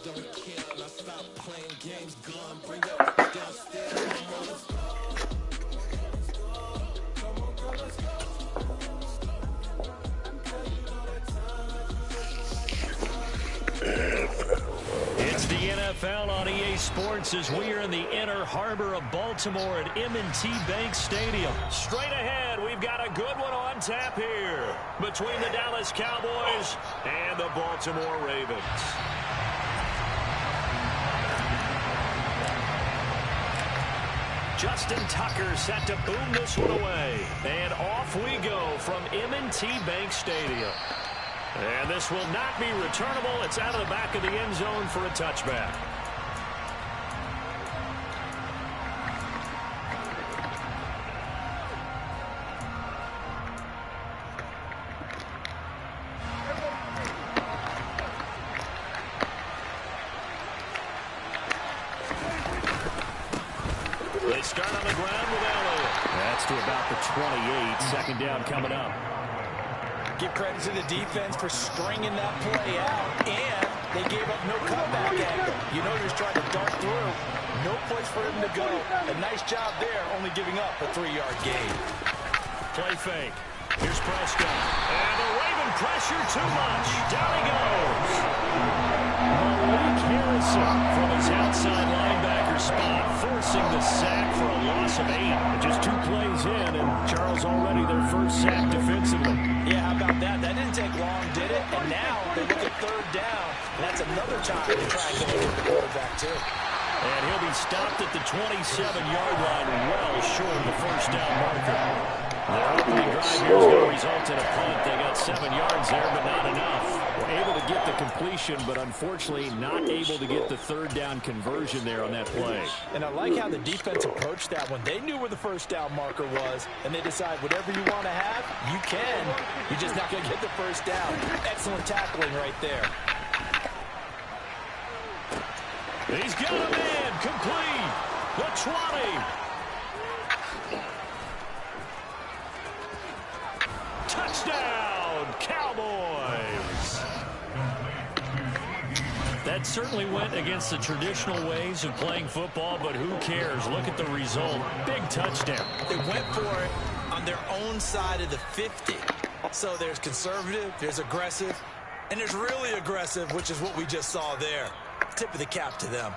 It's the NFL on EA Sports as we are in the inner harbor of Baltimore at M&T Bank Stadium. Straight ahead, we've got a good one on tap here between the Dallas Cowboys and the Baltimore Ravens. Justin Tucker set to boom this one away. And off we go from M&T Bank Stadium. And this will not be returnable. It's out of the back of the end zone for a touchback. They start on the ground with Elliott. That's to about the 28. Second down coming up. Give credit to the defense for stringing that play out, and they gave up no comeback angle. You know, just trying to dart through. No place for him to go. A nice job there, only giving up a 3-yard gain. Play fake. Here's Prescott. And the Raven pressure too much. Down he goes. Malik Harrison from his outside linebacker spot, forcing the sack for a loss of 8. Just 2 plays in, and Charles already their first sack defensively. Yeah, how about that? That didn't take long, did it? And now they look at 3rd down. And that's another time to try and go into the quarterback, too. And he'll be stopped at the 27-yard line, well short of the first down marker. Their opening drive here is going to result in a punt. They got 7 yards there, but not enough. Were able to get the completion, but unfortunately not able to get the 3rd down conversion there on that play. And I like how the defense approached that one. They knew where the first down marker was, and they decide whatever you want to have, you can. You're just not going to get the first down. Excellent tackling right there. He's got a man complete. The 20. Touchdown, Cowboys. That certainly went against the traditional ways of playing football, but who cares? Look at the result. Big touchdown. They went for it on their own side of the 50. So there's conservative, there's aggressive, and there's really aggressive, which is what we just saw there. Tip of the cap to them.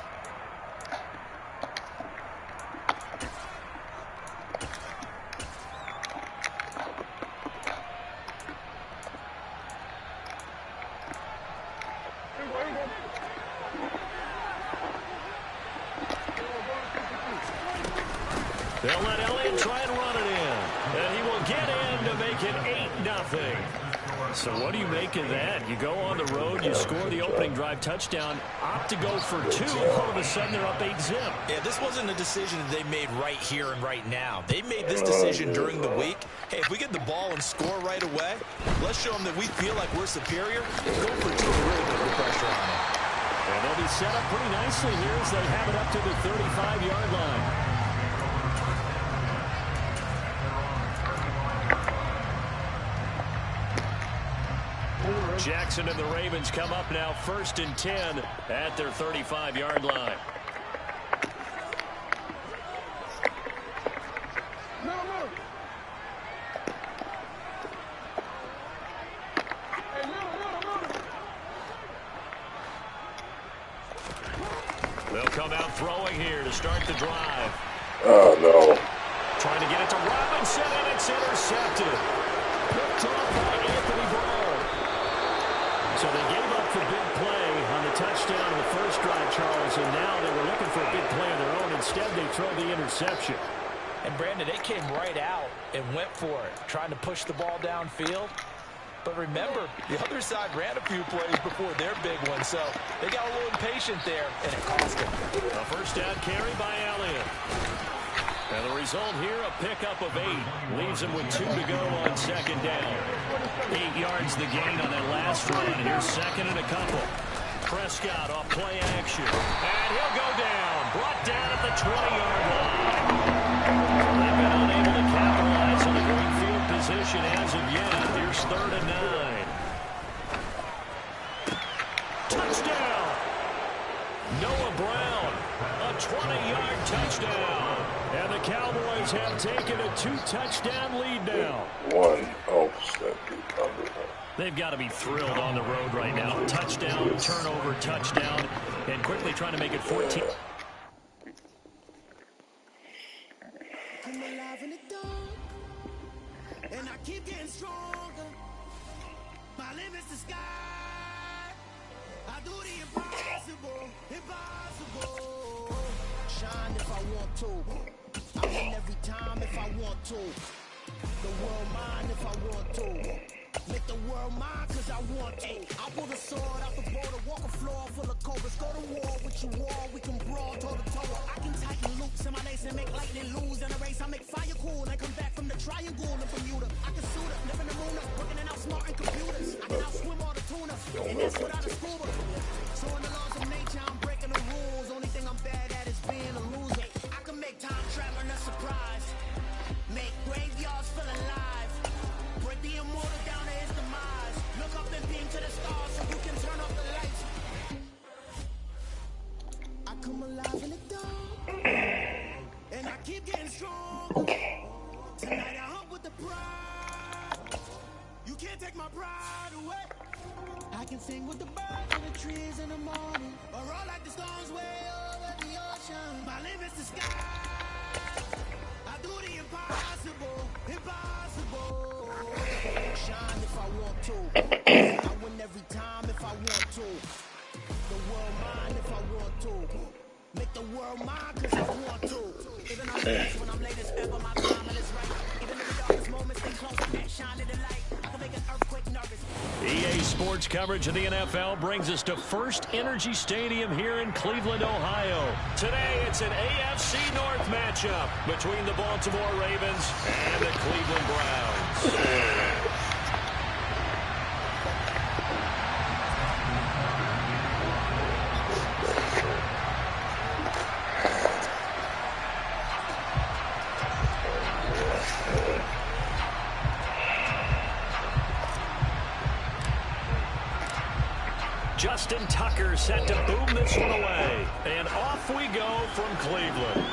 They'll let Elliott try and run it in. And he will get in to make it 8-0. So what do you make of that? You go on the road, you score the opening drive touchdown, opt to go for 2. All of a sudden, they're up 8-0. Yeah, this wasn't a decision that they made right here and right now. They made this decision during the week. Hey, if we get the ball and score right away, let's show them that we feel like we're superior. Go for 2 to really put the pressure on them. And they'll be set up pretty nicely here as they have it up to the 35-yard line. Jackson and the Ravens come up now 1st and 10 at their 35-yard line. They'll come out throwing here to start the drive. Oh, no. Trying to get it to Robinson, and it's intercepted. Picked off by Anthony Brown. So they gave up the big play on the touchdown in the first drive, Charles, and now they were looking for a big play of their own. Instead, they throw the interception. And, Brandon, they came right out and went for it, trying to push the ball downfield. But remember, the other side ran a few plays before their big one, so they got a little impatient there, and it cost them. A first down carry by Elliott. And the result here, a pickup of 8. Leaves him with 2 to go on second down. 8 yards the gain on that last run. Here's second and a couple. Prescott off play action. And he'll go down. Brought down at the 20-yard line. They've been unable to capitalize on the great field position as of yet. Here's 3rd and 9. Touchdown. 2-touchdown lead now. They've got to be thrilled on the road right now. Touchdown, turnover, touchdown, and quickly trying to make it 14. I'm alive in the dark, and I keep getting stronger. My limit's the sky. I do the impossible, impossible. Shine if I want to. I win every time if I want to. The world mine if I want to. Make the world mine cause I want to. I pull the sword out the border, walk a floor full of cobras. Go to war with you all, we can brawl toe to toe. I can tighten loops in my lace and make lightning lose in a race. I make fire cool and come back from the triangle in Bermuda. I can suit up, live in the moon up, working and outsmarting computers. I can outswim all the tuna, and that's without a scuba. So in the laws of nature, I'm breaking the rules. Only thing I'm bad at is being a loser. I can make time traveling a surprise. Make graveyards feel alive. Break the immortal down to his demise. Look up and beam to the stars so you can turn off the lights. I come alive in the dark, and I keep getting stronger. Tonight I hunt with the pride. You can't take my pride away. I can sing with the birds and the trees in the morning, or roll like the storms way over the ocean. My limit's the sky. I do the impossible, impossible. Shine if I want to. I win every time if I want to. The world mine if I want to. Make the world mine cause I want to. Even on days when I'm late as ever, my timing is right. Even in the darkest moments, stay close to that shine of the light. I can make an earthquake nervous. EA Sports coverage of the NFL brings us to First Energy Stadium here in Cleveland, Ohio. Today, it's an AFC North matchup between the Baltimore Ravens and the Cleveland Browns. Justin Tucker set to boom this one away. And off we go from Cleveland.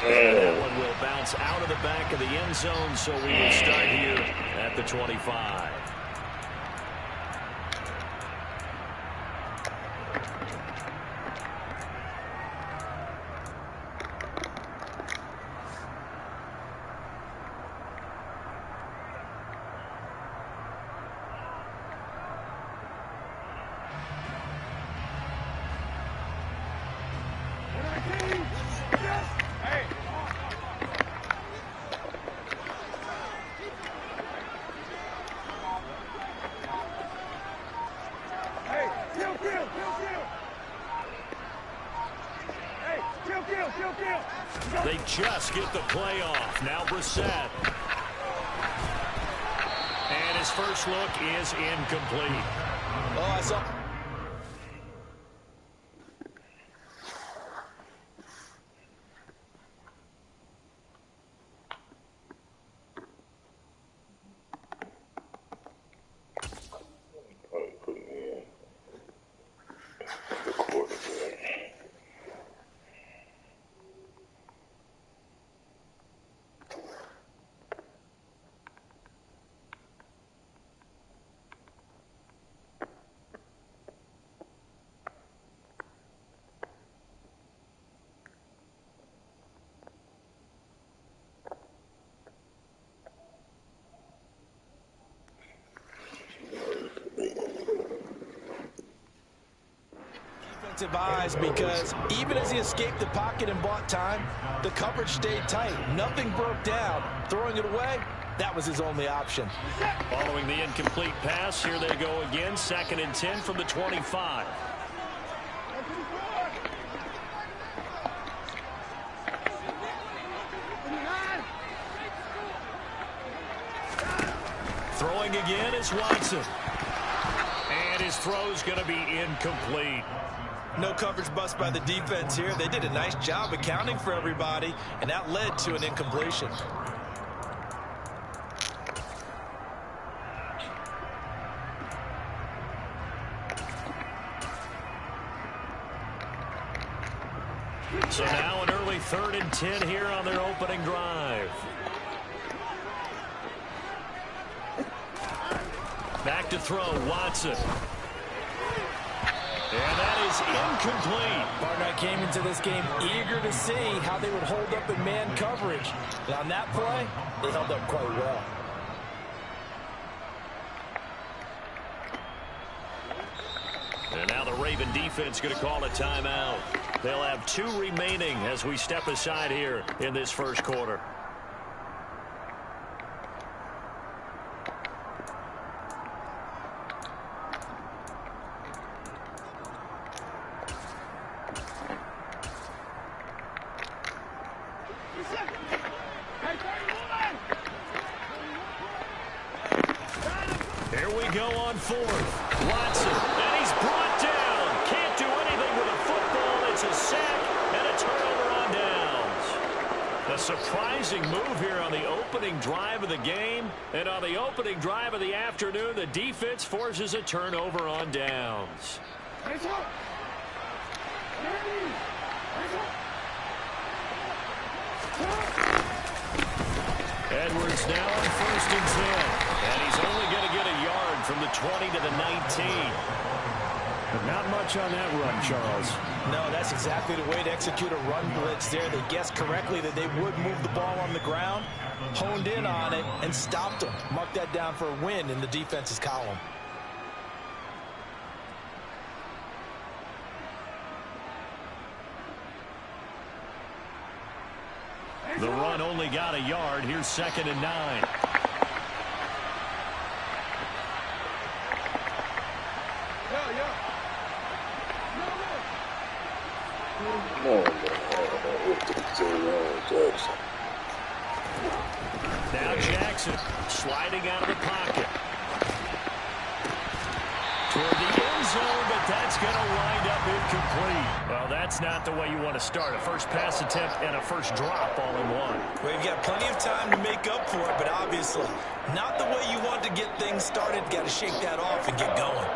And that one will bounce out of the back of the end zone, so we will start here at the 25. They just get the play off. Now Brissett. And his first look is incomplete. Oh, I saw. Eyes, because even as he escaped the pocket and bought time, the coverage stayed tight. Nothing broke down. Throwing it away, that was his only option. Following the incomplete pass, here they go again. 2nd and 10 from the 25. Throwing again is Watson. And his throw's going to be incomplete. No coverage bust by the defense here. They did a nice job accounting for everybody, and that led to an incompletion. So now an early 3rd and 10 here on their opening drive. Back to throw, Watson. And that is incomplete. Partner, I came into this game eager to see how they would hold up in man coverage. And on that play, they held up quite well. And now the Raven defense going to call a timeout. They'll have 2 remaining as we step aside here in this first quarter. Here we go on 4th. Watson, and he's brought down. Can't do anything with a football. It's a sack and a turnover on downs. A surprising move here on the opening drive of the game. And on the opening drive of the afternoon, the defense forces a turnover on downs. Edwards now on 1st and 10. And he's only going to get a yard from the 20 to the 19. But not much on that run, Charles. No, that's exactly the way to execute a run blitz there. They guessed correctly that they would move the ball on the ground, honed in on it, and stopped them. Mark that down for a win in the defense's column. The run only got a yard. Here's 2nd and 9. Now Jackson sliding out of the pocket. Toward the end zone, but that's going to wind up incomplete. Well, that's not the way you want to start. A first pass attempt and a first drop all in one. Well, you've got plenty of time to make up for it, but obviously not the way you want to get things started. Got to shake that off and get going.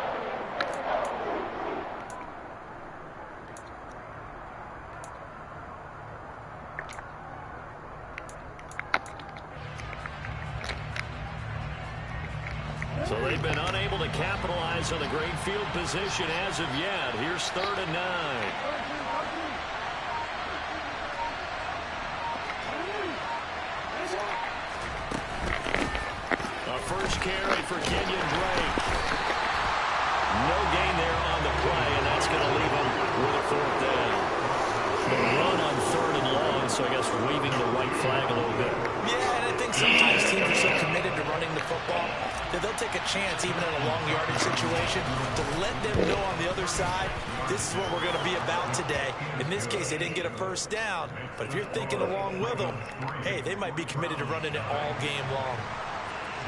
So they've been unable to capitalize on the great field position as of yet. Here's 3rd and 9. A first carry for Kenyon Drake. No gain there on the play, and that's going to leave him with a 4th down. A run on 3rd and long, so I guess waving the white flag a little bit. Yeah, and I think sometimes teams are so committed to running the football that they'll take a chance, even in a long yardage situation, to let them know on the other side, this is what we're going to be about today. In this case, they didn't get a first down, but if you're thinking along with them, hey, they might be committed to running it all game long.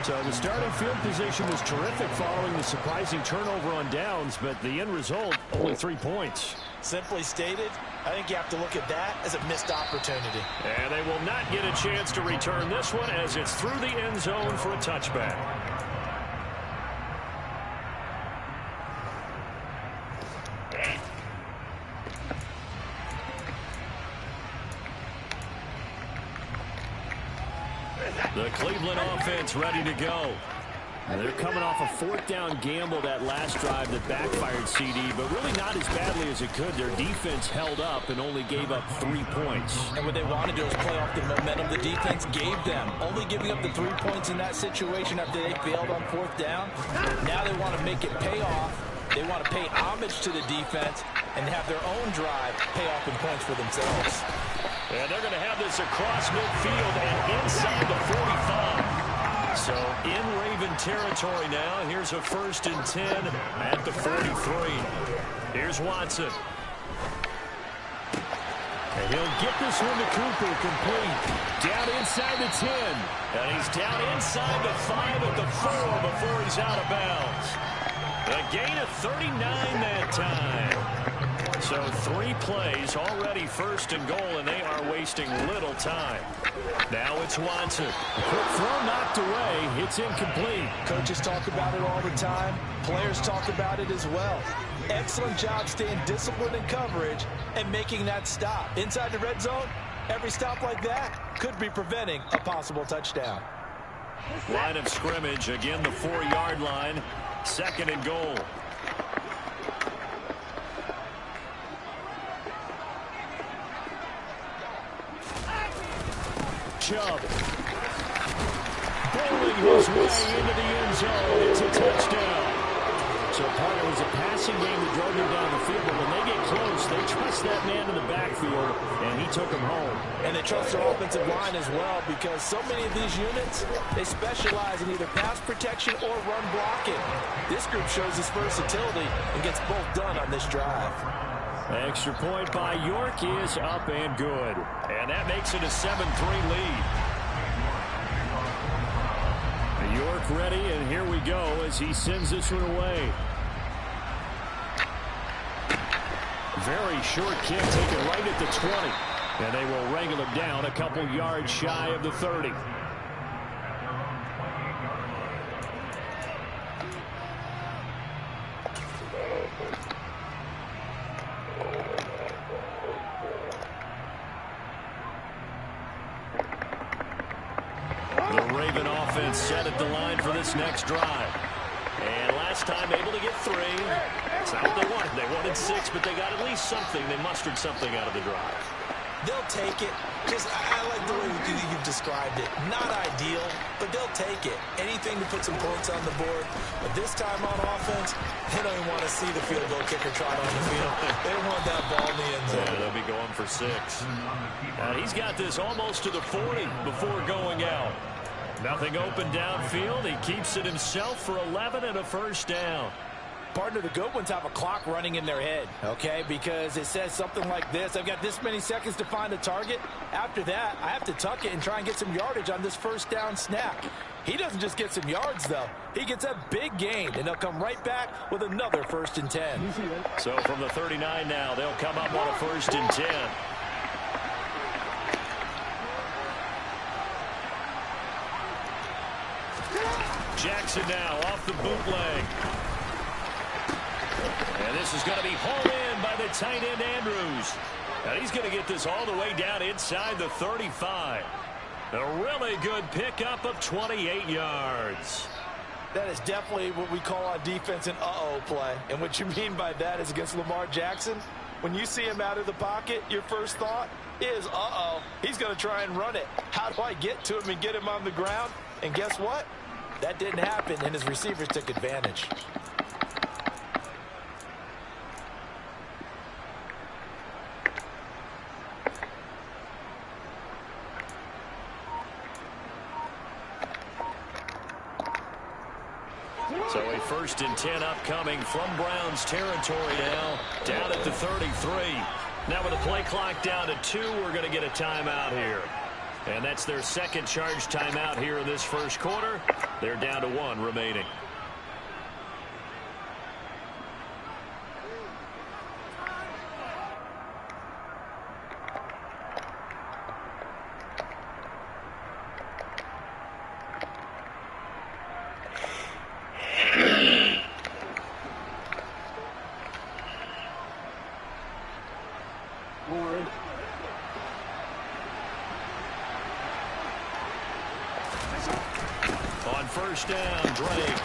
So the starting field position was terrific following the surprising turnover on downs, but the end result, only 3 points. Simply stated, I think you have to look at that as a missed opportunity. And they will not get a chance to return this one as it's through the end zone for a touchback. The Cleveland offense ready to go. And they're coming off a 4th down gamble that last drive that backfired CD, but really not as badly as it could. Their defense held up and only gave up 3 points. And what they wanted to do was play off the momentum the defense gave them. Only giving up the 3 points in that situation after they failed on 4th down. Now they want to make it pay off. They want to pay homage to the defense and have their own drive pay off in points for themselves. And they're going to have this across midfield and inside the 45. So in Raven territory now. Here's a 1st and 10 at the 43. Here's Watson. And he'll get this one to Cooper complete. Down inside the 10. And he's down inside the 5 at the 4 before he's out of bounds. A gain of 39 that time. So 3 plays, already 1st and goal, and they are wasting little time. Now it's Watson. A quick throw knocked away. It's incomplete. Coaches talk about it all the time. Players talk about it as well. Excellent job staying disciplined in coverage and making that stop. Inside the red zone, Every stop like that could be preventing a possible touchdown. Line of scrimmage, again the 4-yard line, 2nd and goal. Chubb bowling his way into the end zone. It's a touchdown. So part of it was a passing game that drove him down the field, but when they get close, they trust that man in the backfield, and he took him home. And they trust their offensive line as well, because so many of these units, they specialize in either pass protection or run blocking. This group shows its versatility and gets both done on this drive. Extra point by York is up and good. And that makes it a 7-3 lead. York ready, and here we go as he sends this one away. Very short kick taken right at the 20. And they will wrangle him down a couple yards shy of the 30. Set at the line for this next drive. And last time able to get 3. That's not what they wanted. They wanted 6, but they got at least something. They mustered something out of the drive. They'll take it. I like the way you've described it. Not ideal, but they'll take it. Anything to put some points on the board. But this time on offense, they don't even want to see the field goal kicker trot on the field. They don't want that ball in the end zone. Yeah, they'll be going for 6. He's got this almost to the 40 before going out. Nothing open downfield. He keeps it himself for 11 and a first down. Partner, the good ones have a clock running in their head, okay? Because it says something like this. I've got this many seconds to find a target. After that, I have to tuck it and try and get some yardage on this first down snap. He doesn't just get some yards, though. He gets a big gain, and they'll come right back with another 1st and 10. So from the 39 now, they'll come up on a 1st and 10. Jackson now off the bootleg. And this is going to be hauled in by the tight end Andrews. And he's going to get this all the way down inside the 35. A really good pickup of 28 yards. That is definitely what we call on defense an uh-oh play. And what you mean by that is against Lamar Jackson, when you see him out of the pocket, your first thought is, uh-oh, he's going to try and run it. How do I get to him and get him on the ground? And guess what? That didn't happen, and his receivers took advantage. So a 1st and 10 upcoming from Browns territory now, down at the 33. Now with the play clock down to 2, we're going to get a timeout here. And that's their 2nd charge timeout here in this first quarter. They're down to 1 remaining. On 1st down, Drake.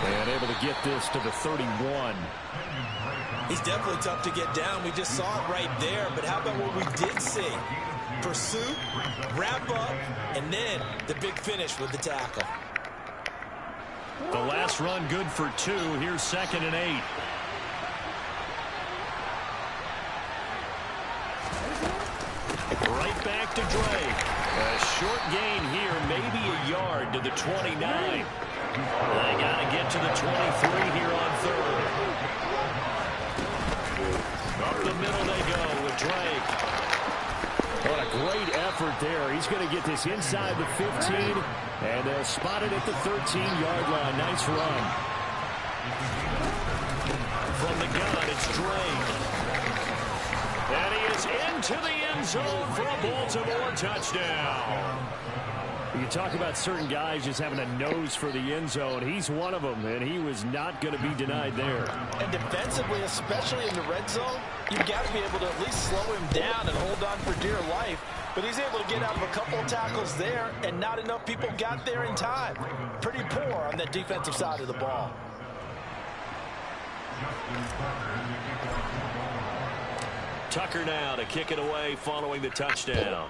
And able to get this to the 31. He's definitely tough to get down. We just saw it right there. But how about what we did see? Pursuit, wrap up, and then the big finish with the tackle. The last run good for 2. Here's 2nd and 8. Right back to Drake. A short gain here, maybe a yard to the 29. They got to get to the 23 here on 3rd. Up the middle they go with Drake. What a great effort there. He's going to get this inside the 15, and they'll spot it at the 13-yard line. Nice run. From the gun, it's Drake. And he is into the end zone for a Baltimore touchdown. You talk about certain guys just having a nose for the end zone. He's one of them, and he was not going to be denied there. And defensively, especially in the red zone, you've got to be able to at least slow him down and hold on for dear life. But he's able to get out of a couple of tackles there, and not enough people got there in time. Pretty poor on that defensive side of the ball. Tucker now to kick it away following the touchdown.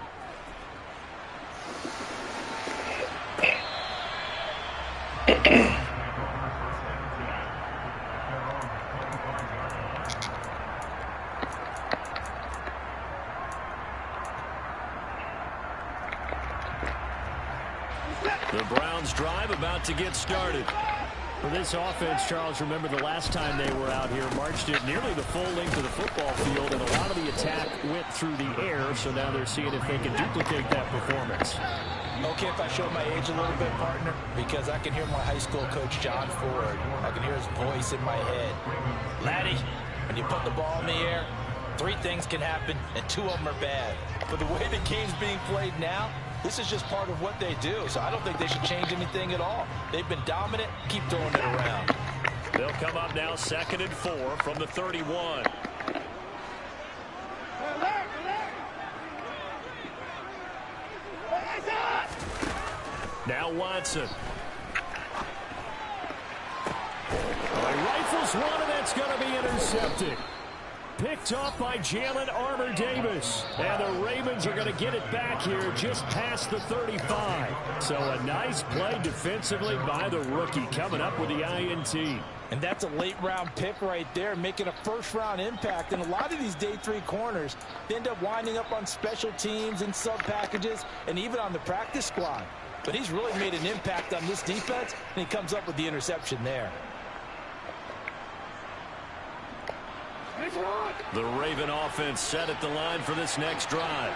The Browns drive about to get started. For this offense, Charles, remember the last time they were out here, marched it nearly the full length of the football field, and a lot of the attack went through the air, so now they're seeing if they can duplicate that performance. Okay, if I show my age a little bit, partner, because I can hear my high school coach, John Ford. I can hear his voice in my head. Laddie, when you put the ball in the air, 3 things can happen, and 2 of them are bad. But the way the game's being played now, this is just part of what they do, so I don't think they should change anything at all. They've been dominant. Keep throwing it around. They'll come up now 2nd and 4 from the 31. Now Watson. He rifles one, and that's going to be intercepted. Picked off by Jalen Armour-Davis. And the Ravens are going to get it back here just past the 35. So a nice play defensively by the rookie coming up with the INT. And that's a late-round pick right there, making a first-round impact. And a lot of these day 3 corners, they end up winding up on special teams and sub-packages and even on the practice squad. But he's really made an impact on this defense, and he comes up with the interception there. The Raven offense set at the line for this next drive.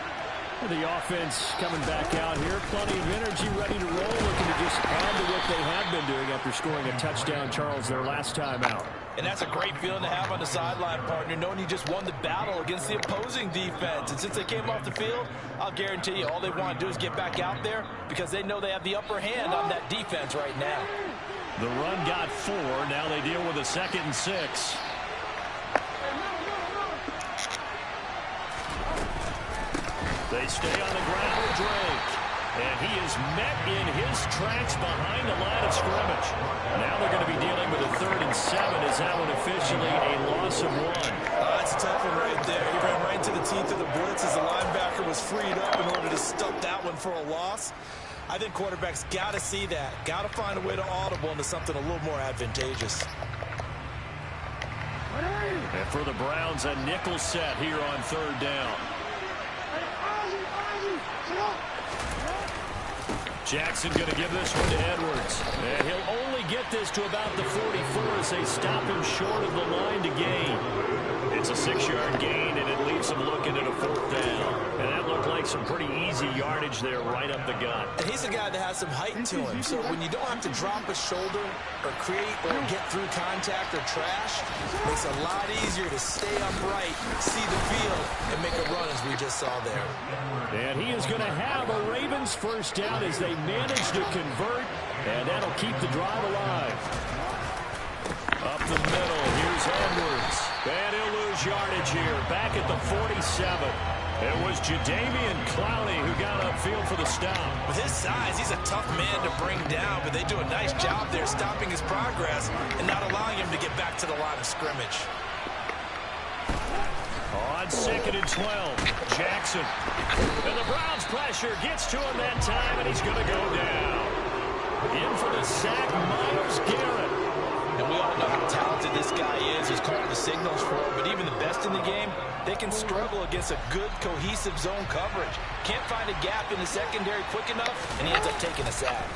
The offense coming back out here. Plenty of energy, ready to roll, looking to just add to what they have been doing after scoring a touchdown, Charles, their last time out. And that's a great feeling to have on the sideline, partner, knowing you just won the battle against the opposing defense. And since they came off the field, I'll guarantee you all they want to do is get back out there because they know they have the upper hand on that defense right now. The run got 4. Now they deal with a 2nd and 6. They stay on the ground with Drake. And he is met in his tracks behind the line of scrimmage. Now they're going to be dealing with a 3rd and 7. Is that one officially a loss of 1? That's a tough one right there. He ran right into the teeth of the blitz as the linebacker was freed up in order to stop that one for a loss. I think quarterbacks got to see that. Got to find a way to audible into something a little more advantageous. And for the Browns, a nickel set here on 3rd down. Jackson going to give this one to Edwards. And he'll only get this to about the 44 as they stop him short of the line to gain. It's a 6-yard gain, and it leaves him looking at a 4th down. And that looked like some pretty easy yardage there right up the gut. And he's a guy that has some height to him. So when you don't have to drop a shoulder or create or get through contact or trash, it makes it a lot easier to stay upright, see the field, and make a run as we just saw there. And he is going to have a Ravens 1st down as they manage to convert. And that'll keep the drive alive. Up the middle, here's Edwards. And he'll lose yardage here, back at the 47. It was Jadeveon Clowney who got upfield for the stop. With his size, he's a tough man to bring down, but they do a nice job there stopping his progress and not allowing him to get back to the line of scrimmage. On 2nd and 12, Jackson. And the Browns pressure gets to him that time, and he's going to go down. In for the sack, Myles Garrett. And we all know how talented this guy is. He's calling the signals for him, but even the best in the game, they can struggle against a good, cohesive zone coverage. Can't find a gap in the secondary quick enough, and he ends up taking a sack.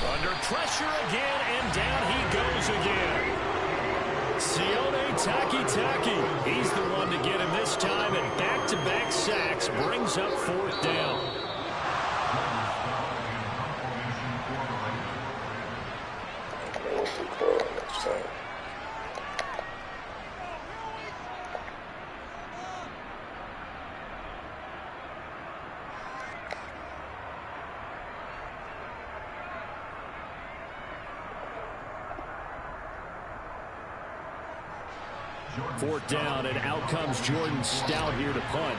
Under pressure again, and down he goes again. Sione Takitaki. He's the one to get him this time, and back-to-back sacks brings up 4th down. Fourth down, and out comes Jordan Stout here to punt.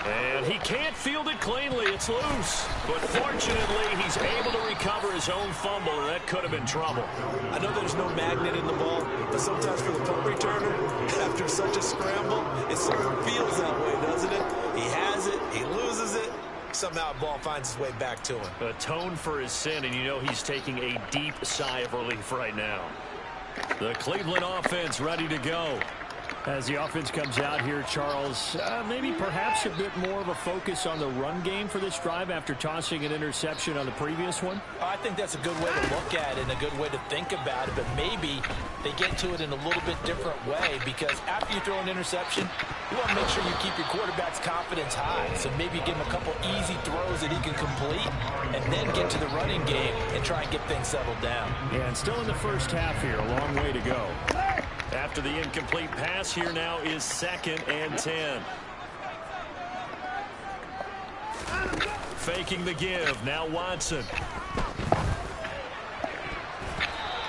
And he can't field it cleanly. It's loose. But fortunately, he's able to recover his own fumble, or that could have been trouble. I know there's no magnet in the ball, but sometimes for the punt returner, after such a scramble, it sort of feels that way, doesn't it? He has it, he loses it, somehow the ball finds its way back to him. Atone for his sin, and you know he's taking a deep sigh of relief right now. The Cleveland offense ready to go. As the offense comes out here, Charles, maybe perhaps a bit more of a focus on the run game for this drive after tossing an interception on the previous one? I think that's a good way to look at it and a good way to think about it, but maybe they get to it in a little bit different way, because after you throw an interception, you want to make sure you keep your quarterback's confidence high. So maybe give him a couple easy throws that he can complete and then get to the running game and try and get things settled down. Yeah, and still in the first half here, a long way to go. After the incomplete pass, here now is 2nd and 10. Faking the give. Now Watson.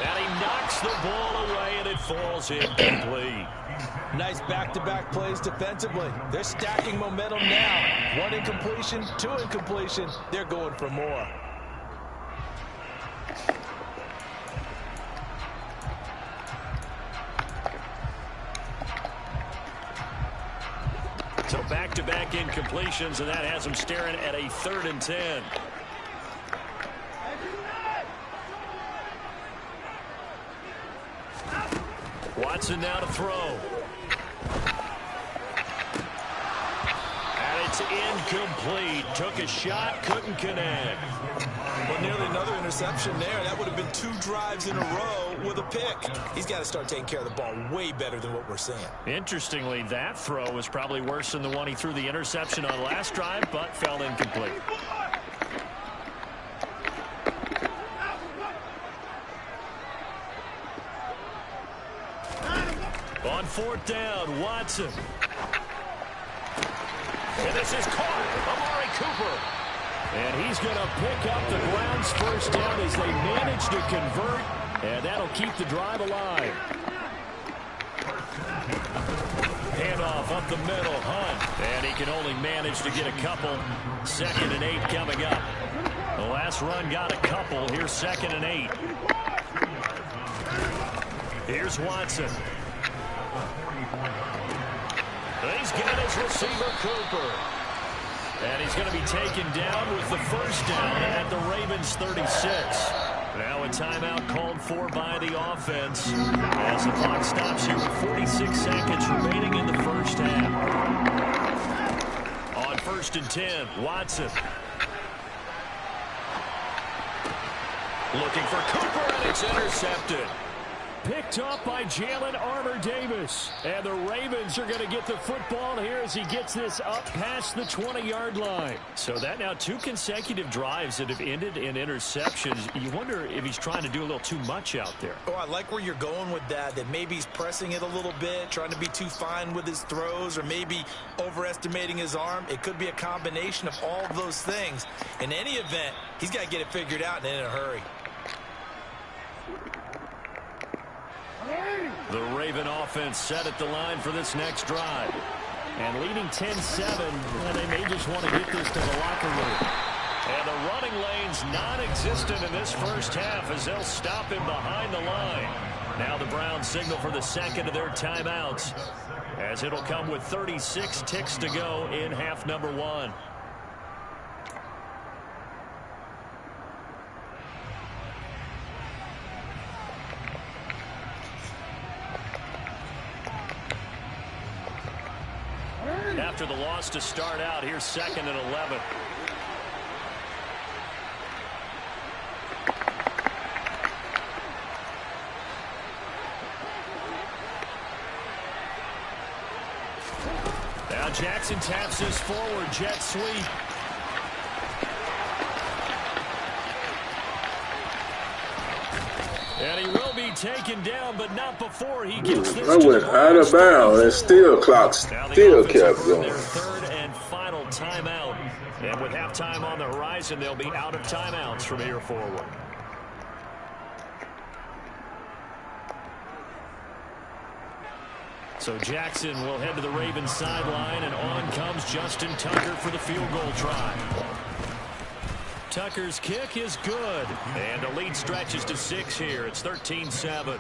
And he knocks the ball away, and it falls incomplete. Nice back-to-back plays defensively. They're stacking momentum now. 1 incompletion, 2 incompletion. They're going for more. So back-to-back incompletions, and that has him staring at a 3rd and 10. Watson now to throw. And it's incomplete. Took a shot, couldn't connect. Well, nearly another interception there. That would have been 2 drives in a row with a pick. He's got to start taking care of the ball way better than what we're seeing. Interestingly, that throw was probably worse than the one he threw the interception on last drive, but fell incomplete. On 4th down, Watson. And this is caught. Amari Cooper. And he's going to pick up the Browns' first down as they manage to convert. And that'll keep the drive alive. Handoff up the middle. Hunt. And he can only manage to get a couple. 2nd and 8 coming up. The last run got a couple. Here's 2nd and 8. Here's Watson. He's got his receiver, Cooper. And he's going to be taken down with the first down at the Ravens' 36. Now a timeout called for by the offense as the clock stops here with 46 seconds remaining in the first half. On 1st and 10, Watson. Looking for Cooper, and it's intercepted. Picked up by Jalen Armour-Davis. And the Ravens are going to get the football here as he gets this up past the 20-yard line. So that now 2 consecutive drives that have ended in interceptions. You wonder if he's trying to do a little too much out there. Oh, I like where you're going with that maybe he's pressing it a little bit, trying to be too fine with his throws, or maybe overestimating his arm. It could be a combination of all of those things. In any event, he's got to get it figured out and in a hurry. The Raven offense set at the line for this next drive. And leading 10-7, and they may just want to get this to the locker room. And the running lane's non-existent in this first half as they'll stop him behind the line. Now the Browns signal for the 2nd of their timeouts, as it'll come with 36 ticks to go in half number 1. After the loss to start out, here's 2nd and 11. Now Jackson taps this forward jet sweep. And he will be taken down, but not before he gets this. I went out of bounds and still clock still kept going. Their 3rd and final timeout. And with halftime on the horizon, they'll be out of timeouts from here forward. So Jackson will head to the Ravens sideline, and on comes Justin Tucker for the field goal try. Tucker's kick is good, and the lead stretches to 6 here. It's 13-7.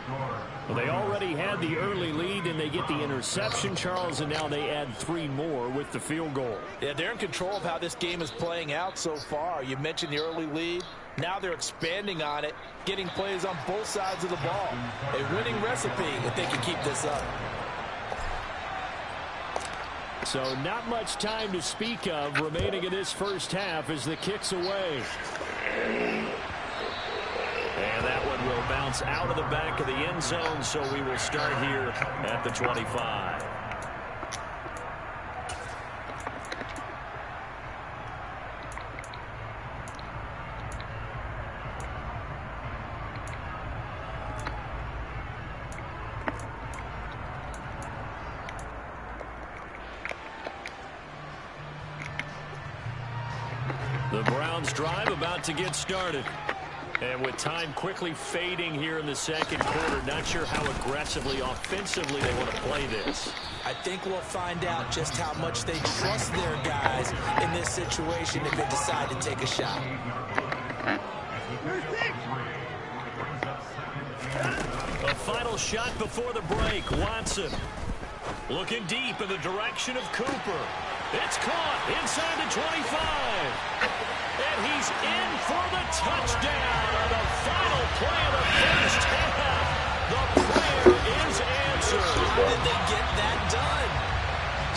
Well, they already had the early lead, and they get the interception, Charles, and now they add 3 more with the field goal. Yeah, they're in control of how this game is playing out so far. You mentioned the early lead. Now they're expanding on it, getting plays on both sides of the ball. A winning recipe if they can keep this up. So not much time to speak of remaining in this first half as the kick's away. And that one will bounce out of the back of the end zone, so we will start here at the 25. The Browns drive about to get started. And with time quickly fading here in the second quarter, not sure how aggressively, offensively they want to play this. I think we'll find out just how much they trust their guys in this situation if they decide to take a shot. A final shot before the break. Watson looking deep in the direction of Cooper. It's caught inside the 25. And he's in for the touchdown on the final play of the first half. The prayer is answered. How did they get that done?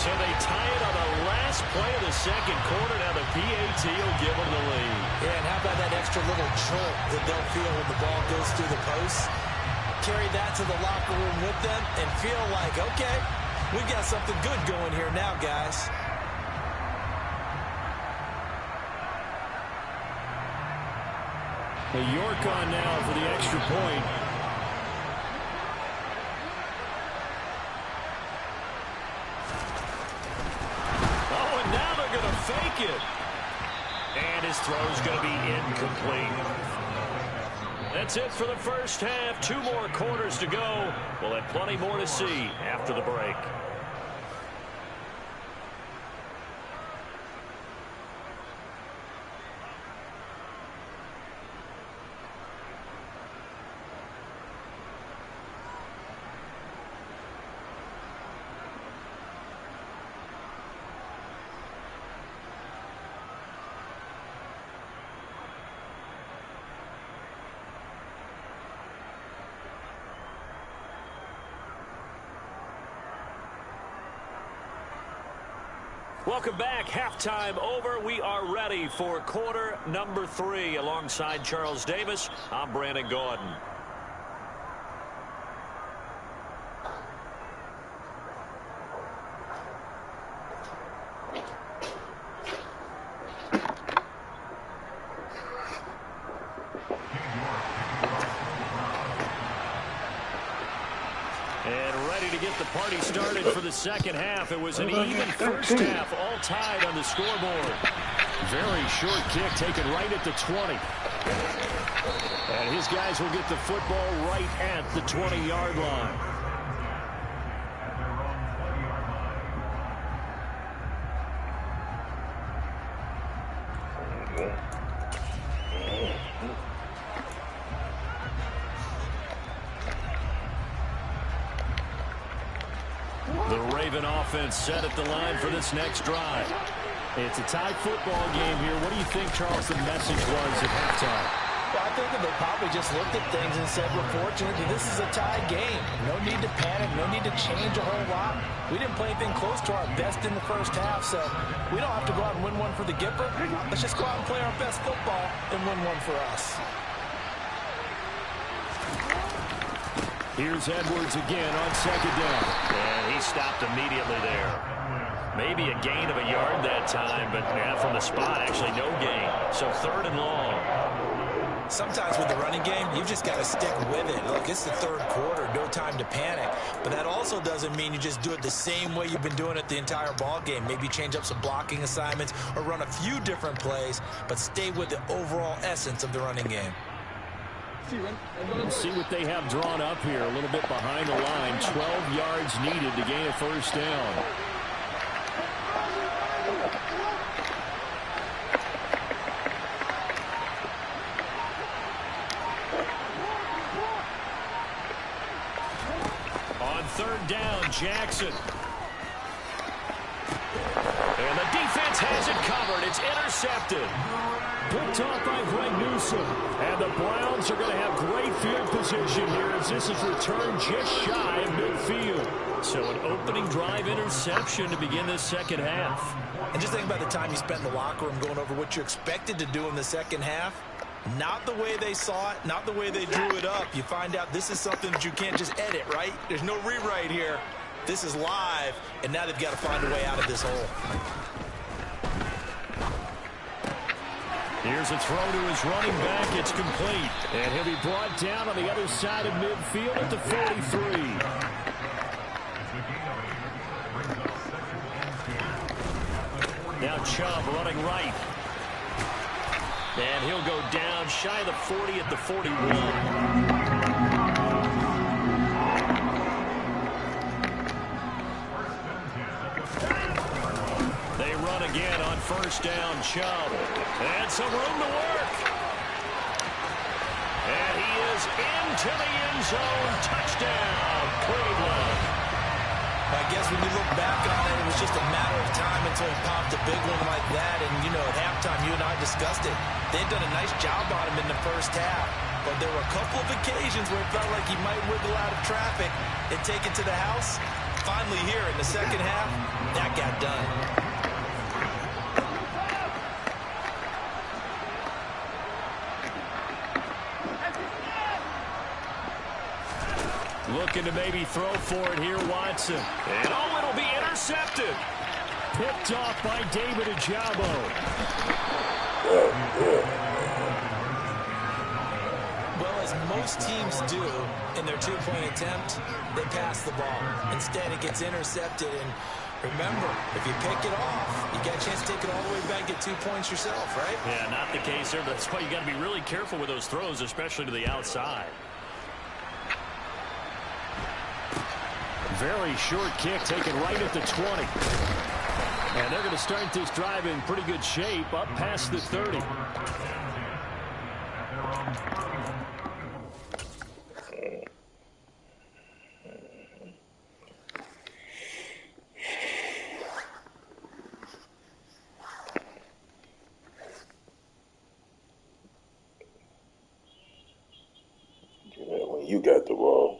So they tie it on the last play of the second quarter. Now the PAT will give them the lead. Yeah, and how about that extra little jolt that they'll feel when the ball goes through the post? Carry that to the locker room with them and feel like, okay, we've got something good going here now, guys. York on now for the extra point. Oh, and now they're going to fake it. And his throw's going to be incomplete. That's it for the first half. 2 more quarters to go. We'll have plenty more to see after the break. Welcome back. Halftime over. We are ready for quarter number 3. Alongside Charles Davis, I'm Brandon Gordon. Party started for the second half. It was an even first half, all tied on the scoreboard. Very short kick taken right at the 20. And his guys will get the football right at the 20-yard line. The Raven offense set at the line for this next drive. It's a tie football game here. What do you think, Charles, the message was at halftime? Well, I think that they probably just looked at things and said, we're fortunate that this is a tie game. No need to panic. No need to change a whole lot. We didn't play anything close to our best in the first half, so we don't have to go out and win one for the Gipper. Let's just go out and play our best football and win one for us. Here's Edwards again on second down. And he stopped immediately there. Maybe a gain of a yard that time, but from the spot, actually no gain. So 3rd and long. Sometimes with the running game, you've just got to stick with it. Look, it's the 3rd quarter. No time to panic. But that also doesn't mean you just do it the same way you've been doing it the entire ball game. Maybe change up some blocking assignments or run a few different plays, but stay with the overall essence of the running game. Let's see what they have drawn up here. A little bit behind the line. 12 yards needed to gain a first down. On third down, Jackson. And the defense has it covered. It's intercepted. Picked off by Greg Newsom. And the Browns are going to have great field position here as this is returned just shy of midfield. So an opening drive interception to begin this second half. And just think about the time you spent in the locker room going over what you expected to do in the second half. Not the way they saw it, not the way they drew it up. You find out this is something that you can't just edit, right? There's no rewrite here. This is live, and now they've got to find a way out of this hole. Here's a throw to his running back. It's complete. And he'll be brought down on the other side of midfield at the 43. Now Chubb running right. And he'll go down shy of the 40 at the 41. They run again on first down, Chubb. And some room to work. And he is into the end zone. Touchdown, Cleveland. I guess when you look back on it, it was just a matter of time until he popped a big one like that. And, you know, at halftime, you and I discussed it. They'd done a nice job on him in the first half. But there were a couple of occasions where it felt like he might wiggle out of traffic and take it to the house. Finally here in the second half, that got done. Looking to maybe throw for it here, Watson. And oh, it'll be intercepted. Picked off by David Ojabo. Well, as most teams do in their two-point attempt, they pass the ball. Instead, it gets intercepted. And remember, if you pick it off, you got a chance to take it all the way back and get 2 points yourself, right? Yeah, not the case there, but that's why you got to be really careful with those throws, especially to the outside. Very short kick taken right at the 20. And they're going to start this drive in pretty good shape up past the 30. When you got the ball.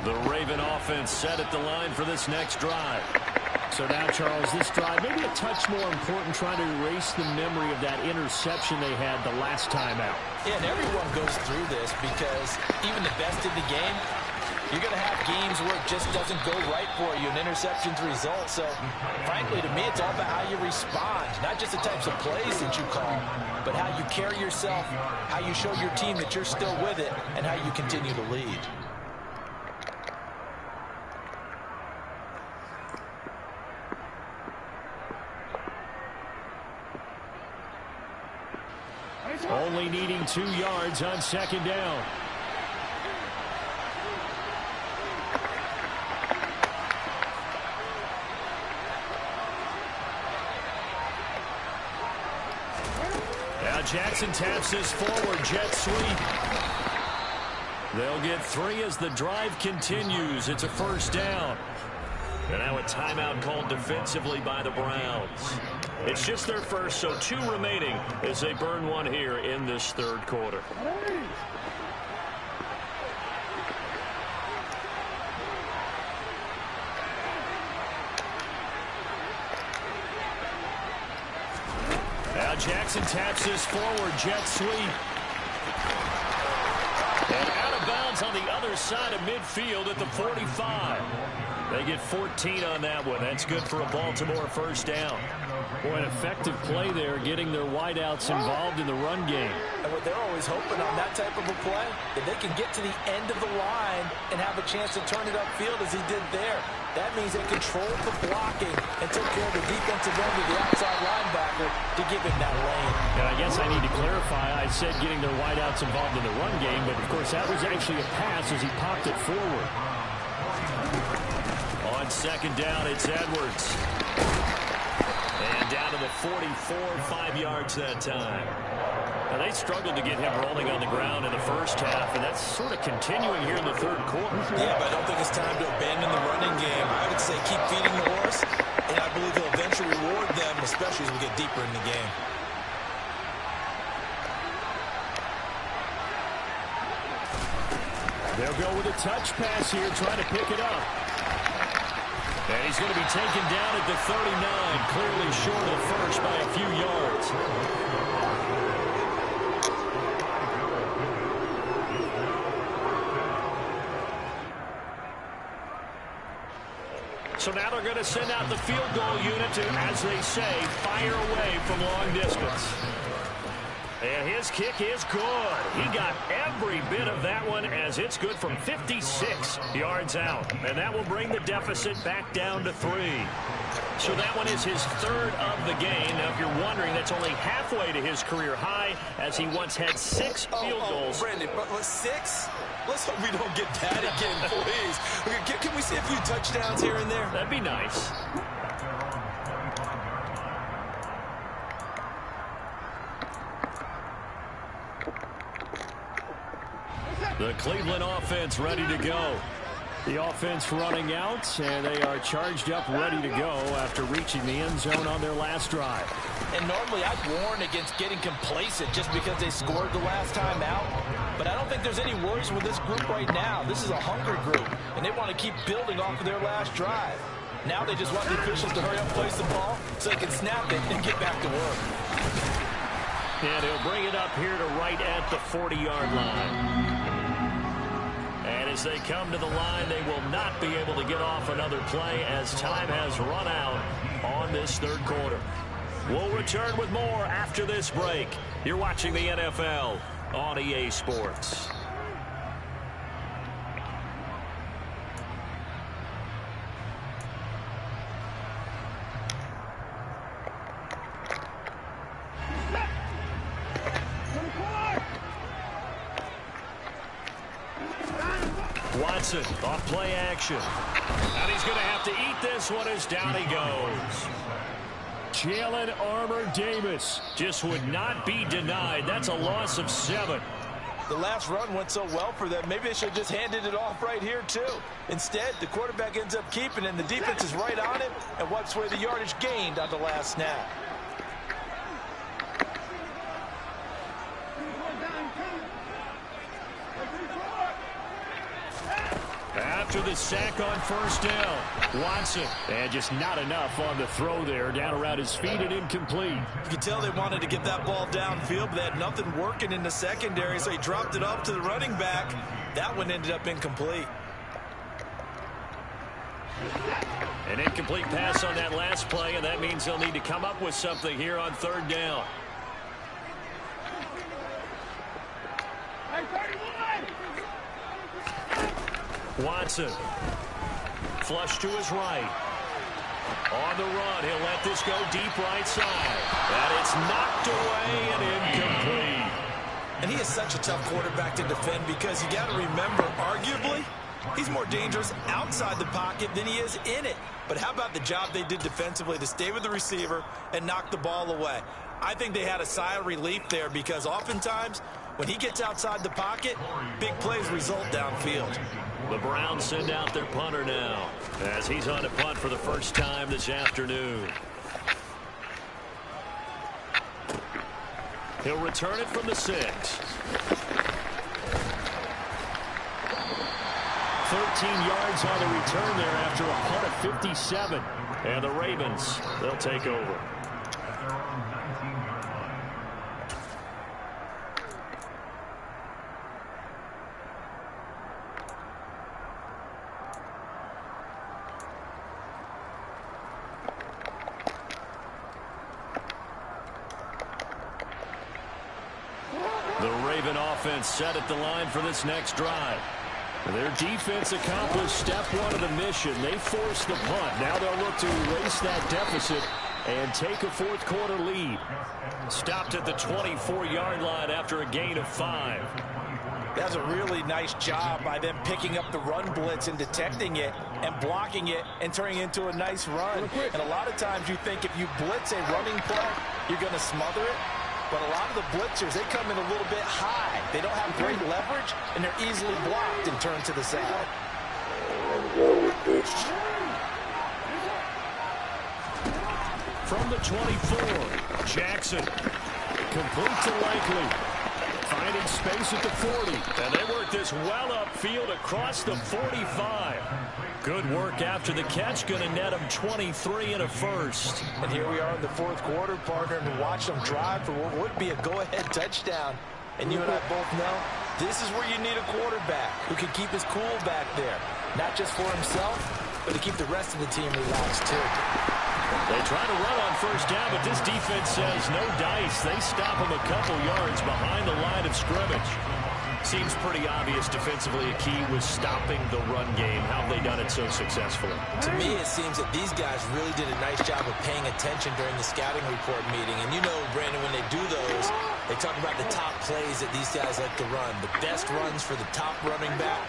The Raven offense set at the line for this next drive. So now, Charles, this drive maybe a touch more important, trying to erase the memory of that interception they had the last time out. Yeah, and everyone goes through this because even the best in the game, you're going to have games where it just doesn't go right for you, and interceptions result. So, frankly, to me, it's all about how you respond, not just the types of plays that you call, but how you carry yourself, how you show your team that you're still with it, and how you continue to lead. Only needing 2 yards on second down. Now Jackson taps this forward jet sweep. They'll get 3 as the drive continues. It's a first down. And now a timeout called defensively by the Browns. It's just their first, so 2 remaining as they burn one here in this third quarter. Now Jackson taps this forward, jet sweep. And out of bounds on the other side of midfield at the 45. They get 14 on that one. That's good for a Baltimore first down. Boy, an effective play there, getting their wideouts involved in the run game. And what they're always hoping on that type of a play, if they can get to the end of the line and have a chance to turn it upfield as he did there, that means they controlled the blocking and took care of the defensive end of the outside linebacker to give him that lane. And I guess I need to clarify, I said getting their wideouts involved in the run game, but of course that was actually a pass as he popped it forward. On second down, it's Edwards. And down to the 44, 5 yards that time. Now, they struggled to get him rolling on the ground in the first half, and that's sort of continuing here in the third quarter. Yeah, but I don't think it's time to abandon the running game. I would say keep feeding the horse, and I believe he'll eventually reward them, especially as we get deeper in the game. They'll go with a touch pass here, trying to pick it up. And he's going to be taken down at the 39, clearly short of first by a few yards. So now they're going to send out the field goal unit to, as they say, fire away from long distance. And his kick is good. He got every bit of that one as it's good from 56 yards out. And that will bring the deficit back down to 3. So that one is his third of the game. Now, if you're wondering, that's only halfway to his career high as he once had 6 field goals. Brandon, but 6? Let's hope we don't get that again, please. Can we see a few touchdowns here and there? That'd be nice. The Cleveland offense ready to go. The offense running out, and they are charged up, ready to go after reaching the end zone on their last drive. And normally I'd warn against getting complacent just because they scored the last time out. But I don't think there's any worries with this group right now. This is a hungry group, and they want to keep building off of their last drive. Now they just want the officials to hurry up, place the ball, so they can snap it and get back to work. And he'll bring it up here to right at the 40-yard line. And as they come to the line, they will not be able to get off another play as time has run out on this third quarter. We'll return with more after this break. You're watching the NFL on EA Sports. Watson off play action. And he's going to have to eat this one as down he goes. Jalen Armour-Davis just would not be denied. That's a loss of 7. The last run went so well for them. Maybe they should have just handed it off right here, too. Instead, the quarterback ends up keeping it, and the defense is right on it and wipes away the yardage gained on the last snap. After the sack on first down, Watson. And just not enough on the throw there. Down around his feet and incomplete. You can tell they wanted to get that ball downfield, but they had nothing working in the secondary, so he dropped it off to the running back. That one ended up incomplete. An incomplete pass on that last play, and that means they'll need to come up with something here on third down. Watson. Flush to his right. On the run, he'll let this go deep right side. And it's knocked away and incomplete. And he is such a tough quarterback to defend because you got to remember, arguably, he's more dangerous outside the pocket than he is in it. But how about the job they did defensively to stay with the receiver and knock the ball away? I think they had a sigh of relief there because oftentimes when he gets outside the pocket, big plays result downfield. The Browns send out their punter now as he's on a punt for the first time this afternoon. He'll return it from the 6. 13 yards on the return there after a punt of 57. And the Ravens, they'll take over. The Raven offense set at the line for this next drive. Their defense accomplished step 1 of the mission. They forced the punt. Now they'll look to erase that deficit and take a fourth quarter lead. Stopped at the 24-yard line after a gain of 5. That's a really nice job by them picking up the run blitz and detecting it and blocking it and turning it into a nice run. And a lot of times you think if you blitz a running play, you're going to smother it. But a lot of the blitzers, they come in a little bit high. They don't have great leverage, and they're easily blocked and turned to the side. From the 24, Jackson. Complete to Likely. Finding space at the 40. And they work this well upfield across the 45. Good work after the catch. Going to net them 23 and a first. And here we are in the fourth quarter, partner, and watch them drive for what would be a go-ahead touchdown. And you and I both know this is where you need a quarterback who can keep his cool back there. Not just for himself, but to keep the rest of the team relaxed, too. They try to run on first down, but this defense says no dice. They stop him a couple yards behind the line of scrimmage. Seems pretty obvious defensively a key was stopping the run game. How have they done it so successfully? To me, it seems that these guys really did a nice job of paying attention during the scouting report meeting. And you know, Brandon, when they do those, they talk about the top plays that these guys like to run. The best runs for the top running back.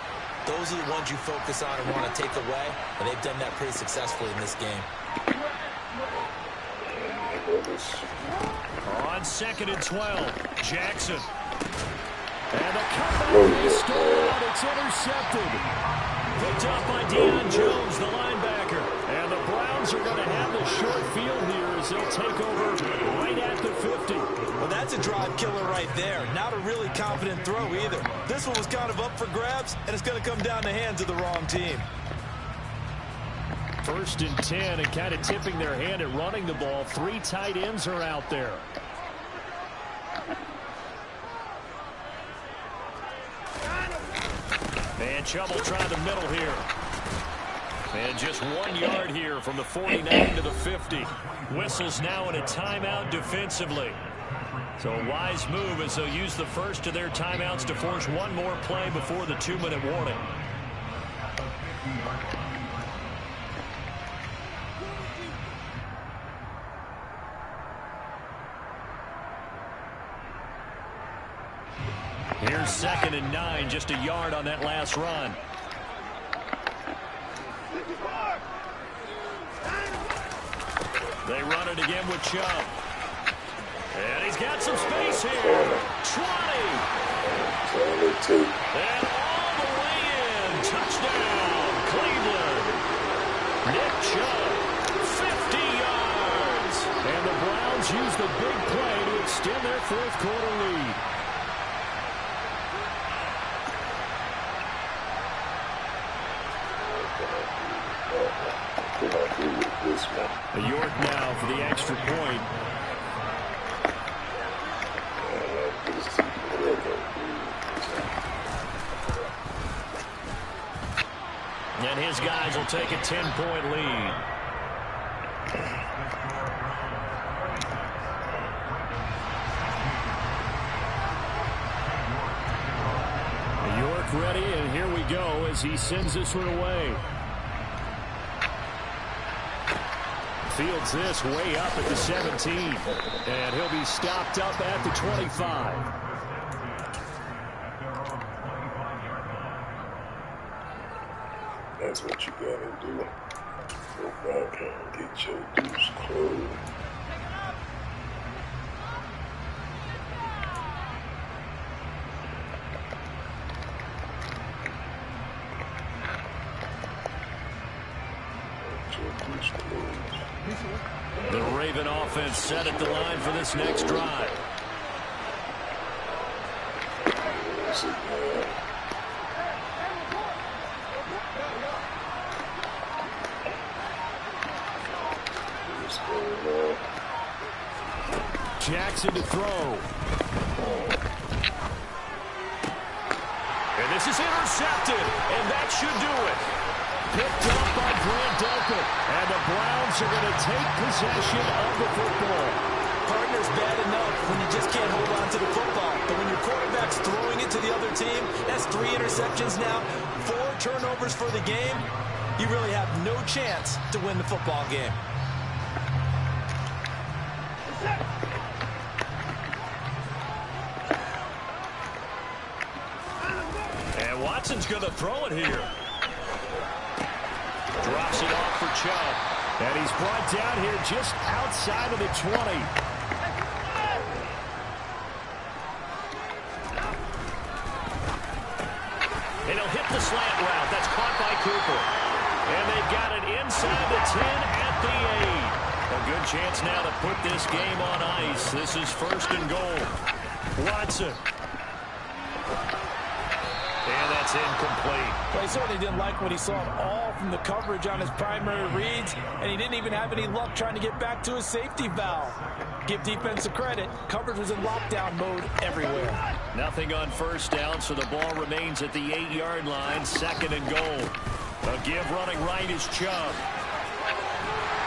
Those are the ones you focus on and want to take away. And they've done that pretty successfully in this game. On 2nd and 12, Jackson. And the comeback is stolen. It's intercepted. Picked up by Deion Jones, the linebacker. And the Browns are going to have the short field here as they'll take over right at the 50. Well, that's a drive killer right there. Not a really confident throw either. This one was kind of up for grabs, and it's going to come down the hands of the wrong team. 1st and 10, and kind of tipping their hand at running the ball. 3 tight ends are out there. And Chubb will try the middle here. And just 1 yard here from the 49 to the 50. Whistles now in a timeout defensively. So a wise move as they'll use the first of their timeouts to force one more play before the 2-minute warning. Here's 2nd and 9, just a yard on that last run. They run it again with Chubb. And he's got some space here. 20. And all the way in. Touchdown, Cleveland. Nick Chubb, 50 yards. And the Browns use the big play to extend their fourth quarter lead. York now for the extra point. And his guys will take a 10-point lead. York ready, and here we go as he sends this one away. Fields this way up at the 17. And he'll be stopped up at the 25. That's what you gotta do. Go back and get your dudes closed. The Raven offense set at the line for this next drive. Once again. What's going on? Jackson to throw. And this is intercepted, and that should do it. Picked up by Grant Delpit, and the Browns are going to take possession of the football. Partner's bad enough when you just can't hold on to the football. But when your quarterback's throwing it to the other team, that's 3 interceptions now, 4 turnovers for the game. You really have no chance to win the football game. And Watson's going to throw it here. Drops it off for Chubb. And he's brought down here just outside of the 20. And he'll hit the slant route. That's caught by Cooper. And they've got it inside the 10 at the 8. A good chance now to put this game on ice. This is 1st and goal. Watson. And that's incomplete. Well, he certainly didn't like what he saw at all from the coverage on his primary reads, and he didn't even have any luck trying to get back to his safety valve. Give defense a credit. Coverage was in lockdown mode everywhere. Nothing on 1st down, so the ball remains at the 8-yard line, 2nd and goal. A give running right is Chubb.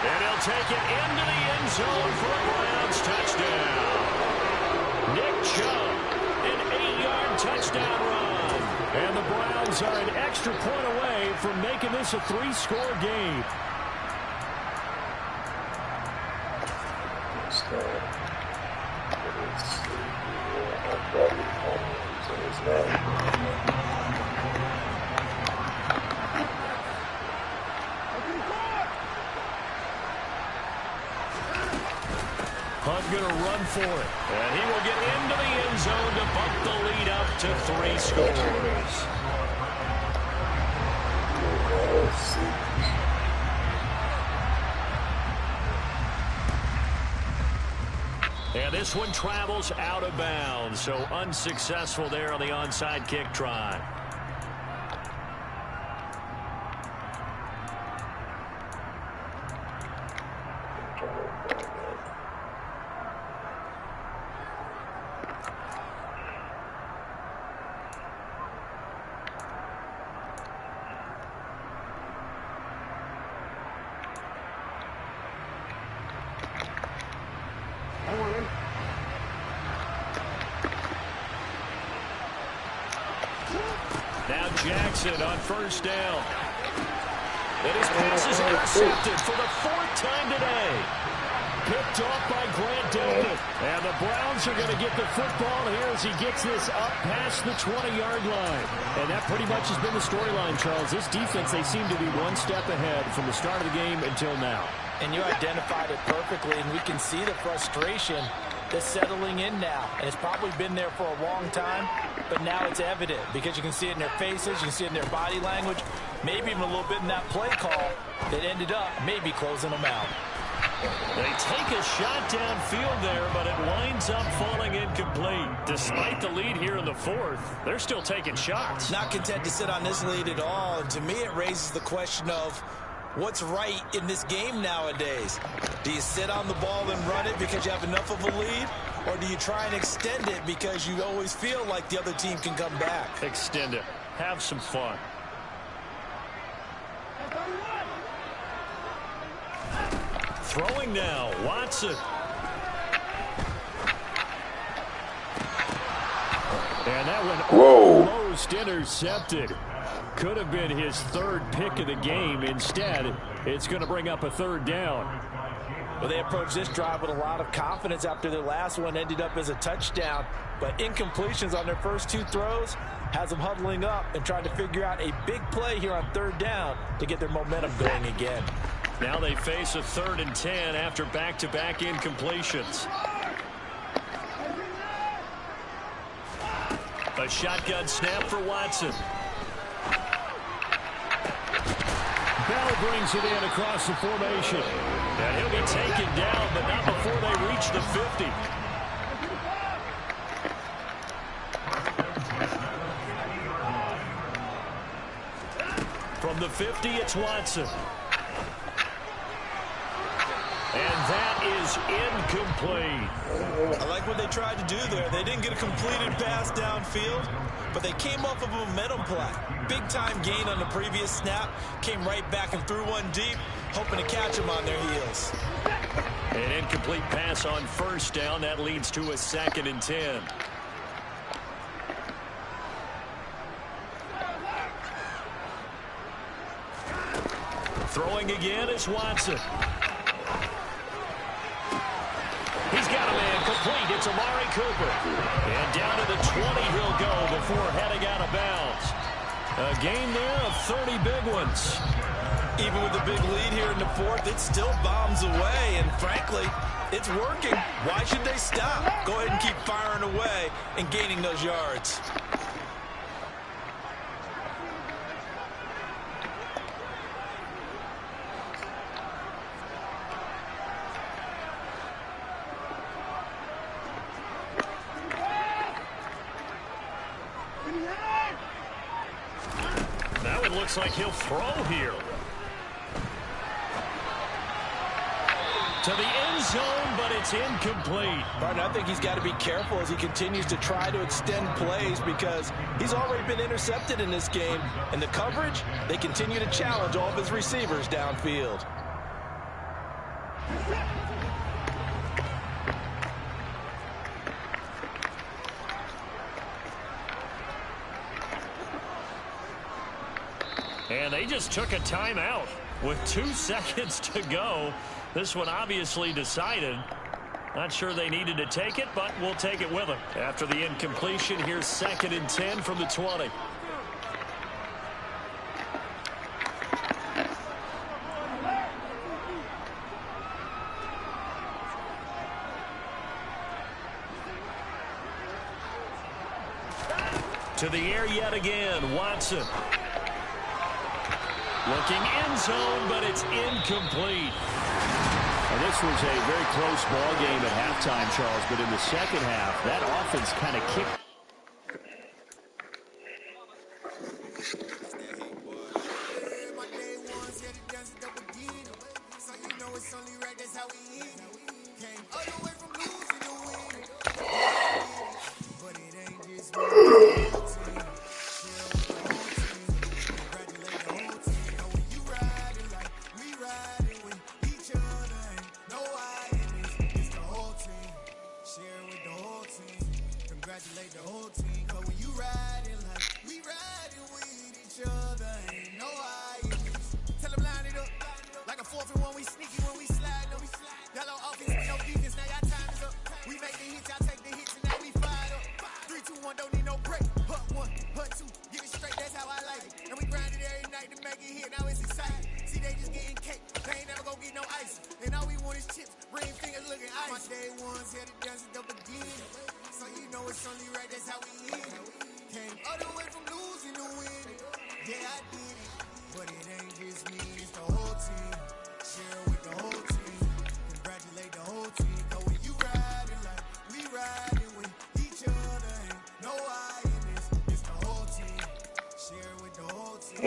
And he'll take it into the end zone for a Browns touchdown. Nick Chubb, an 8-yard touchdown run. And the Browns are an extra point away from making this a 3-score game. Hunt going to run for it. And he will get into the end zone to bump the lead up to 3 scores. And this one travels out of bounds, so unsuccessful there on the onside kick try. Now Jackson on 1st down. And his pass is intercepted for the 4th time today. Picked off by Grant Delpit. And the Browns are going to get the football here as he gets this up past the 20-yard line. And that pretty much has been the storyline, Charles. This defense, they seem to be one step ahead from the start of the game until now. And you identified it perfectly, and we can see the frustration that's settling in now. And it's probably been there for a long time, but now it's evident because you can see it in their faces, you can see it in their body language, maybe even a little bit in that play call that ended up maybe closing them out. They take a shot downfield there, but it winds up falling incomplete. Despite the lead here in the 4th, they're still taking shots. Not content to sit on this lead at all, and to me it raises the question of what's right in this game nowadays. Do you sit on the ball and run it because you have enough of a lead? Or do you try and extend it because you always feel like the other team can come back? Extend it. Have some fun. Throwing now, Watson. And that one almost intercepted. Could have been his 3rd pick of the game. Instead, it's going to bring up a 3rd down. Well, they approached this drive with a lot of confidence after their last one ended up as a touchdown. But incompletions on their first 2 throws has them huddling up and trying to figure out a big play here on 3rd down to get their momentum going again. Now they face a 3rd and 10 after back-to-back incompletions. A shotgun snap for Watson. Bell brings it in across the formation. And he'll be taken down, but not before they reach the 50. 50, it's Watson. And that is incomplete. I like what they tried to do there. They didn't get a completed pass downfield, but they came off of a momentum play. Big-time gain on the previous snap. Came right back and threw one deep, hoping to catch them on their heels. An incomplete pass on first down. That leads to a 2nd and 10. Throwing again is Watson. He's got a man complete. It's Amari Cooper. And down to the 20 he'll go before heading out of bounds. A gain there of 30 big ones. Even with the big lead here in the fourth, it still bombs away. And frankly, it's working. Why should they stop? Go ahead and keep firing away and gaining those yards. Now it looks like he'll throw here. To the end zone, but it's incomplete. Martin, I think he's got to be careful as he continues to try to extend plays because he's already been intercepted in this game. And the coverage, they continue to challenge all of his receivers downfield. And they just took a timeout with 2 seconds to go. This one obviously decided. Not sure they needed to take it, but we'll take it with them. After the incompletion, here's 2nd and 10 from the 20. To the air yet again, Watson. Looking end zone, but it's incomplete. Now, this was a very close ball game at halftime, Charles, but in the second half, that offense kind of kicked.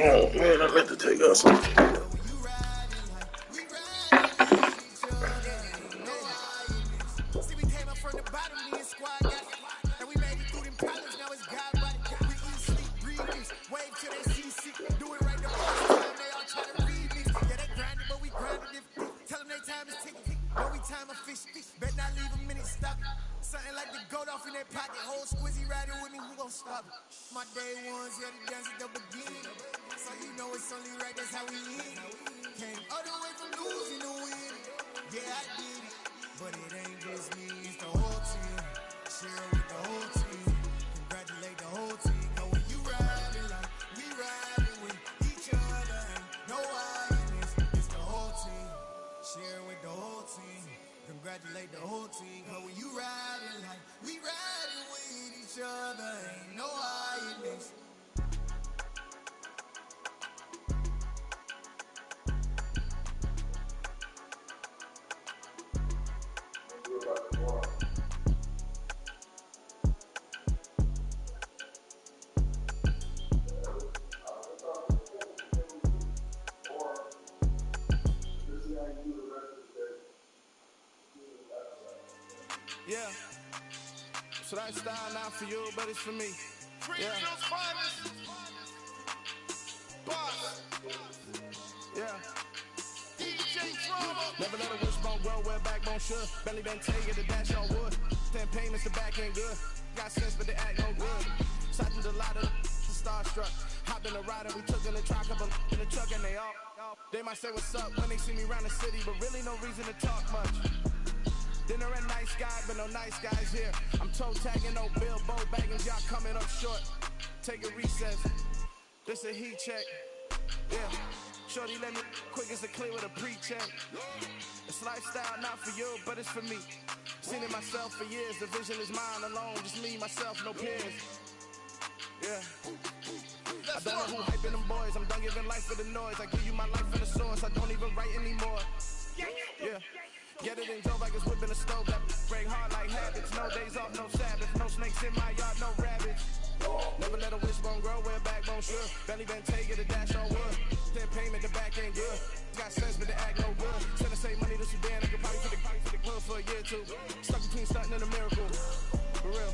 Oh man, I meant to take us something. Yeah. So that style not for you, but it's for me. Greenfield's finest. Boss. Yeah. DJ Drama. Never let a wishbone grow where a backbone should. Belly been take the dash on wood. 10 payments, the back ain't good. Got sense, but they act no good. Shot through the lot of starstruck. Hop in the ride and we took in the truck up in the truck and they all. They might say what's up when they see me around the city, but really no reason to talk much. Dinner at nice guy, but no nice guys here. I'm toe tagging, no Bilbo bagging, y'all coming up short. Take a recess. This a heat check. Yeah. Shorty let me quick as a clear with a pre-check. It's lifestyle not for you, but it's for me. Seen it myself for years. The vision is mine alone. Just me, myself, no peers. Yeah. I don't know who hyping them boys. I'm done giving life for the noise. I give you my life for the source. I don't even write anymore. Yeah. Get it in drove like it's whipping a stove. That break hard like habits. No days off, no Sabbath. No snakes in my yard, no rabbits. Never let a wishbone grow where a backbone should. Belly been take it, a dash on wood. 10 payment, the back ain't good. Got sense, but the act no good. Send the same money to Sudan. I could probably for the club for a year or two. Stuck between stunting and a miracle. For real.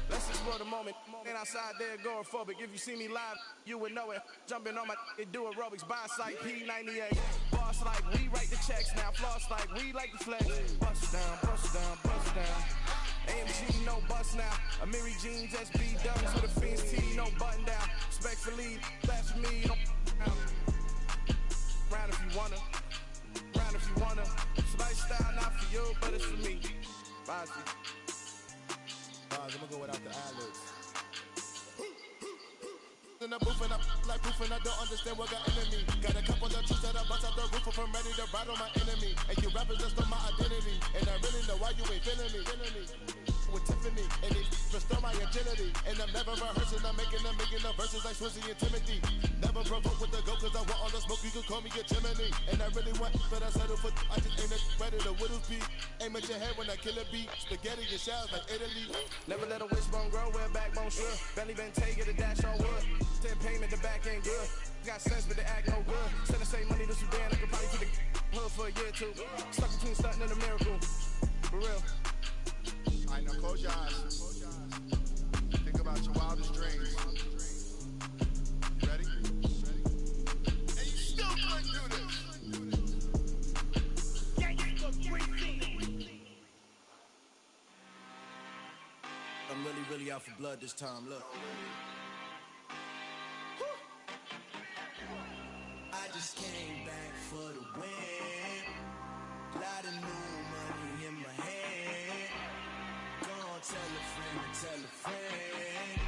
Let's explore the moment. Ain't outside there agoraphobic. If you see me live, you would know it. Jumping on my do aerobics. Buy like P98. Boss like we write the checks now. Floss like we like the flex. Bust down, bust down, bust down. AMG, no bust now. Amiri jeans, SB dubs with a Fiends T, no button down. Respectfully, that's for me. Round if you wanna. Round if you wanna. It's lifestyle not for you, but it's for me. Bye. I'm gonna go without the ad-libs. In the booth and I'm like proof and I don't understand what got enemy. Got a couple of truths that I bust out the roof if I'm ready to ride on my enemy. And you rappers just on my identity. And I really know why you ain't feeling me. With Tiffany, and they restore my agility. And I'm never rehearsing, I'm making the verses like Swizzy and Timothy. Never provoke with the go, cause I want all the smoke, you can call me a chimney. And I really want, but I settle for, I just ain't ready to whittle beat. Aim at your head when I kill a beat. Spaghetti and shells like Italy. Never let a wishbone grow where a backbone should. Belly been take it, a dash on wood. 10 payment, the back ain't good. Got sense, but they act no good. Send the same money to Sudan, I could probably for the hood for a year or two. Stuck between stunting and a miracle. For real. Alright, now close your eyes. Think about your wildest dreams. Ready? And you still couldn't do this. I'm really out for blood this time, look. I just came back for the win. Lot of new money in my hand. Gonna tell a friend and tell a friend.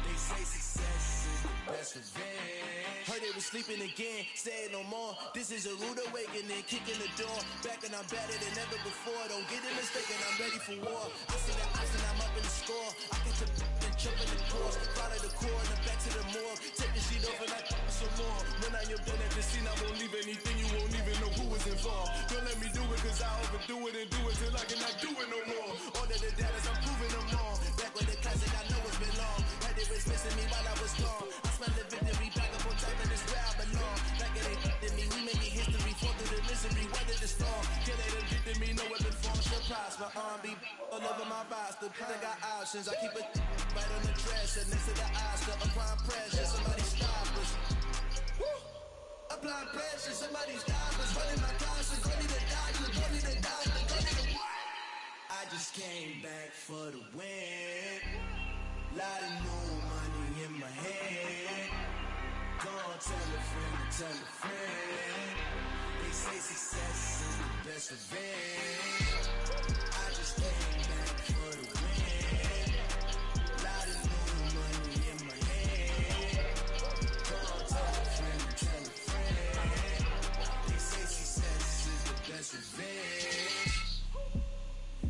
They say success is the best revenge. Heard they was sleeping again, say it no more. This is a rude awakening, kicking the door. Back and I'm better than ever before. Don't get it mistaken, I'm ready for war. I see the ice and I'm up in the score. I catch a and jump in the course. Follow the core and back to the morgue. Take the sheet off and I some more. When I am done at the scene, I won't leave anything. You won't even know who was involved. Don't let me do it cause I overdo it and do it till I cannot do it no more. All of the data, I'm proving them all. Back with the classic, I know it's been long. Had it was missing me while I was gone. I smell the victory back up on top of this where I belong. Like it ain't to me, we making history. Fall through the misery, weather the storm. Get it addicted me, no weapon form. Surprise, my arm be all over my roster. I got options, I keep it right on the dresser. Next to the Oscar, applying pressure. Somebody stop us. Woo! Applying pressure, somebody stop us. Running my conscience, ready to die. You ready to die, ready to what? I just came back for the win. Lot of new money in my hand. Gonna tell a friend and tell a friend. They say success is the best revenge. I just came back for the win. Lot of new money in my hand. Gonna tell a friend and tell a friend. They say success is the best revenge.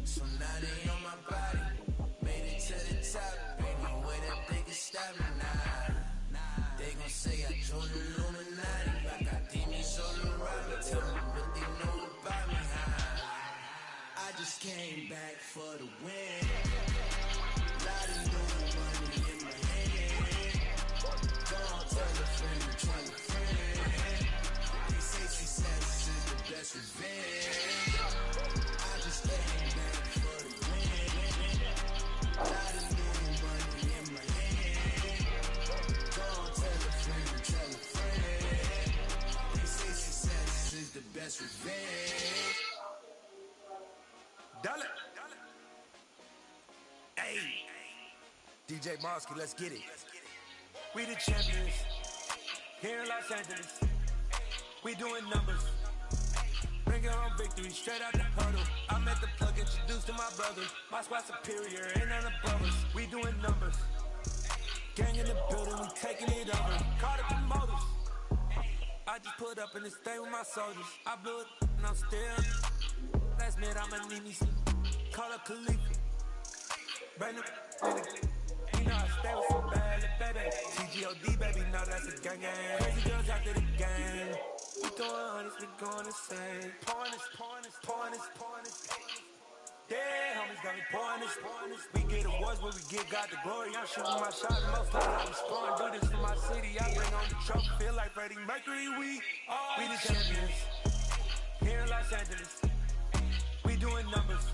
So now they on my body. Made it to the top. Ain't no way that they can stop me now. They gon' say I joined the Illuminati. I got demons all around me. Tell me what they know about me. I just came back for the win. Lot of new money in my hand. Gonna tell a friend and tell a friend. They say success is the best revenge. I just came back for the win. DJ Mosky, let's get it. We the champions here in Los Angeles. We doing numbers. Bring it home victory straight out the huddle. I'm at the plug, introduced to my brother. My squad superior, ain't none above us. We doing numbers. Gang in the building, we taking it over. Call the promoters. I just put up in this thing with my soldiers. I blew it and I'm still. Last minute I'ma need me some. Call up Khalifa. Bring them you know I stay with some bad little baby. TGOD baby, know that's a gang gang. Crazy girls after the game. We throwing hundreds, we going insane. Pouring this. Yeah, homies got me pouring this. We get awards, but we give God the glory. I'm shooting my shot, and most times I be scoring. Do this for my city, I bring on the trophy. Feel like Freddie Mercury, we the champions. Here in Los Angeles, we doing numbers.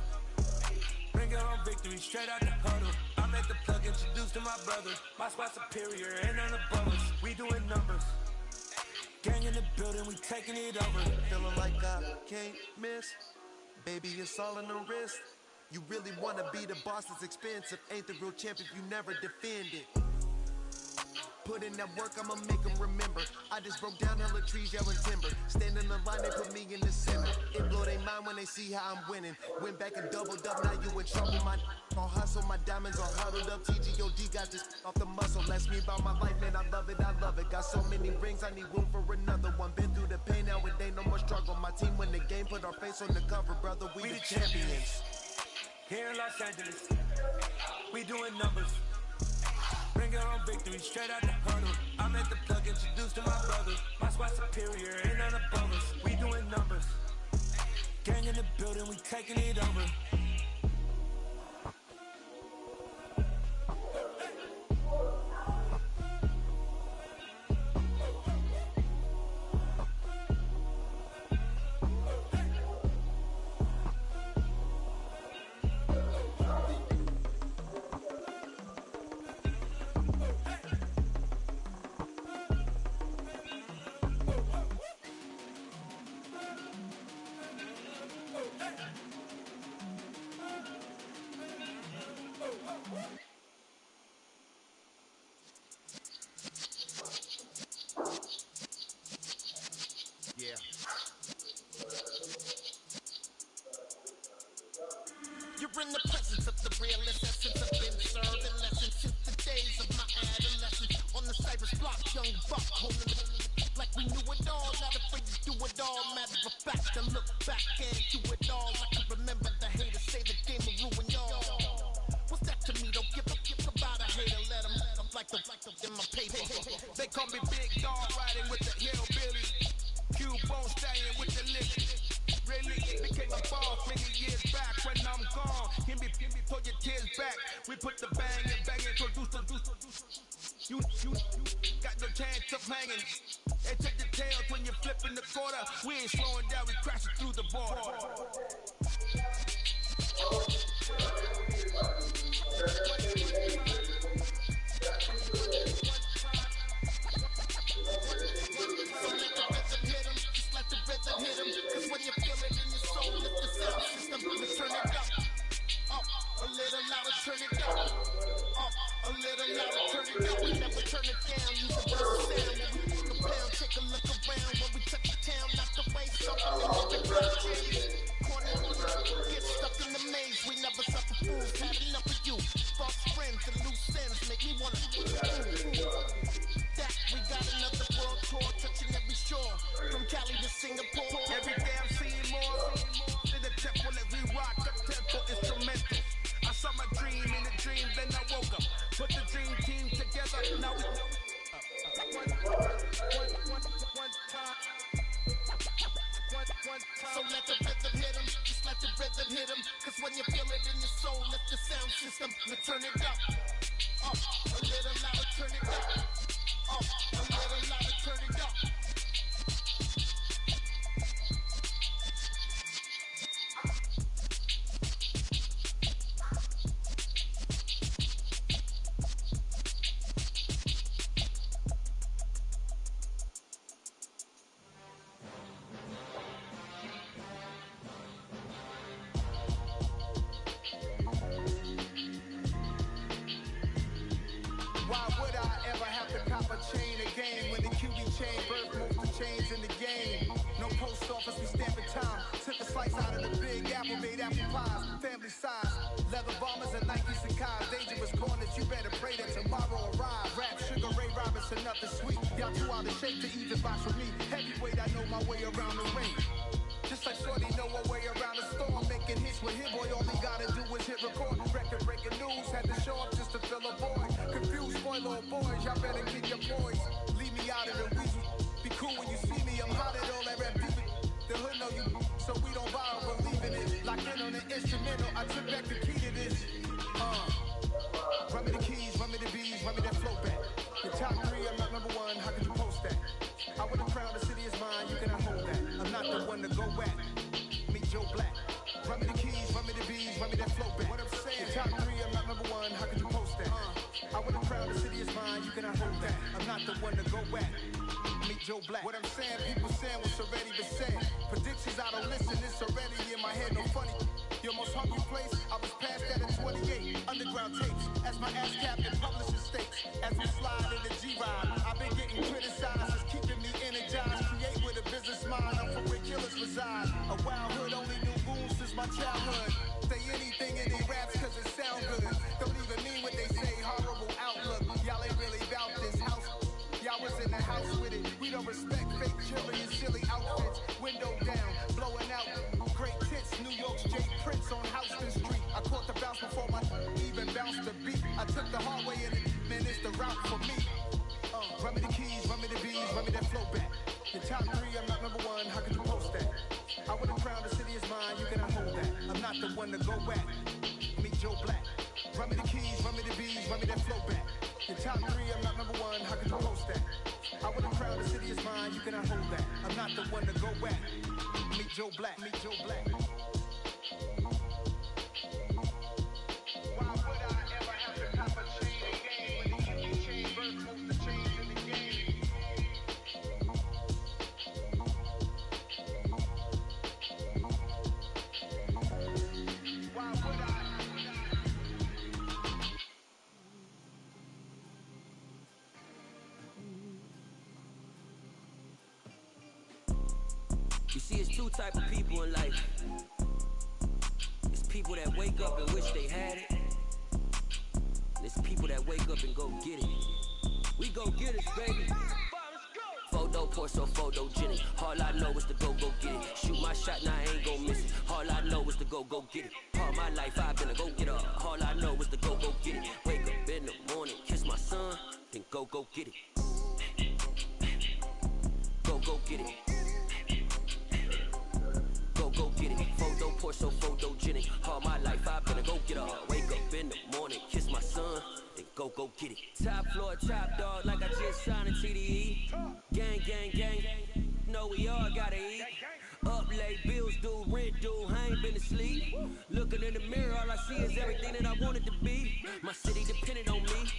Bring it home victory, straight out the huddle. I'm at the plug, introduced to my brother. My squad superior, ain't none above us. We doing numbers. Gang in the building, we taking it over. Feeling like I can't miss. Baby, it's all in the wrist. You really wanna be the boss, it's expensive. Ain't the real champ if you never defend it. Put in that work, I'ma make them remember. I just broke down hella trees, yelling timber. Stand in the line, they put me in the center. It blow their mind when they see how I'm winning. Went back and doubled up, now you in trouble. My all hustle, my diamonds all huddled up. TGOD got this off the muscle. That's me about my life, man, I love it. Got so many rings, I need room for another one. Been through the pain, now it ain't no more struggle. My team win the game, put our face on the cover, brother. We the champions. Here in Los Angeles, we doing numbers. Bring it home victory, straight out the huddle. I'm at the plug, introduced to my brother. My squad superior, ain't none above us. We doing numbers. Gang in the building, we taking it over. Yeah. You're in the presence of the realest essence. I've been serving lessons since the days of my adolescence. On the Cypress block, young buck holding it like we knew it all. Not afraid to do it all. Matter of fact, I look back and do it all. I can remember the haters say the game will ruin y'all. What's that to me? Don't give a about a hater. Let them like the in my paper. They call me Big Dog, riding with the hillbilly. Q-Bone staying with the living. Really, it became a boss many years back. When I'm gone, give me, pull your tears back. We put the bang and produce. You got no chance of hanging. And take the tails when you're flipping the quarter. We ain't slowing down, we crashing through the border. Hit 'em, 'cause when you feel it in your soul, lift the sound system, turn it up, a little louder, turn it up, a little louder, turn it up. We never turn it down, use a burst sound. When we take a pound, take a look around. When we touch the town, not the way, something in the blockchain. Corner, get stuck in the maze. We never suffer fools, had enough of you. False friends and loose ends make me wanna that we got another world tour, touching every shore, from Cali to Singapore. Every day I'm seeing more. In the temple as we rock the temple instrumentals. I saw my dream in a dream, then I woke up. Put the dream team together, now we one time. So let the rhythm hit 'em, just let the rhythm hit 'em. 'Cause when you feel it in your soul, lift the sound system, now turn it up, a little louder, turn it up, a little louder, turn it up. apple pies, family size. Leather bombers and Nikes and Kais. Dangerous corners, you better pray that tomorrow arrive. Rap, Sugar Ray Robinson, nothing sweet. Y'all too out of shape to even box with me. Heavyweight, I know my way around the ring. Just like Shorty know her way around the storm. Making hits with Hit Boy, all he gotta do is hit record. Record breaking news, had to show up just to fill a void. Confused, spoil little boys, y'all better keep your poise. Leave me out of the weasel. Be cool when you see me, I'm hot at all that rap deep. The hood know you, so we don't borrow, believe in it. Lock in on the instrumental, I took back the key to this. Run me the keys, run me the bees, run me that flow back. The top three, I'm not number one, how could you post that? I would have crowned the city is mine, you cannot hold that. I'm not the one to go back. Meet Joe Black. Run me the keys, run me the bees, run me that flow back. What I'm saying, top three, I'm not number one, how could you post that? I would have crowned the city is mine, you cannot hold that. I'm not the one to go back. Meet Joe Black. What I'm saying, people saying what's already been said. Predictions, I don't listen, it's already in my head, no funny. Your most hungry place, I was past that at 28. Underground tapes, as my ass cap and publishing states. As we slide in the G-Ride, I've been getting criticized, it's keeping me energized. Create with a business mind, I'm from where killers reside. A wild hood, only knew goons since my childhood. Say anything in their raps cause it sound good. Don't even mean what they say, horrible outlook. Y'all ain't really about this house. Y'all was in the house with it. We don't respect fake jewelry and silly outfits. Window down, blowing out. Great tits, New York's Jay Prince on Houston Street. I caught the bounce before my even bounced the beat. I took the hard way in it, man, it's the route for me. Run me the keys, run me the bees, run me that flow back. The top three, I'm not number one, how could you post that? I would have crowned the city is mine, you cannot hold that. I'm not the one to go back. Meet Joe Black. Run me the keys, run me the bees, run me that flow back. The top three, I'm not number one, how could you post that? I would have crowned the city is mine, you cannot hold that. I'm not the one to go back. Meet Joe Black, meet Joe Black. Why would I ever have to cop a chain again? When the empty chain birth most the change in the game. Why would I? You see, it's two type of people in life. It's people that wake up and wish they had it. And it's people that wake up and go get it. We go get it, baby. Photo pour so photogenic. All I know is to go get it. Shoot my shot, now I ain't gon' miss it. All I know is to go get it. All my life I've been a go getter. All I know is to go get it. Wake up in the morning, kiss my son, then go get it. Go get it. Go get it. Photo pour so photogenic. All my life I've been a go getter. Wake up in the morning, kiss my son, then go get it. Top floor, top dog, like I just signed a TDE. Gang, gang, gang. Know we all gotta eat. Up late, bills due, rent due, I ain't been asleep. Looking in the mirror, all I see is everything that I wanted to be. My city depended on me,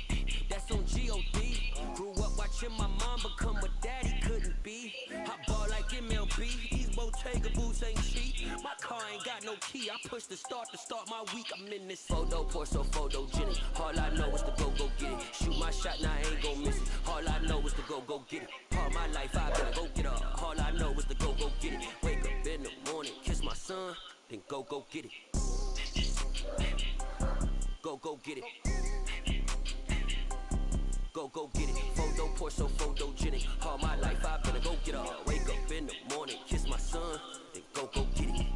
that's on G.O.D. Grew up watching my mom become what daddy couldn't be. I ball like MLB, these Bottega boots ain't cheap. My car ain't got no key, I push the start to start my week. I'm in this photo pour so photogenic. All I know is to go get it. Shoot my shot, now I ain't gon' miss it. All I know is to go get it. All my life I've been a go getter. All I know is to go get it. Wake up in the morning, kiss my son, then go get it. Go get it. Go get it. Photo pour so photogenic. All my life I've been a go getter. Wake up in the morning, kiss my son, then go get it.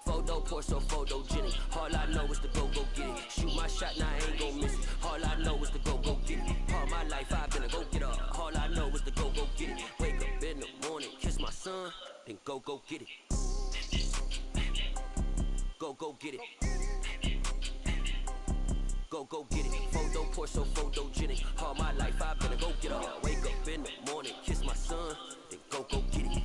Photo pour so photogenic. All I know is to go get it. Shoot my shot, now I ain't gon' miss it. All I know is to go get it. All my life I've been a go getter. All I know is to go get it. Wake up in the morning, kiss my son, then go get it. Go get it. Go get it. Photo pour so photogenic. All my life I've been a go getter. Wake up in the morning, kiss my son, then go get it.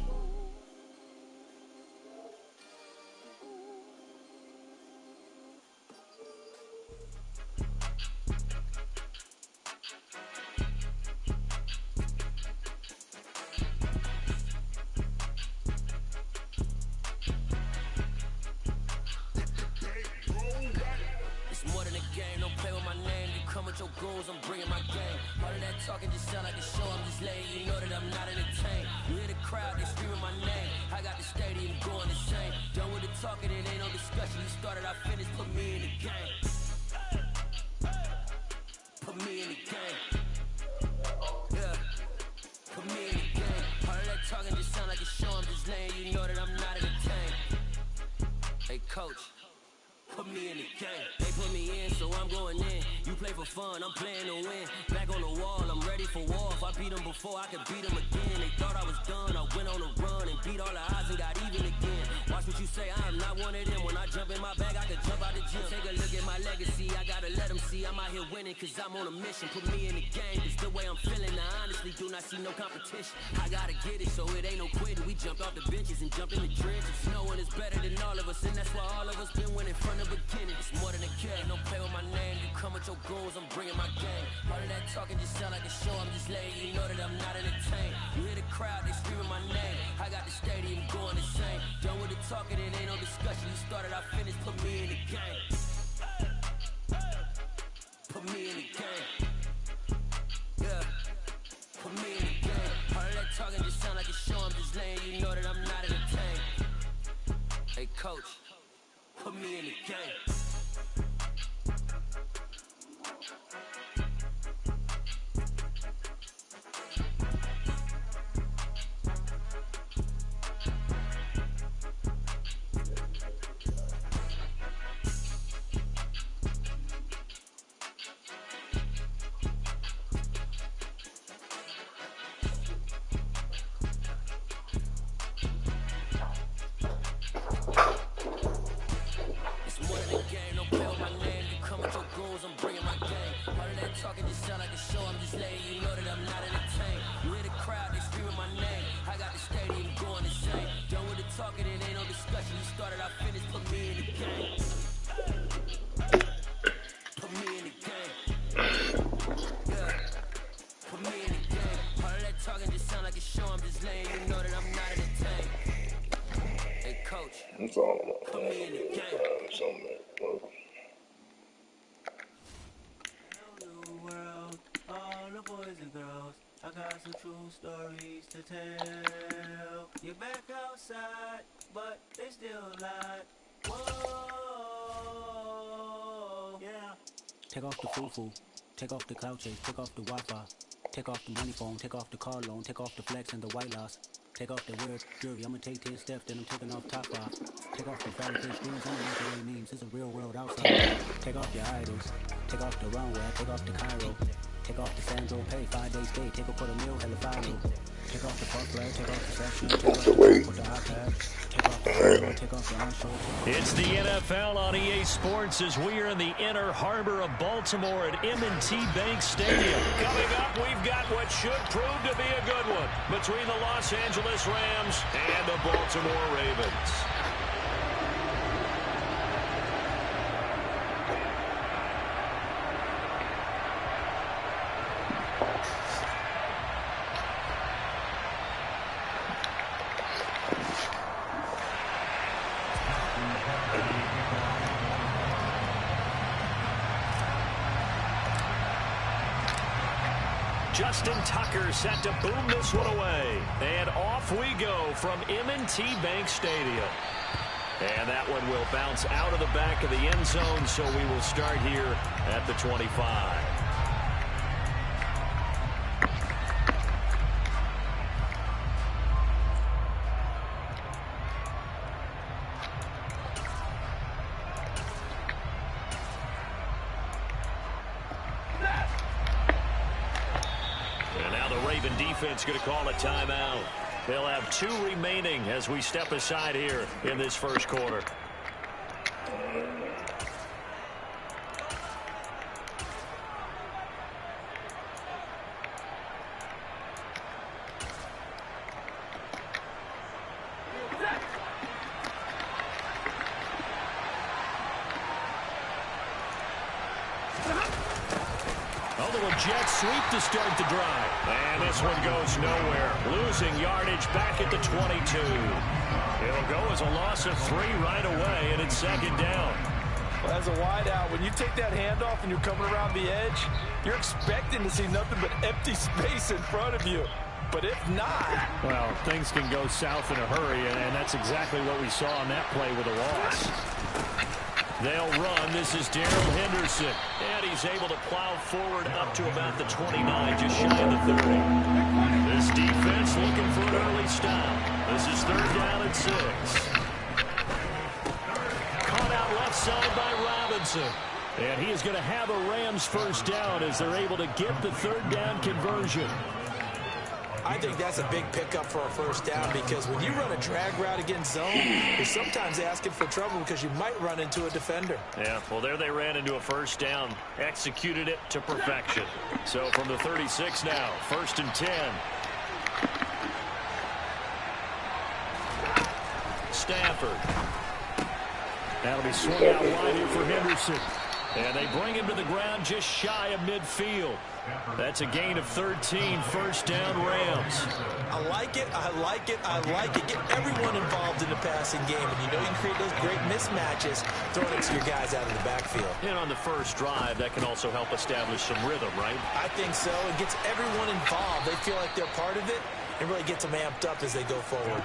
with your goons, I'm bringing my gang. All of that talking just sound like a show, I'm just letting you know that I'm not entertained. You hear the crowd, they screaming my name. I got the stadium going insane. Done with the talking, it ain't no discussion. You started, I finished, put me in the game. Put me in the game. Yeah. Put me in the game. All of that talking just sound like a show, I'm just letting you know that I'm not entertained. Hey, coach. Put me in the game. They put me in, so I'm going in. You play for fun, I'm playing to win. Back on the wall, I'm ready for war. If I beat them before, I can beat them again. They thought I was done, I went on a run and beat all the odds and got even again. Watch what you say, I am not one of them. When I jump in my bag, I can jump out the gym. Take a look at my legacy, I gotta let them see I'm out here winning, cause I'm on a mission. Put me in the game, it's the way I'm feeling. I honestly do not see no competition. I gotta get it, so it ain't no quitting. We jumped off the benches and jumped in the trenches. No one is better than all of us, and that's why all of us been winning from the beginning. It's more than a game, don't play with my name. You come with your goons, I'm bringing my game. All of that talking just sound like a show, I'm just letting you know that I'm not entertained. You hear the crowd, they screaming my name. I got the stadium going insane. Done with the talking, it ain't no discussion. You started, I finished, put me in the game. Put me in the game. Yeah. Put me in the game. All of that talking just sound like a show, I'm just letting you know that I'm not entertained. Hey, coach. Put me in the game. Talking just sound like a show, I'm just letting you know that I'm not entertained. You hear the crowd, they screaming my name. I got the stadium going insane. Done with the talking, it ain't no discussion. You started, I finished, put me in the game. Put me in the game. Yeah. Put me in the game. All of that talking just sound like a show, I'm just letting you know that I'm not entertained. Hey, coach. That's all I'm put me in the game. All the boys and girls, I got some true stories to tell. You're back outside, but they still lied. Whoa, yeah. Take off the foo-foo, take off the cloud chase, take off the Wi-Fi, take off the money phone, take off the car loan, take off the flex and the white loss. Take off the weird jewelry, I'ma take 10 steps, then I'm taking off top 5. Take off the fabricated screens, I'm microwave memes, it's a real world outside. Take off your idols, take off the runway, take off the Cairo. Take off the Sandro pay, 5 days stay, take a quarter meal, hella follow. Take off the puff flag, take off the section, take off the with the iPad, take off the show, take off the on-show. It's the NFL on EA Sports as we are in the inner harbor of Baltimore at M&T Bank Stadium. Coming up, we've got what should prove to be a good one between the Los Angeles Rams and the Baltimore Ravens. Justin Tucker set to boom this one away. And off we go from M&T Bank Stadium. And that one will bounce out of the back of the end zone, so we will start here at the 25. Defense going to call a timeout. They'll have 2 remaining as we step aside here in this first quarter. Jet sweep to start the drive. And this one goes nowhere. Losing yardage back at the 22. It'll go as a loss of 3 right away, and it's second down. Well, as a wideout, when you take that handoff and you're coming around the edge, you're expecting to see nothing but empty space in front of you. But if not... Well, things can go south in a hurry, and that's exactly what we saw on that play with a loss. They'll run. This is Darrell Henderson. And he's able to plow forward up to about the 29, just shy of the 30. This defense looking for an early stop. This is 3rd down and 6. Caught out left side by Robinson. And he is going to have a Rams first down as they're able to get the 3rd down conversion. I think that's a big pickup for a first down because when you run a drag route against zone, you're sometimes asking for trouble because you might run into a defender. Yeah, well, there they ran into a first down. Executed it to perfection. So from the 36 now, 1st and 10. Stafford. That'll be swung out wide here for Henderson. And they bring him to the ground just shy of midfield. That's a gain of 13, first down Rams. I like it, I like it, I like it. Get everyone involved in the passing game. And you know you can create those great mismatches throwing it to your guys out of the backfield. And on the first drive, that can also help establish some rhythm, right? I think so. It gets everyone involved. They feel like they're part of it. It really gets them amped up as they go forward.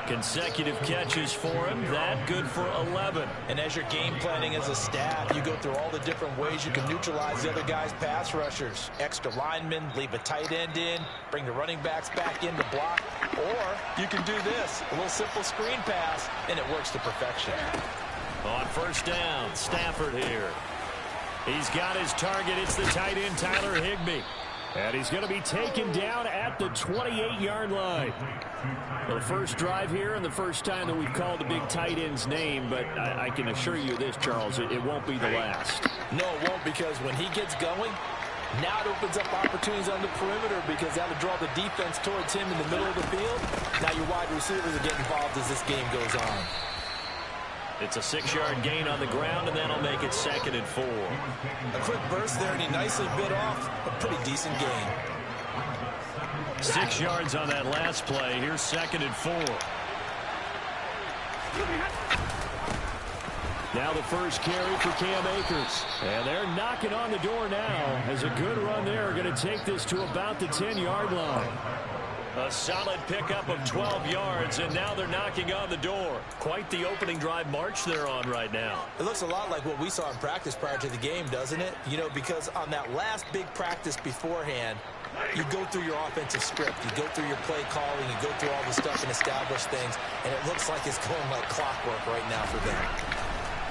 Consecutive catches for him. That good for 11. And as you're game planning as a staff, you go through all the different ways you can neutralize the other guy's pass rushers. Extra linemen, leave a tight end in, bring the running backs back in to block. Or you can do this, a little simple screen pass, and it works to perfection. On first down, Stafford here. He's got his target. It's the tight end, Tyler Higbee. And he's going to be taken down at the 28-yard line. Well, the first drive here and the first time that we've called the big tight end's name, but I can assure you this, Charles, it won't be the last. No, it won't, because when he gets going, now it opens up opportunities on the perimeter because that'll draw the defense towards him in the middle of the field. Now your wide receivers are getting involved as this game goes on. It's a 6-yard gain on the ground, and that'll make it 2nd and 4. A quick burst there, and he nicely bit off a pretty decent gain. 6 yards on that last play. Here's 2nd and 4. Now the first carry for Cam Akers. And they're knocking on the door now as a good run there. Going to take this to about the 10-yard line. A solid pickup of 12 yards, and now they're knocking on the door. Quite the opening drive march they're on right now. It looks a lot like what we saw in practice prior to the game, doesn't it? You know, because on that last big practice beforehand, you go through your offensive script. You go through your play calling. You go through all the stuff and establish things, and it looks like it's going like clockwork right now for them.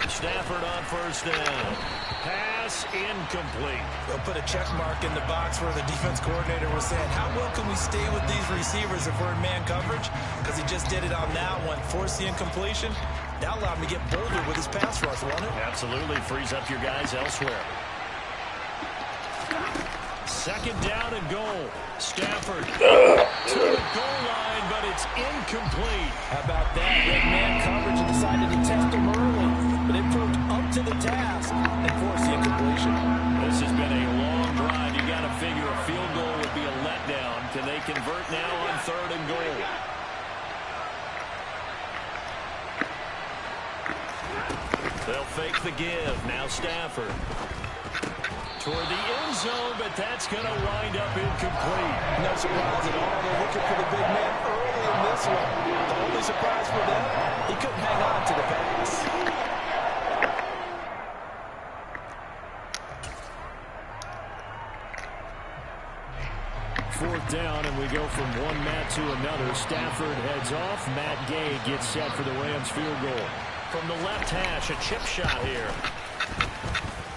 Stafford on first down. Pass incomplete. They'll put a check mark in the box where the defense coordinator was saying, how well can we stay with these receivers if we're in man coverage? Because he just did it on that one. Force the incompletion. That allowed him to get bolder with his pass rush, won't it? Absolutely. Frees up your guys elsewhere. 2nd down and goal. Stafford to the goal line, but it's incomplete. How about that? Red man coverage and decided to test him early. But it proved up to the task and forced the incompletion. This has been a long drive. You got to figure a field goal would be a letdown. Can they convert now on 3rd and goal? They'll fake the give. Now Stafford. Toward the end zone, but that's going to wind up incomplete. No surprise at all. They're looking for the big man early in this one. The only surprise for them, he couldn't hang on to the pass. 4th down, and we go from one Matt to another. Stafford heads off. Matt Gay gets set for the Rams field goal. From the left hash, a chip shot here.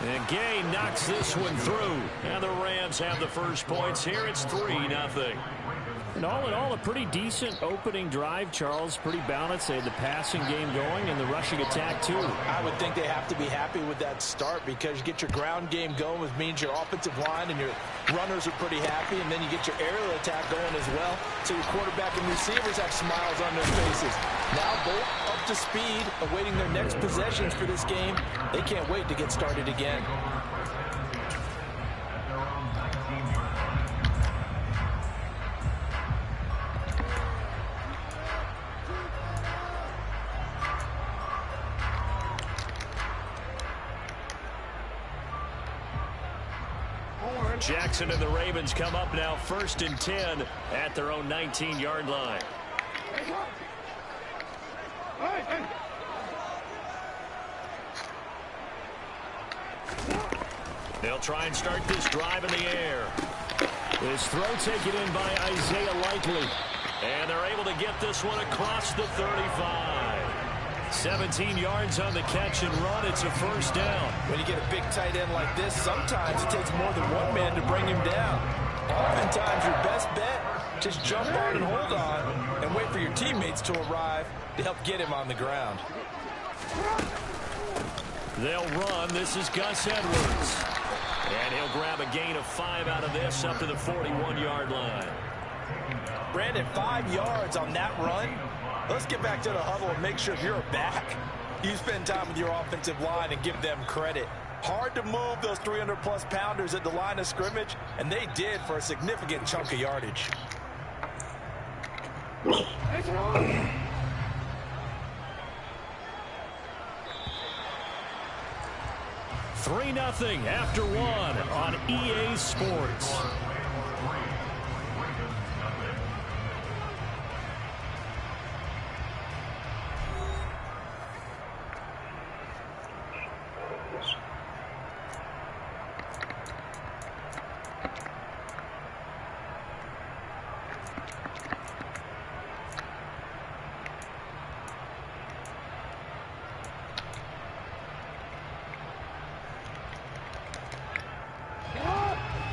And Gay knocks this one through. And the Rams have the first points here. It's 3-0. And all in all, a pretty decent opening drive, Charles. Pretty balanced. They had the passing game going and the rushing attack, too. I would think they have to be happy with that start because you get your ground game going, which means your offensive line and your runners are pretty happy, and then you get your aerial attack going as well. So your quarterback and receivers have smiles on their faces. Now both up to speed, awaiting their next possessions for this game. They can't wait to get started again. Jackson and the Ravens come up now 1st and 10 at their own 19-yard line. They'll try and start this drive in the air. This throw taken in by Isaiah Likely. And they're able to get this one across the 35. 17 yards on the catch and run. It's a first down. When you get a big tight end like this, sometimes it takes more than one man to bring him down. Oftentimes, your best bet, just jump on and hold on and wait for your teammates to arrive to help get him on the ground. They'll run. This is Gus Edwards. And he'll grab a gain of 5 out of this up to the 41-yard line. Brandon, 5 yards on that run. Let's get back to the huddle and make sure you're back. You spend time with your offensive line and give them credit. Hard to move those 300-plus pounders at the line of scrimmage, and they did for a significant chunk of yardage. 3-0 after 1 on EA Sports.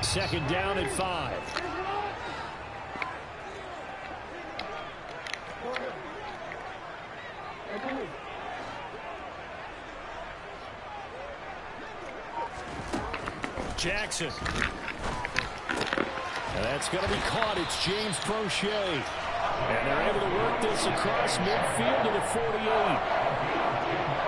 Second down at 5. Jackson. And that's going to be caught. It's James Prochet. And they're able to work this across midfield to the 48.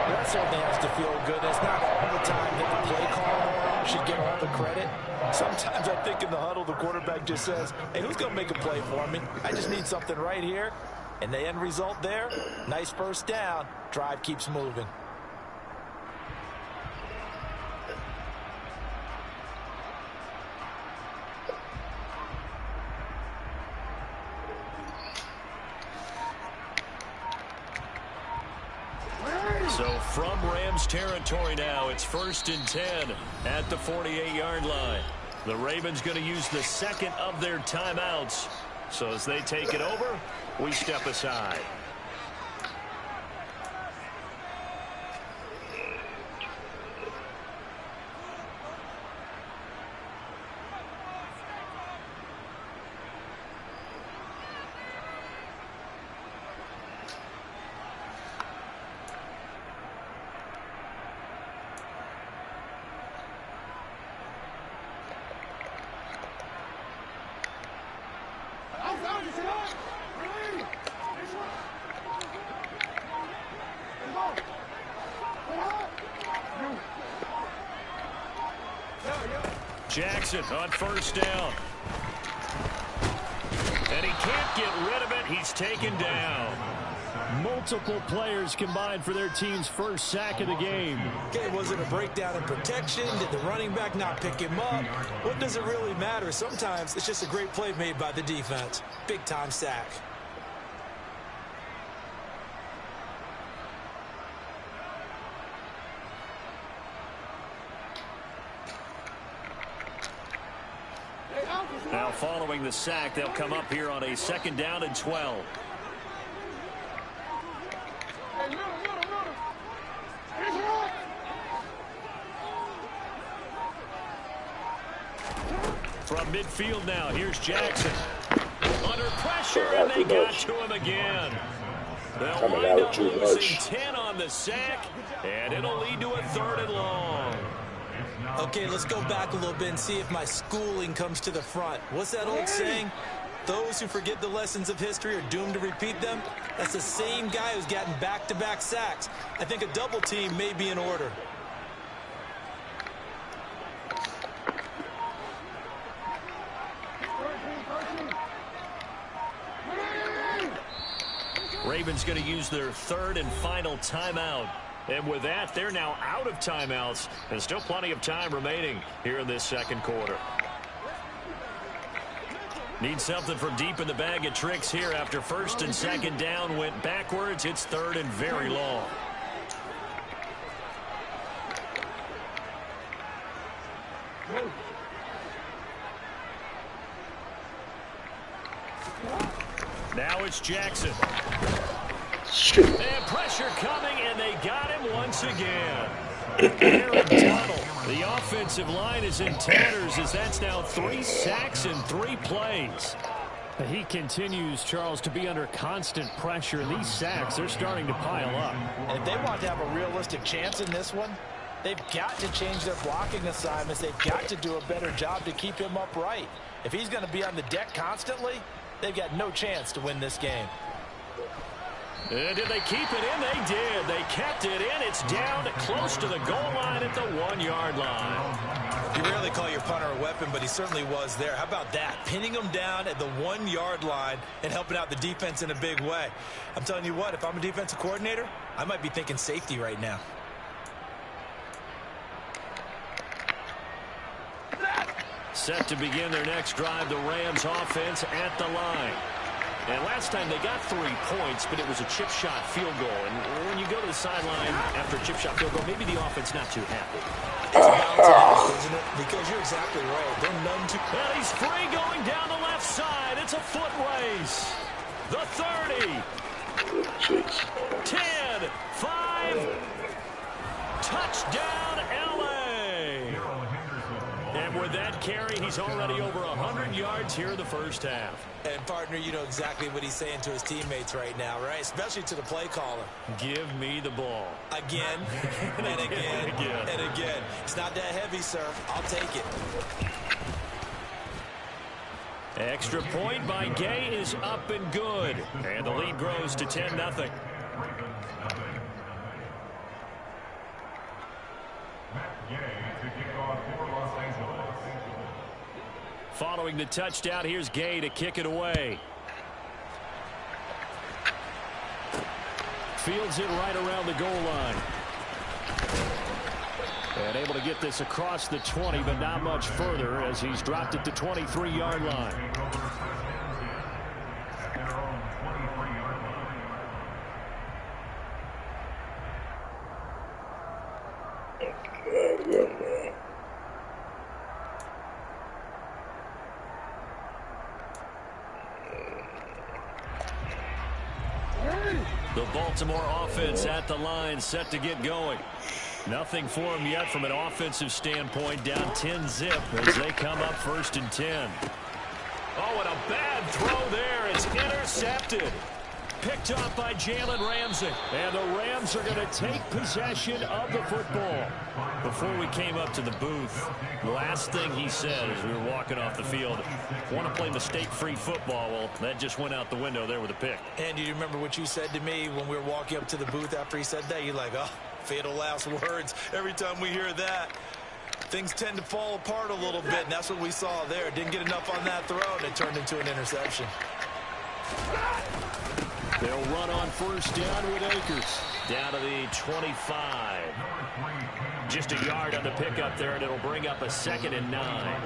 That certainly has to feel good. It's not all the time that the play caller should get all the credit. Sometimes I think in the huddle, the quarterback just says, hey, who's going to make a play for me? I just need something right here. And the end result there, nice first down. Drive keeps moving. So from Rams territory now, it's 1st and 10 at the 48-yard line. The Ravens going to use the second of their timeouts. So as they take it over, we step aside. Jackson on first down. And he can't get rid of it. He's taken down. Multiple players combined for their team's first sack of the game. Okay, was it a breakdown in protection? Did the running back not pick him up? What does it really matter? Sometimes it's just a great play made by the defense. Big-time sack. Now following the sack, they'll come up here on a 2nd down and 12. From midfield now, here's Jackson. Under pressure, and they got to him again. They'll wind up losing 10 on the sack, and it'll lead to a 3rd and long. Okay, let's go back a little bit and see if my schooling comes to the front. What's that old saying? Those who forget the lessons of history are doomed to repeat them. That's the same guy who's gotten back-to-back sacks. I think a double team may be in order. Ravens going to use their 3rd and final timeout. And with that, they're now out of timeouts. And still plenty of time remaining here in this second quarter. Need something from deep in the bag of tricks here after first and second down went backwards. It's third and very long. Now it's Jackson. And pressure coming, and they got him once again. Aaron Donald. The offensive line is in tatters as that's now 3 sacks in 3 plays. He continues, Charles, to be under constant pressure. These sacks, they're starting to pile up. If they want to have a realistic chance in this one, they've got to change their blocking assignments. They've got to do a better job to keep him upright. If he's going to be on the deck constantly, they've got no chance to win this game. And did they keep it in? They did. They kept it in. It's down close to the goal line at the 1-yard line. You rarely call your punter a weapon, but he certainly was there. How about that? Pinning him down at the 1-yard line and helping out the defense in a big way. I'm telling you what, if I'm a defensive coordinator, I might be thinking safety right now. Set to begin their next drive, the Rams offense at the line. And last time they got 3 points, but it was a chip shot field goal. And when you go to the sideline after a chip shot field goal, maybe the offense not too happy. It's a balancing act, isn't it? Because you're exactly right. They're none too... And he's free going down the left side. It's a foot race. The 30. 10, 5. Touchdown, L.A. And with that carry, he's already over 100 yards here in the first half. And, partner, you know exactly what he's saying to his teammates right now, right? Especially to the play caller. Give me the ball. Again, and again, and again. It's not that heavy, sir. I'll take it. Extra point by Gay is up and good. And the lead grows to 10-0. Following the touchdown, here's Gay to kick it away. Fields it right around the goal line. And able to get this across the 20, but not much further as he's dropped it to 23-yard line. The Baltimore offense at the line, set to get going. Nothing for them yet from an offensive standpoint. Down 10-zip as they come up 1st and 10. Oh, and a bad throw there. It's intercepted. Picked off by Jalen Ramsey. And the Rams are going to take possession of the football. Before we came up to the booth, the last thing he said as we were walking off the field, want to play mistake-free football. Well, that just went out the window there with a pick. And do you remember what you said to me when we were walking up to the booth after he said that? You're like, oh, fatal last words. Every time we hear that, things tend to fall apart a little bit, and that's what we saw there. Didn't get enough on that throw, and it turned into an interception. They'll run on 1st down with Akers. Down to the 25. Just a yard on the pickup there, and it'll bring up a 2nd and 9.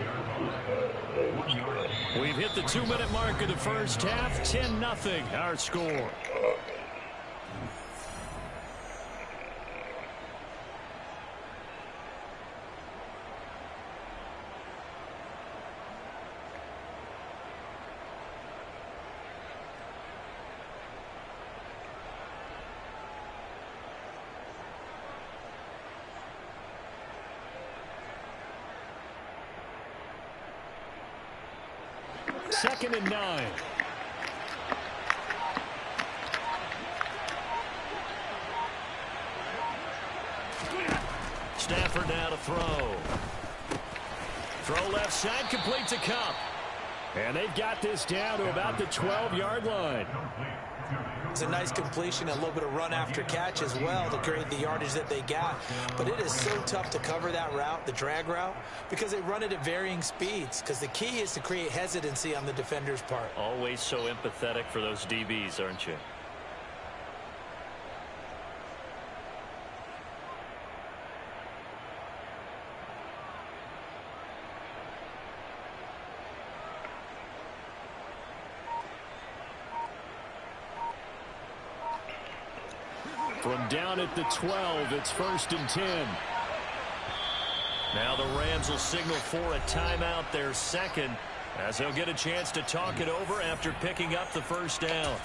We've hit the 2-minute mark of the first half. 10-0 our score. Second and 9. Stafford now to throw. Throw left side, complete to Cup. And they've got this down to about the 12-yard line. It's a nice completion, a little bit of run after catch as well to create the yardage that they got. But it is so tough to cover that route, the drag route, because they run it at varying speeds. Because the key is to create hesitancy on the defender's part. Always so empathetic for those DBs, aren't you? From down at the 12, it's 1st and 10. Now the Rams will signal for a timeout, their second, as they'll get a chance to talk it over after picking up the first down.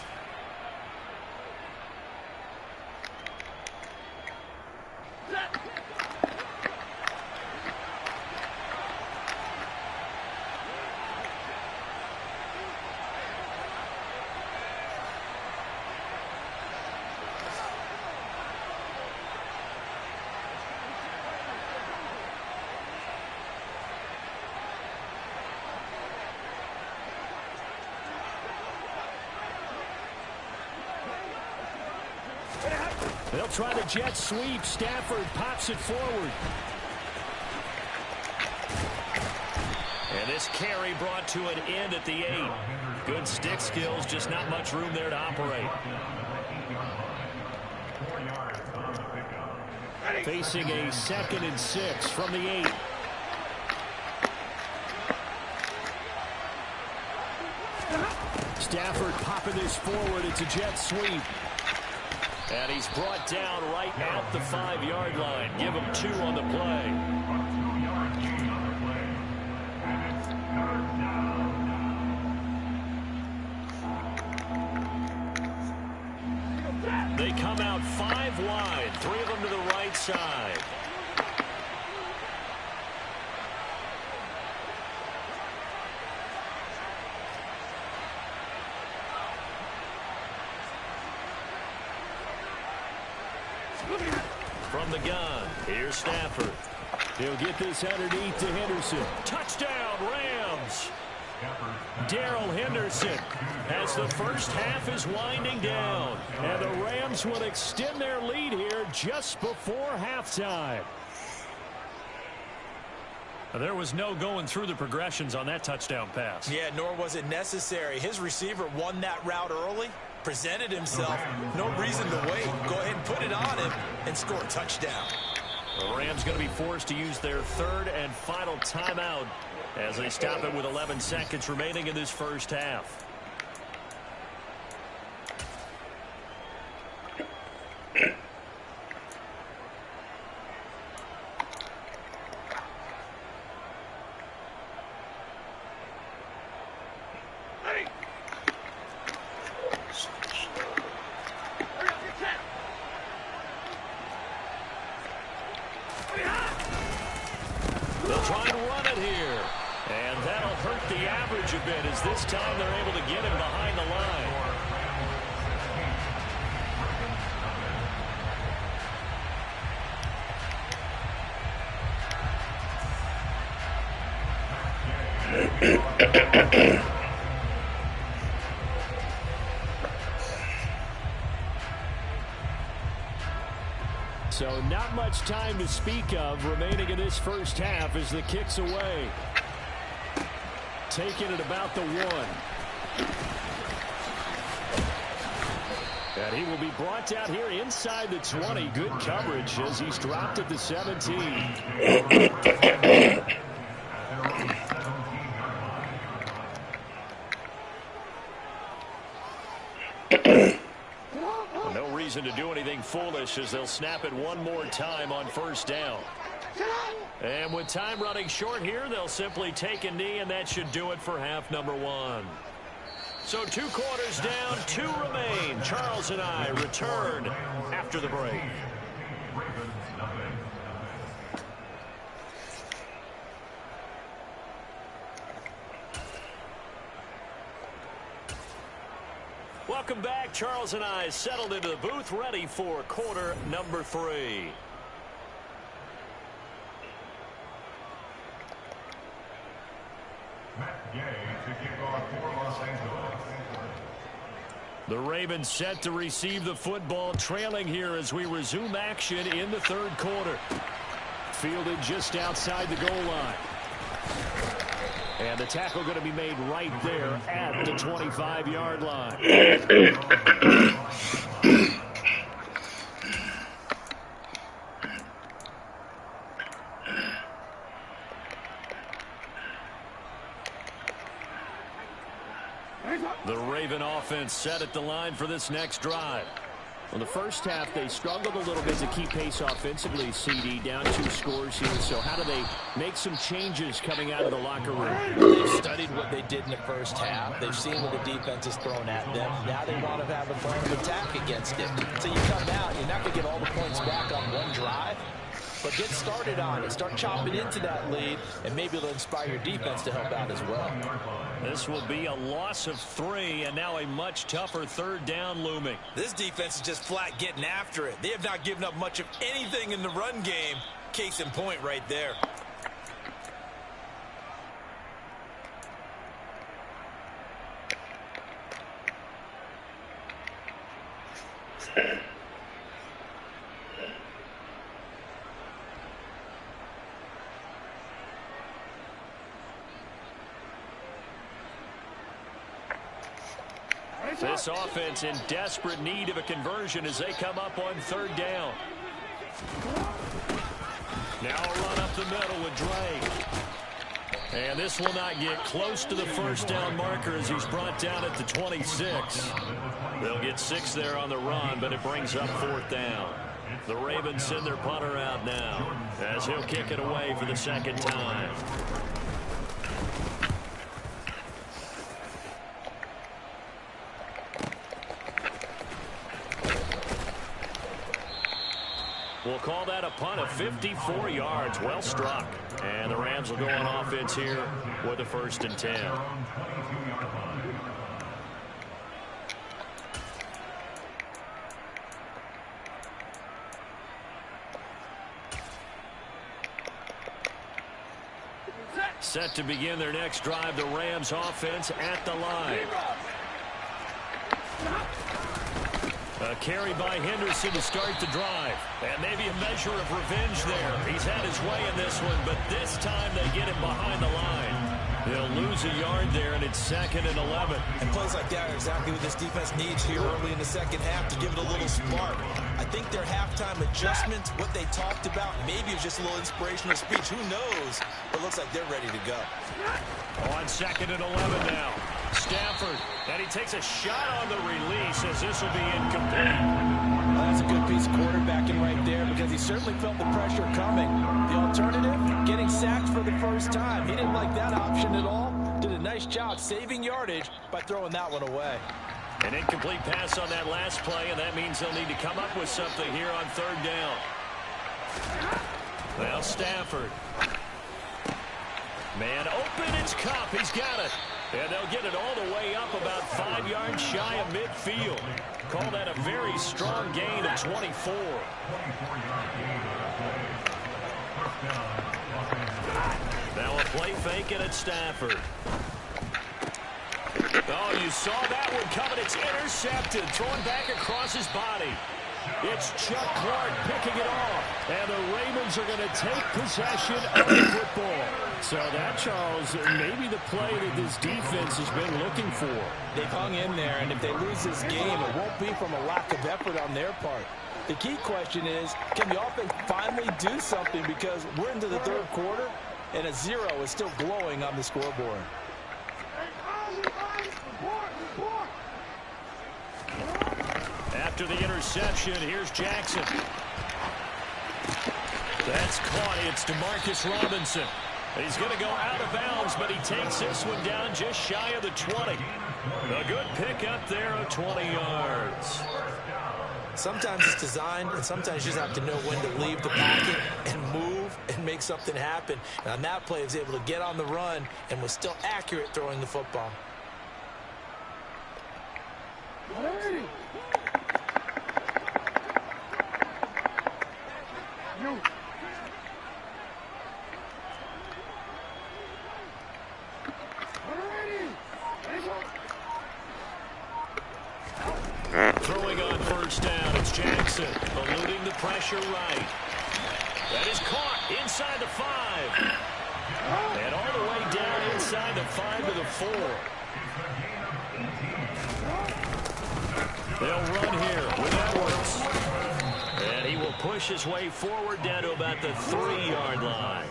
They'll try the jet sweep. Stafford pops it forward. And this carry brought to an end at the 8. Good stick skills, just not much room there to operate. Facing a 2nd and 6 from the 8. Stafford popping this forward. It's a jet sweep. And he's brought down right at the 5-yard line. Give him 2 on the play. They come out 5 wide, 3 of them to the right side. From the gun, here's Stafford. He'll get this underneath to Henderson. Touchdown, Rams! Darrell Henderson as the first half is winding down. And the Rams will extend their lead here just before halftime. There was no going through the progressions on that touchdown pass. Yeah, nor was it necessary. His receiver won that route early, presented himself. No reason to wait. Go ahead and put it on him and score a touchdown. The Rams going to be forced to use their 3rd and final timeout as they stop it with 11 seconds remaining in this first half. They'll try and run it here. And that'll hurt the average a bit as this time they're able to get him behind the line. So not much time to speak of remaining in this first half as the kick's away. Taking it about the 1. And he will be brought down here inside the 20. Good coverage as he's dropped at the 17. No reason to do anything foolish as they'll snap it one more time on first down. And with time running short here, they'll simply take a knee, and that should do it for half number 1. So 2 quarters down, 2 remain. Charles and I return after the break. Welcome back. Charles and I settled into the booth, ready for quarter number 3. The Ravens set to receive the football, trailing here as we resume action in the 3rd quarter. Fielded just outside the goal line. And the tackle going to be made right there at the 25-yard line. The Raven offense set at the line for this next drive. Well, the first half, they struggled a little bit to keep pace offensively, CD, down 2 scores here. So how do they make some changes coming out of the locker room? They've studied what they did in the first half. They've seen what the defense has thrown at them. Now they want to have a plan of attack against it. So you come out, you're not going to get all the points back on one drive, but get started on it. Start chopping into that lead, and maybe it'll inspire your defense to help out as well. This will be a loss of 3, and now a much tougher 3rd down looming. This defense is just flat getting after it. They have not given up much of anything in the run game. Case in point right there. This offense in desperate need of a conversion as they come up on 3rd down. Now a run up the middle with Drake. And this will not get close to the 1st down marker as he's brought down at the 26. They'll get 6 there on the run, but it brings up 4th down. The Ravens send their punter out now as he'll kick it away for the 2nd time. We'll call that a punt of 54 yards. Well struck. And the Rams will go on offense here with the 1st and 10. Set to begin their next drive, the Rams offense at the line. A carry by Henderson to start the drive. And maybe a measure of revenge there. He's had his way in this one, but this time they get him behind the line. They'll lose a yard there, and it's 2nd and 11. And plays like that are exactly what this defense needs here early in the 2nd half to give it a little spark. I think their halftime adjustment, what they talked about, maybe it was just a little inspirational speech. Who knows? But it looks like they're ready to go. On 2nd and 11 now. Stafford, and he takes a shot on the release as this will be incomplete. Well, that's a good piece of quarterbacking right there because he certainly felt the pressure coming. The alternative, getting sacked for the 1st time. He didn't like that option at all. Did a nice job saving yardage by throwing that one away. An incomplete pass on that last play, and that means they'll need to come up with something here on 3rd down. Well, Stafford. Man open, it's Cup. He's got it. And they'll get it all the way up about 5 yards shy of midfield. Call that a very strong gain of 24. Now a play fake and it's Stafford. Oh, you saw that one coming. It's intercepted. Thrown back across his body. It's Chuck Clark picking it off. And the Ravens are going to take possession of the football. So that, Charles, maybe the play that this defense has been looking for. They've hung in there, and if they lose this game, it won't be from a lack of effort on their part. The key question is, can the offense finally do something? Because we're into the 3rd quarter, and a 0 is still glowing on the scoreboard. After the interception, here's Jackson. That's caught. It's DeMarcus Robinson. He's going to go out of bounds, but he takes this one down just shy of the 20. A good pickup there of 20 yards. Sometimes it's designed, and sometimes you just have to know when to leave the pocket and move and make something happen. And on that play, he was able to get on the run and was still accurate throwing the football. Throwing on 1st down, it's Jackson, eluding the pressure right. That is caught inside the 5. And all the way down inside the 5 to the 4. They'll run here with Edwards. And he will push his way forward down to about the 3-yard line.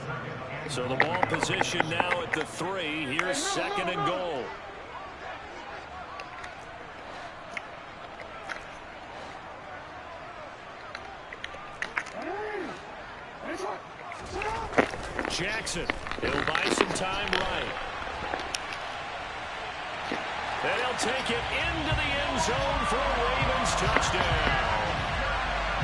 So the ball position now at the 3. Here's 2nd and goal. Jackson. He'll buy some time right. And he'll take it into the end zone for a Ravens touchdown.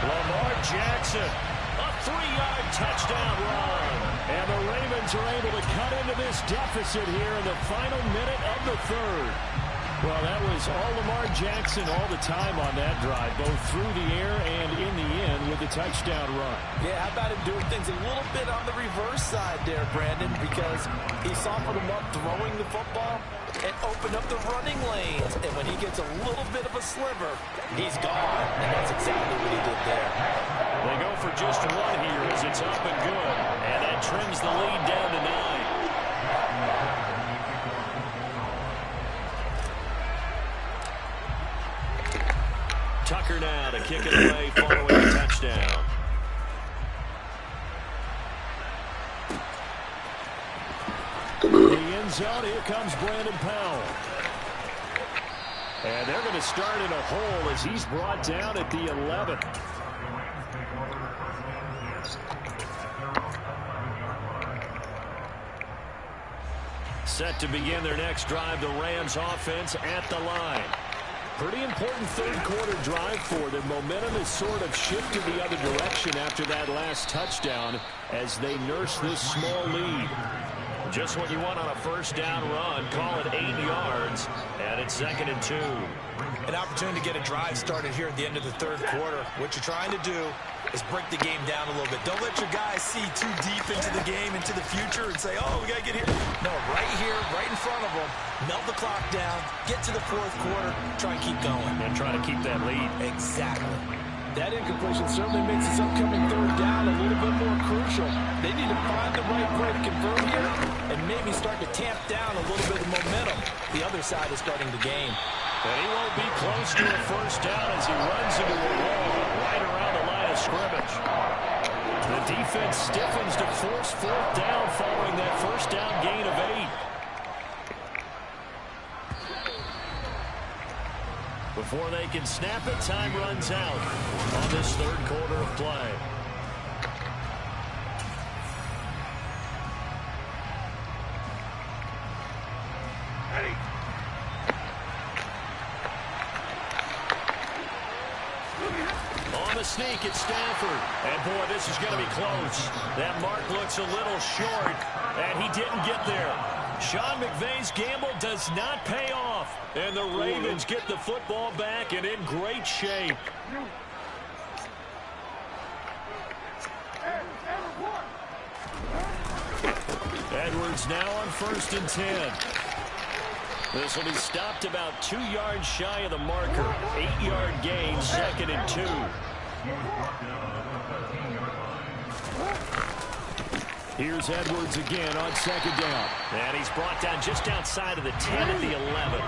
Lamar Jackson, a 3-yard touchdown run. And the Ravens are able to cut into this deficit here in the final minute of the third. Well, that was all Lamar Jackson all the time on that drive, both through the air and in the end with the touchdown run. Yeah, how about him doing things a little bit on the reverse side there, Brandon, because he softened him up throwing the football and opened up the running lanes. And when he gets a little bit of a sliver, he's gone. And that's exactly what he did there. They go for just one here as it's up and good. And that trims the lead down to 9. Tucker now to kick it away following the touchdown. The end zone, here comes Brandon Powell. And they're going to start in a hole as he's brought down at the 11. Set to begin their next drive, the Rams offense at the line. Pretty important third quarter drive for them. Momentum has sort of shifted the other direction after that last touchdown as they nurse this small lead. Just what you want on a first down run. Call it 8 yards, and it's 2nd and 2. An opportunity to get a drive started here at the end of the third quarter. What you're trying to do is break the game down a little bit. Don't let your guys see too deep into the game, into the future, and say, oh, we got to get here. No, right here, right in front of them, melt the clock down, get to the fourth quarter, try and keep going. And try to keep that lead. Exactly. That incompletion certainly makes this upcoming third down a little bit more crucial. They need to find the right play to convert here and maybe start to tamp down a little bit of momentum. The other side is starting the game. And he won't be close to a first down as he runs into a wall right around the line of scrimmage. The defense stiffens to force fourth down following that first down gain of 8. Before they can snap it, time runs out on this third quarter of play. On the sneak, it's Stafford. And boy, this is going to be close. That mark looks a little short, and he didn't get there. Sean McVay's gamble does not pay off. And the Ravens get the football back and in great shape. Edwards now on 1st and 10. This will be stopped about 2 yards shy of the marker. 8-yard gain, 2nd and 2. Here's Edwards again on 2nd down. And he's brought down just outside of the 10 at the 11.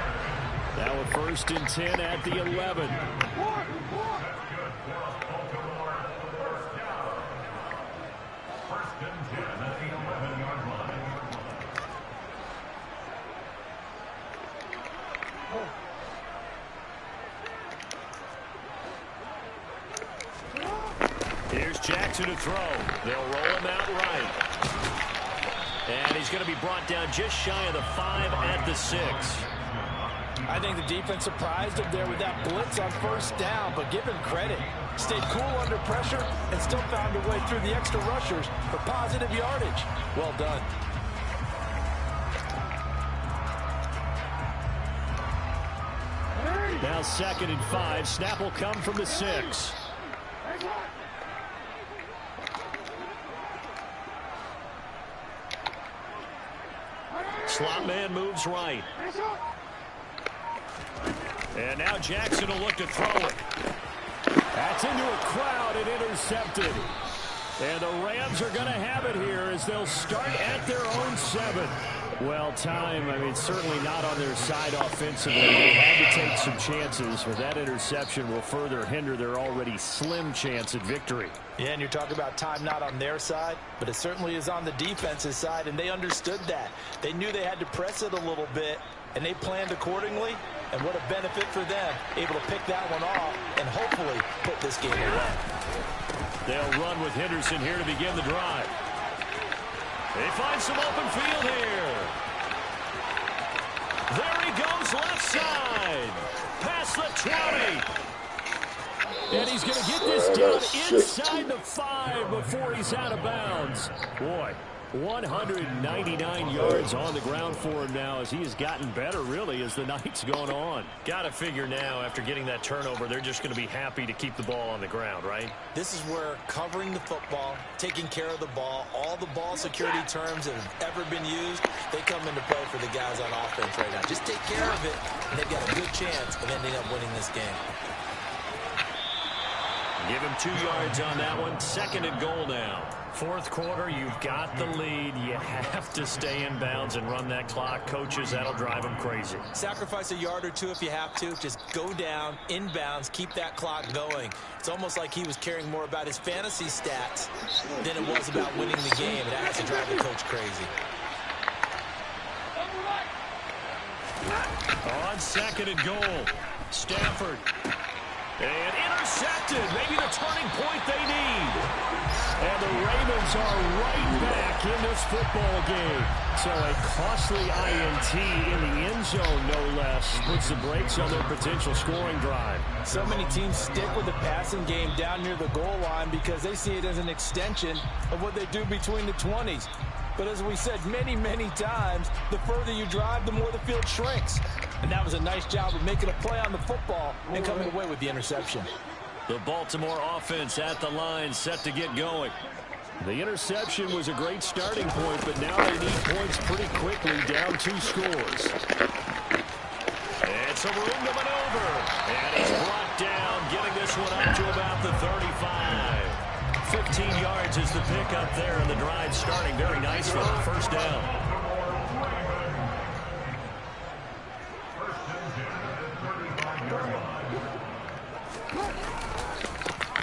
Now a 1st and 10 at the 11. Here's Jackson to throw. They'll roll him out right. And he's going to be brought down just shy of the 5 at the 6. I think the defense surprised him there with that blitz on first down, but give him credit. Stayed cool under pressure and still found a way through the extra rushers for positive yardage. Well done. Now 2nd and 5. Snap will come from the 6. Slot man moves right. And now Jackson will look to throw it. That's into a crowd and intercepted. And the Rams are going to have it here as they'll start at their own 7. Well, time, I mean, certainly not on their side offensively. They had to take some chances, but that interception will further hinder their already slim chance at victory. Yeah, and you're talking about time not on their side, but it certainly is on the defense's side, and they understood that. They knew they had to press it a little bit, and they planned accordingly, and what a benefit for them, able to pick that one off and hopefully put this game away. They'll run with Henderson here to begin the drive. They find some open field here. There he goes, left side. Past the 20. And he's going to get this down inside the 5 before he's out of bounds. Boy, 199 yards on the ground for him now as he has gotten better, really, as the night's gone on. Got to figure now, after getting that turnover, they're just going to be happy to keep the ball on the ground, right? This is where covering the football, taking care of the ball, all the ball security terms that have ever been used, they come into play for the guys on offense right now. Just take care of it, and they've got a good chance of ending up winning this game. Give him 2 yards on that one. 2nd and goal now. 4th quarter, you've got the lead. You have to stay in bounds and run that clock. Coaches, that'll drive them crazy. Sacrifice a yard or 2 if you have to. Just go down, in bounds, keep that clock going. It's almost like he was caring more about his fantasy stats than it was about winning the game. That has to drive the coach crazy. On 2nd and goal, Stafford. And intercepted. Maybe the turning point they need. And the Ravens are right back in this football game. So a costly INT in the end zone, no less, puts the brakes on their potential scoring drive. So many teams stick with the passing game down near the goal line because they see it as an extension of what they do between the 20s. But as we said many, many times, the further you drive, the more the field shrinks. And that was a nice job of making a play on the football and coming away with the interception. The Baltimore offense at the line, set to get going. The interception was a great starting point, but now they need points pretty quickly, down 2 scores. It's a room to maneuver. And he's brought down, getting this one up to about the 35. 15 yards is the pickup there, and the drive starting very nicely. 1st down.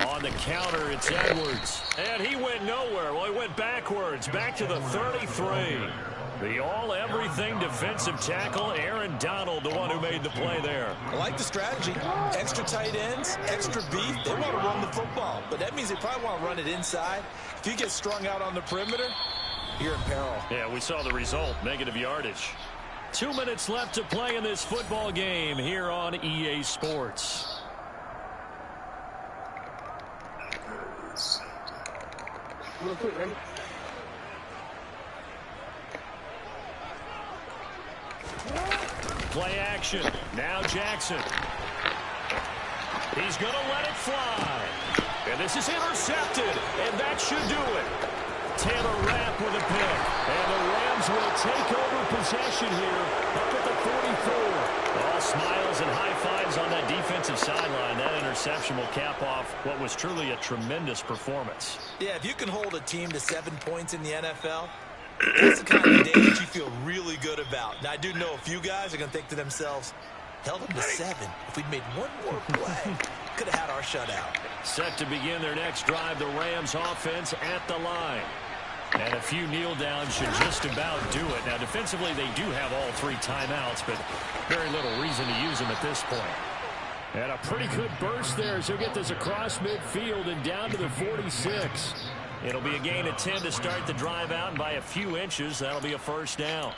On the counter, it's Edwards. And he went nowhere. Well, he went backwards, back to the 33. The all-everything defensive tackle, Aaron Donald, the one who made the play there. I like the strategy. Extra tight ends, extra beef. They want to run the football, but that means they probably want to run it inside. If you get strung out on the perimeter, you're in peril. Yeah, we saw the result, negative yardage. 2 minutes left to play in this football game here on EA Sports. Play action. Now Jackson. He's going to let it fly. And this is intercepted. And that should do it. Taylor Rapp with a pick. And the Rams will take over possession here up at the 44. All smiles and high fives on that defensive sideline. That interception will cap off what was truly a tremendous performance. Yeah, if you can hold a team to 7 points in the NFL, that's the kind of day that you feel really good about. Now, I do know a few guys are going to think to themselves, held them to 7. If we'd made one more play, could have had our shutout. Set to begin their next drive, the Rams offense at the line. And a few kneel downs should just about do it. Now, defensively, they do have all 3 timeouts, but very little reason to use them at this point. And a pretty good burst there as he'll get this across midfield and down to the 46. It'll be a gain of 10 to start the drive out, and by a few inches, that'll be a 1st down.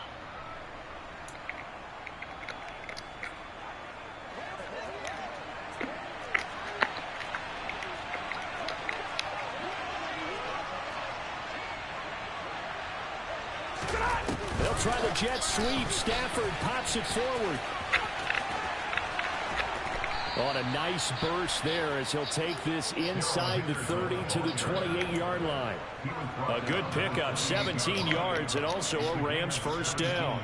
They'll try the jet sweep. Stafford pops it forward. On a nice burst there as he'll take this inside the 30 to the 28-yard line. A good pickup, 17 yards, and also a Rams 1st down.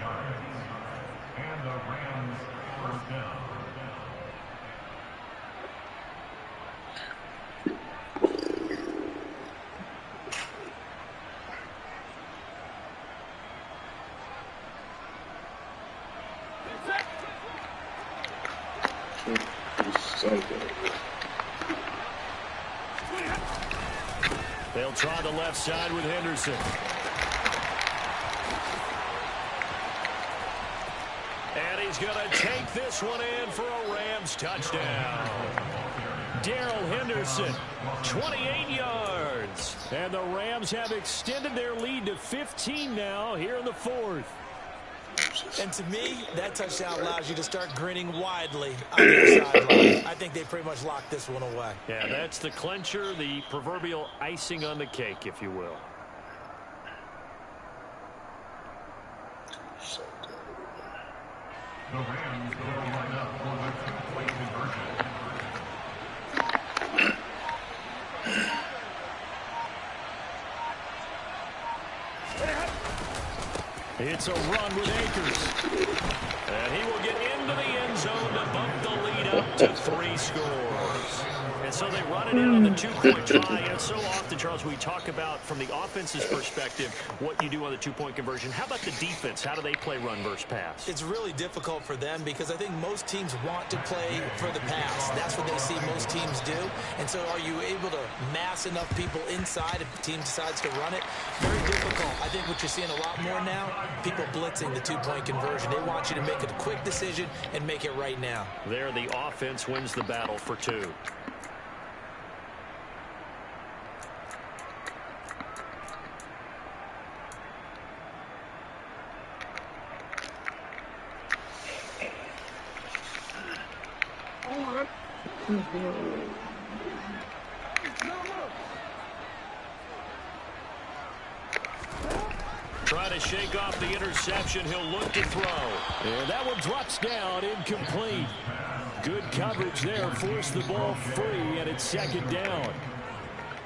They'll try the left side with Henderson. And he's going to take this one in for a Rams touchdown. Darrell Henderson, 28 yards. And the Rams have extended their lead to 15 now here in the fourth. And to me, that touchdown allows you to start grinning widely on your sideline. I think they pretty much locked this one away. Yeah, that's the clincher, the proverbial icing on the cake, if you will. The Rams will line up for the two-point conversion. It's a run with Akers. And he will get into the end zone to bump the lead up to 3 scores. And so they run it in on the 2-point try. And so often, Charles, we talk about, from the offense's perspective, what you do on the 2-point conversion. How about the defense? How do they play run versus pass? It's really difficult for them because I think most teams want to play for the pass. That's what they see most teams do. And so are you able to mass enough people inside if the team decides to run it? Very difficult. I think what you're seeing a lot more now, people blitzing the 2-point conversion. They want you to make a quick decision and make it right now. There, the offense wins the battle for 2. Trying to shake off the interception. He'll look to throw. And that one drops down, incomplete. Good coverage there. Forced the ball free, and it's 2nd down.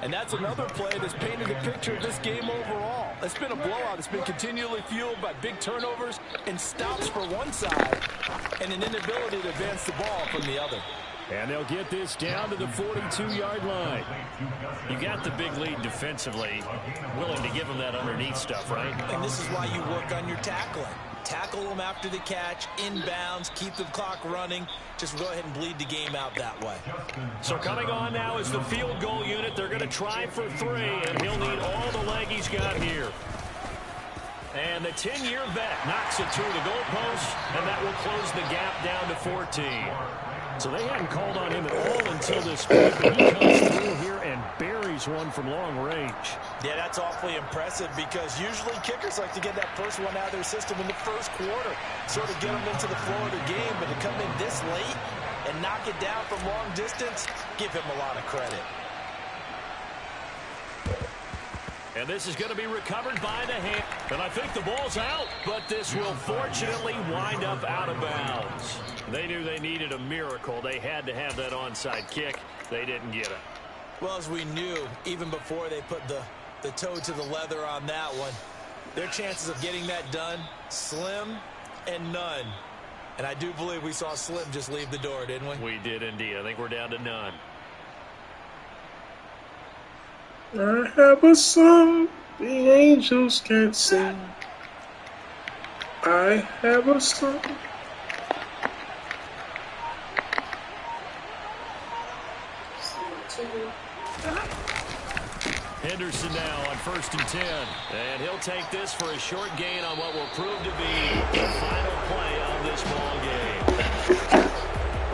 And that's another play that's painted a picture of this game overall. It's been a blowout. It's been continually fueled by big turnovers and stops for one side and an inability to advance the ball from the other. And they'll get this down to the 42-yard line. You got the big lead defensively. Willing to give them that underneath stuff, right? And this is why you work on your tackling. Tackle them after the catch, inbounds, keep the clock running. Just go ahead and bleed the game out that way. So coming on now is the field goal unit. They're going to try for 3, and he'll need all the leg he's got here. And the 10-year vet knocks it through the goalpost, and that will close the gap down to 14. So they hadn't called on him at all until this point, but he comes through here and buries one from long range. Yeah, that's awfully impressive because usually kickers like to get that first one out of their system in the first quarter, sort of get them into the flow of the game, but to come in this late and knock it down from long distance, give him a lot of credit. And this is going to be recovered by the hand. And I think the ball's out, but this will fortunately wind up out of bounds. They knew they needed a miracle. They had to have that onside kick. They didn't get it. Well, as we knew, even before they put the toe to the leather on that one, their chances of getting that done, slim and none. And I do believe we saw Slim just leave the door, didn't we? We did indeed. I think we're down to none. I have a song the angels can't sing. I have a song. Henderson now on 1st and 10. And he'll take this for a short gain on what will prove to be the final play of this ball game.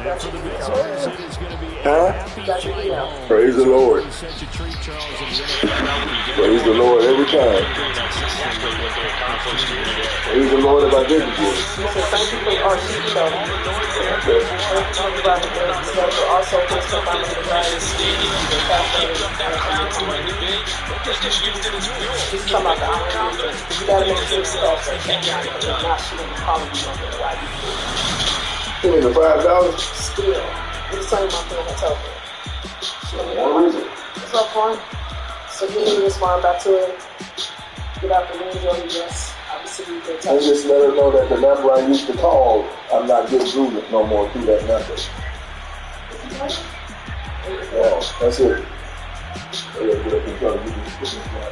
And for the visitors, it is going to be a happy flight home. Praise the Lord. Such a treat, Charles. Praise the Lord every time. Praise the Lord if I didn't do it. Thank you for our CEO. Also, please come by the guys. Just come out the island. You gotta make sure stuff that not shooting calling you on the right. Give me the $5. Still, it's the same thing I told you. One reason. What's up, Juan? So you need to respond back to it. Get out the window, yes. Obviously, you can And just let her know that the number I used to call, I'm not getting through it no more through that number. Yeah, that's it. Yeah, get up and try to give you this one.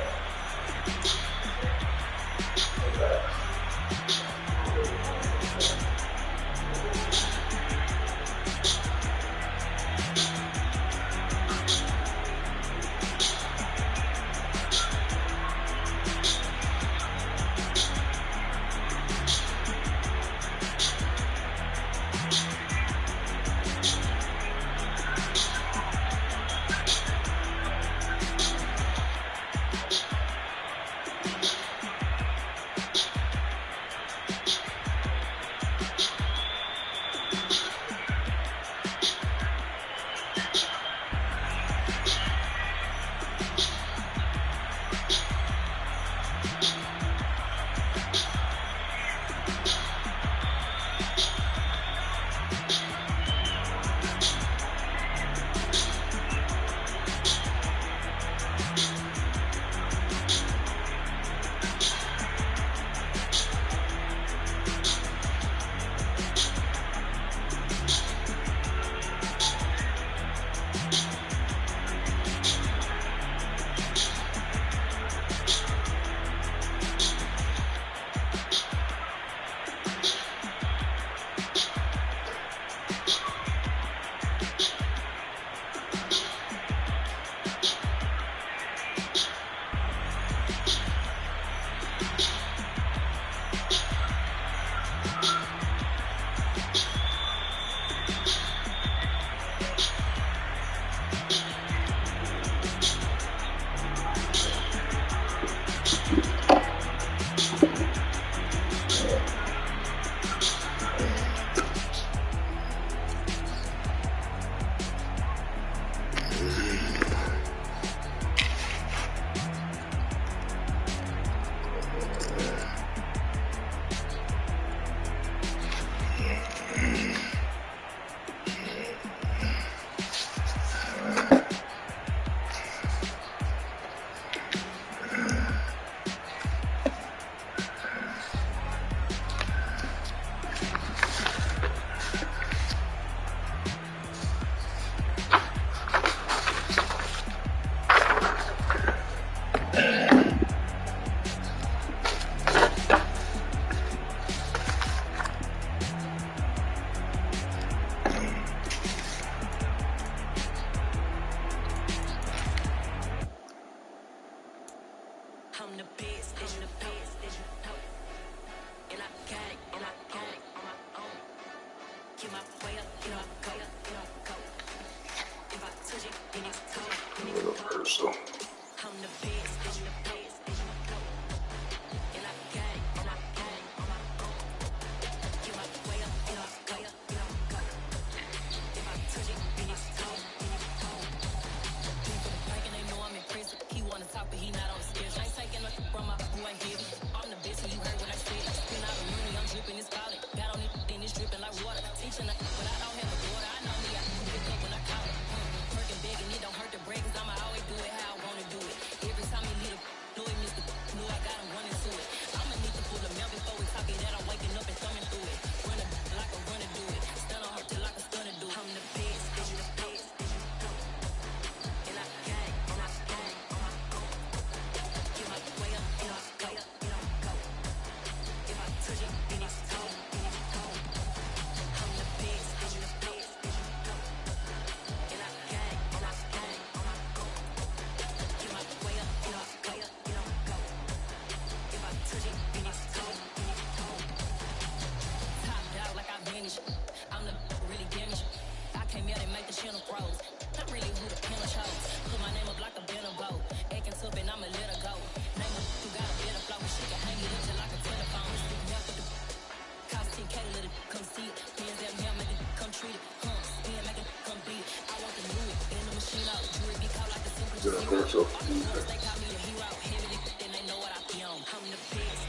Universal defense.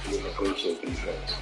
Universal defense.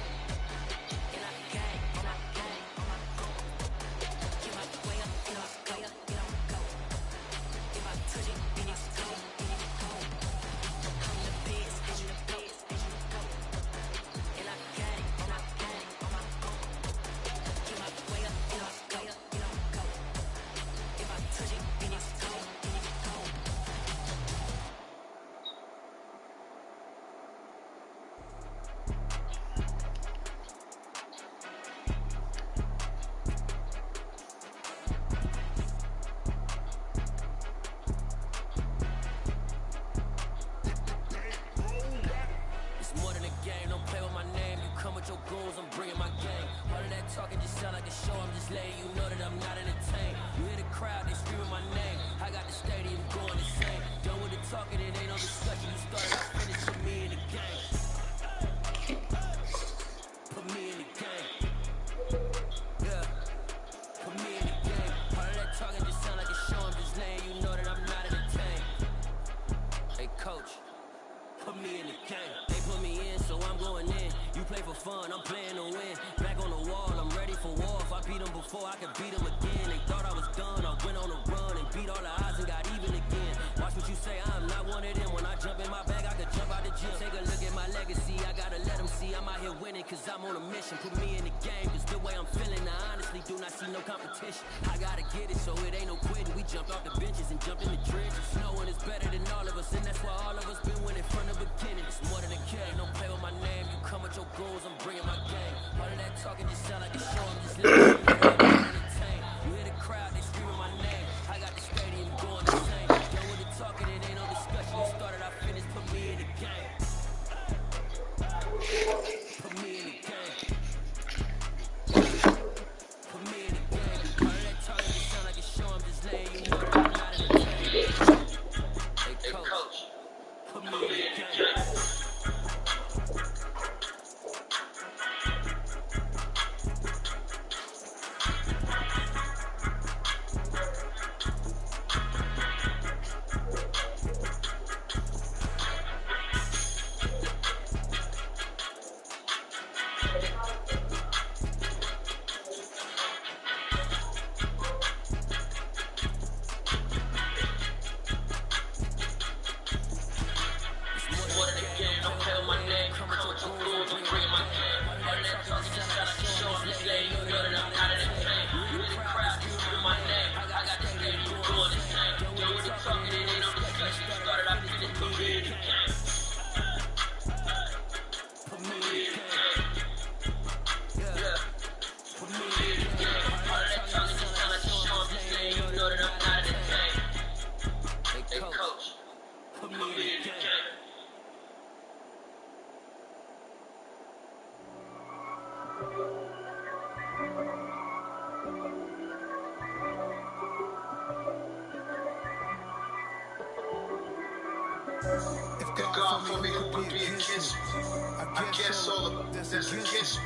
If God for me, who would be against me? I guess all of that's against me.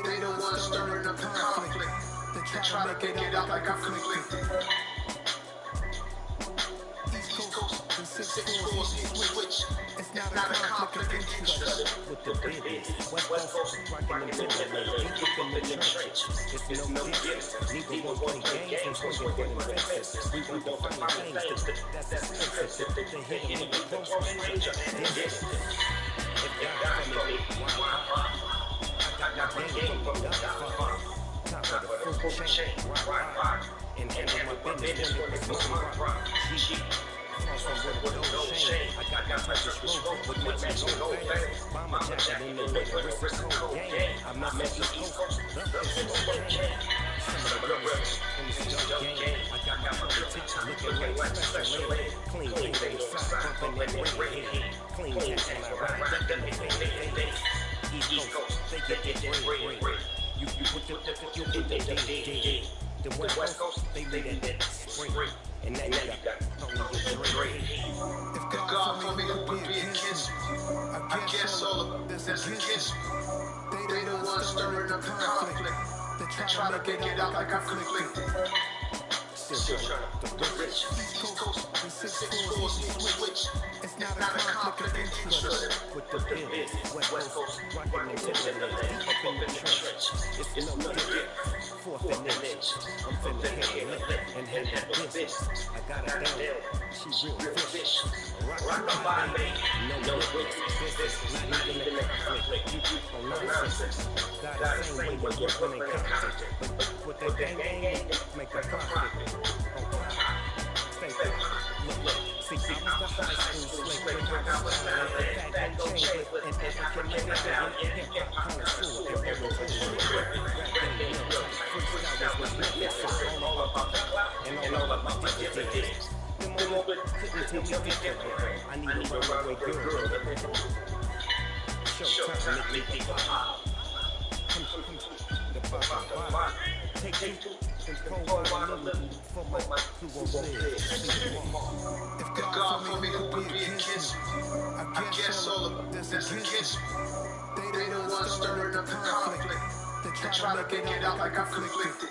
They the ones stirring up the conflict. They try to make it out like I'm conflicted. East Coast and 6-4 switch. It's not a conflict of interest. With the business, West Coast rockin' them Timberlands, deep up in the trench. It's no difference. Neither one play games and swinging for them fences. We want the funny things that's expensive. They hit them with the close range of distance. If God for me, why? I got my game from the top of the food chain, rock, and handle my business when it's my rock. With no shame, I got my precious rope with my magic no fans. Bomber jacket in the way, risk the whole game. I'm not the East Coast, the okay. Some of the brothers in the stuff game. I got my politics looking like special ed. Clean things on the side, bumping that red. Clean tats when I ride, ducking the face. East Coast, they get red. You put you in the the West Coast, they lead that spring. And now you got only the great. If God for me, who would be against me? I guess all of that's against me. They the ones stirring up the conflict. They try to make it out like I'm conflicted. Still trying to rich. East Coast and 6-4 switch. It's not a conflict of interest. With the business, West Coast rockin' them Timberlands, deep up in the trench. It's no different. Fourth and inch, I'm finna handle it and handle business. I got it down, she real fish. Rock by me, no business, not even a conflict. You keep on nonsense. Got the same way when you're winning conflict. But with that gang, make a profit. Look, see, I was the high school slave, I was style, and that don't change with an African down in hip-hop connoisseur, and freestyle was ridiculous, all about the clout, and all about my dividends. The moment couldn't tell me different, I need a runaway girl. Showtime, make me hip-hop. The bottom, take two. If God for me, who would be against me? I guess all of that's against me. They the ones stirring up the conflict. They try to make it out like I'm conflicted.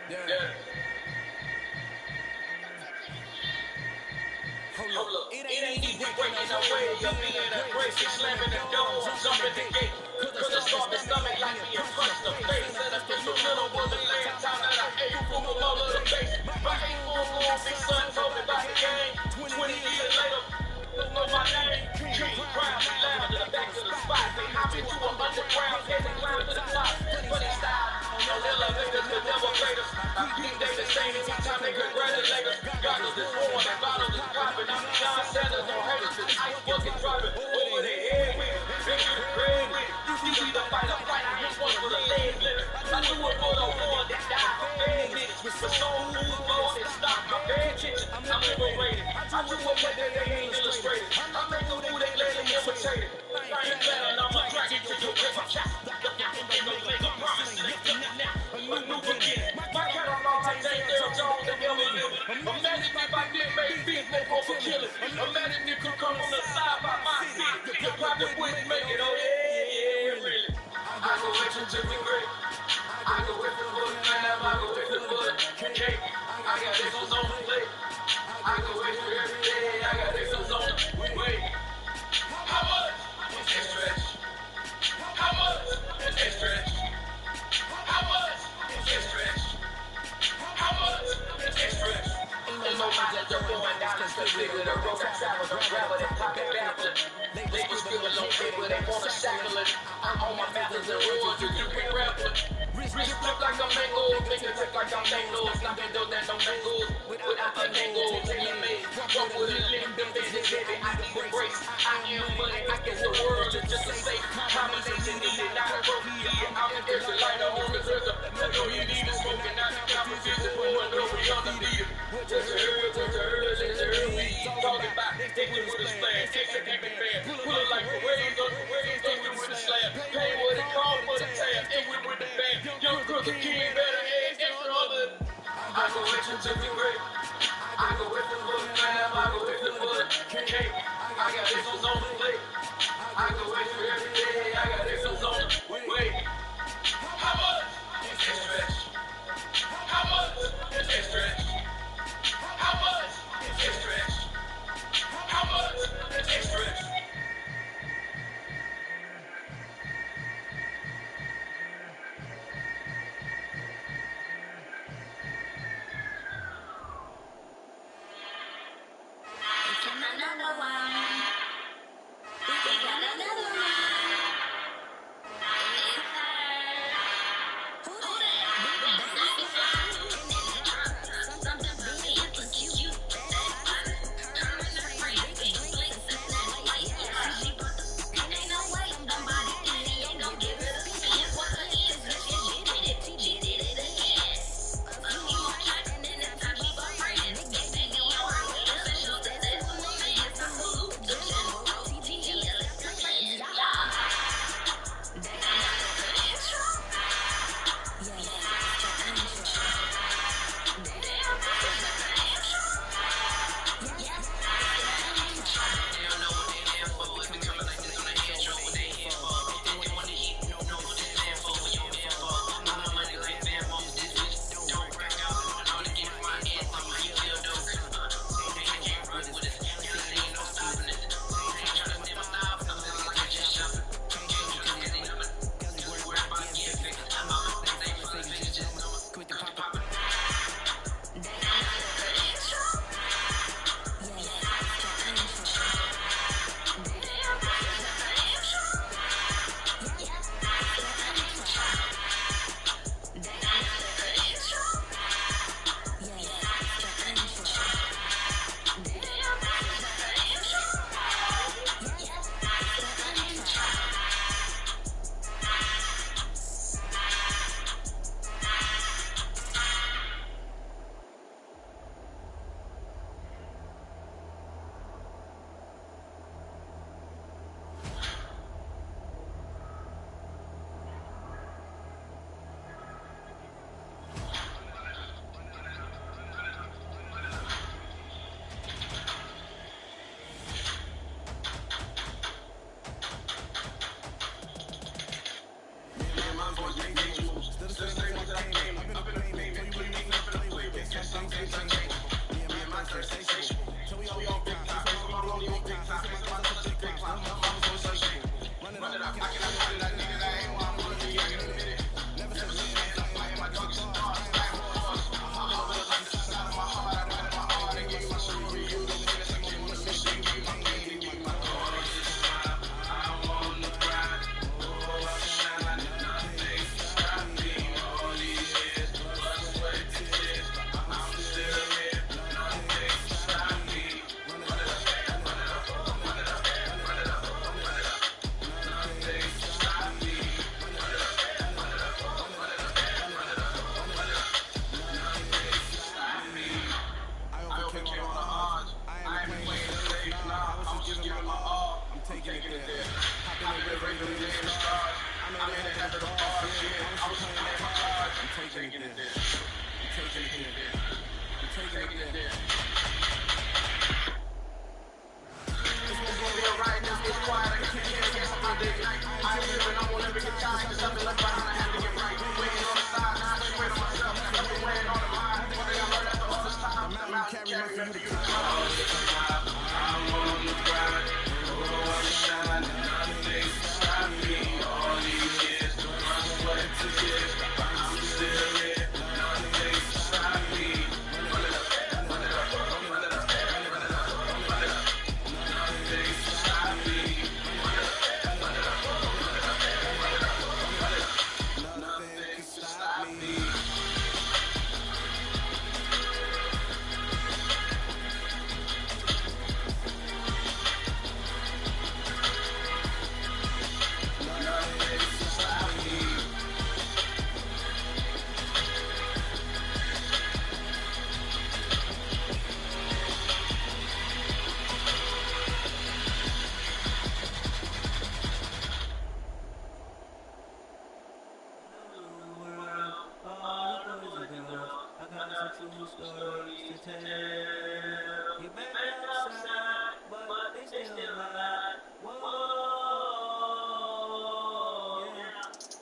Yeah. Hold up. It ain't even breaking away of being a grace and slamming the door, jumping the gate. Could've started the stomach like being punched in the face. And the instrumental was the last time that I ate from a mother to the face. My 844 big son told me about the game. 20 years later, know my name. King, crown, loud to the back of the spot. They hop into an underground pit and climb to the top. Funny style, on elevators, the devil played us. I beat they the same anytime they congratulate us. Goggles is on and bottles is popping. I'm Deion Sanders, no haters, this ice bucket dropping. Over the head with it, bigger the bread with it. You either fight or flight, I ain't one for the leg limit. I do it for the one that died for bad minutes. For soul food, blow, and stop my bad kitchen. I'm overrated. I do a play that they ain't illustrated. I make a food they let them imitate it. I ain't better, and I'ma drag it till you rip my chest. Ain't no make a promise, ain't coming now. A new beginning. My catalog, I take Daryl Jones and ever living. Imagine if I did make beef, they go for killing. Imagine if you come on the side by my feet. You probably wouldn't make it, oh yeah, really. I go with you till we great. I go with you for the fam, I go with you for the cake. I got extras on the plate. I go with you every day, I got extras on the way. How much? Extra. How much? Extra. How much? Extra. How much? Extra. Ain't no mileage of going down the bigger the road I travel, don't gravel that pocket baffling. Labels scribble on paper, they wanna shackle it. I own my methods and rules, you can rapper. Wrist flip like a mango, finger tick like a mango. Knocking doors that don't mangoes, without a mango. Tailor made, walk with a limp, them days is heavy. I need a brace, I am money, I guess the world is just a safe conversation needed, not appropriate. I'm an Israelite on the desert. I know you need it, smoking out the competition, or I know we undefeated. What you heard, we talking about. Take it with a slam, take it keep it fair. Pull it like a wave, take it with a slam. Pay what it costs for the tab, take it with the band. Young Crooker King better add extra other. I go with you till we great. I go with you for the fam, I go with you for the cake. I got extras on the plate. I go with you every day, I got extras on the way. How much? Extra. How much? Extra. How much? Extra. How much? Extra. Number one.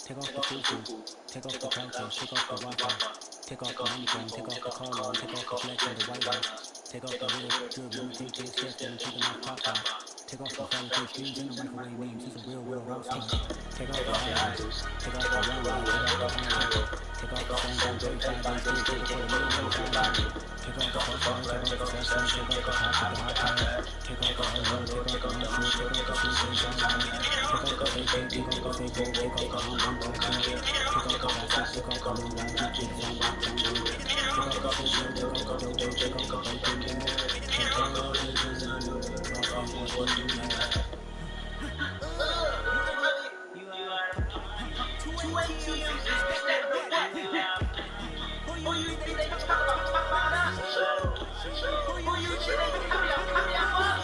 Take off the foo-foo, take off the couches, take off the Wi-Fi, take off the money phone, take off the car loan, take off the flex and the white house, take off the real jewelry, I'ma take 10 steps, then I'm taking off top 5. Take off the fabricated streams and the microwave memes, it's a real world outside. Take off the holidays, take off the runway, take off the highway, take off the phone down 35 days, take it for the million on Friday. Take off the first car, take off the first phone, take off the top with the hot tires, take off the Hollywood, take off the unsure, take off the shoes, take off the fake tape, take off the fake gold, take off the humbug back there, take off the plastic, take off the new line, get the phone back on board, take off the cigarette, take off the dope, take off the bacon bag, take off the what you have. You are 2 ATMs, respect what? Who you think they talk about us? Who you think they carry out us?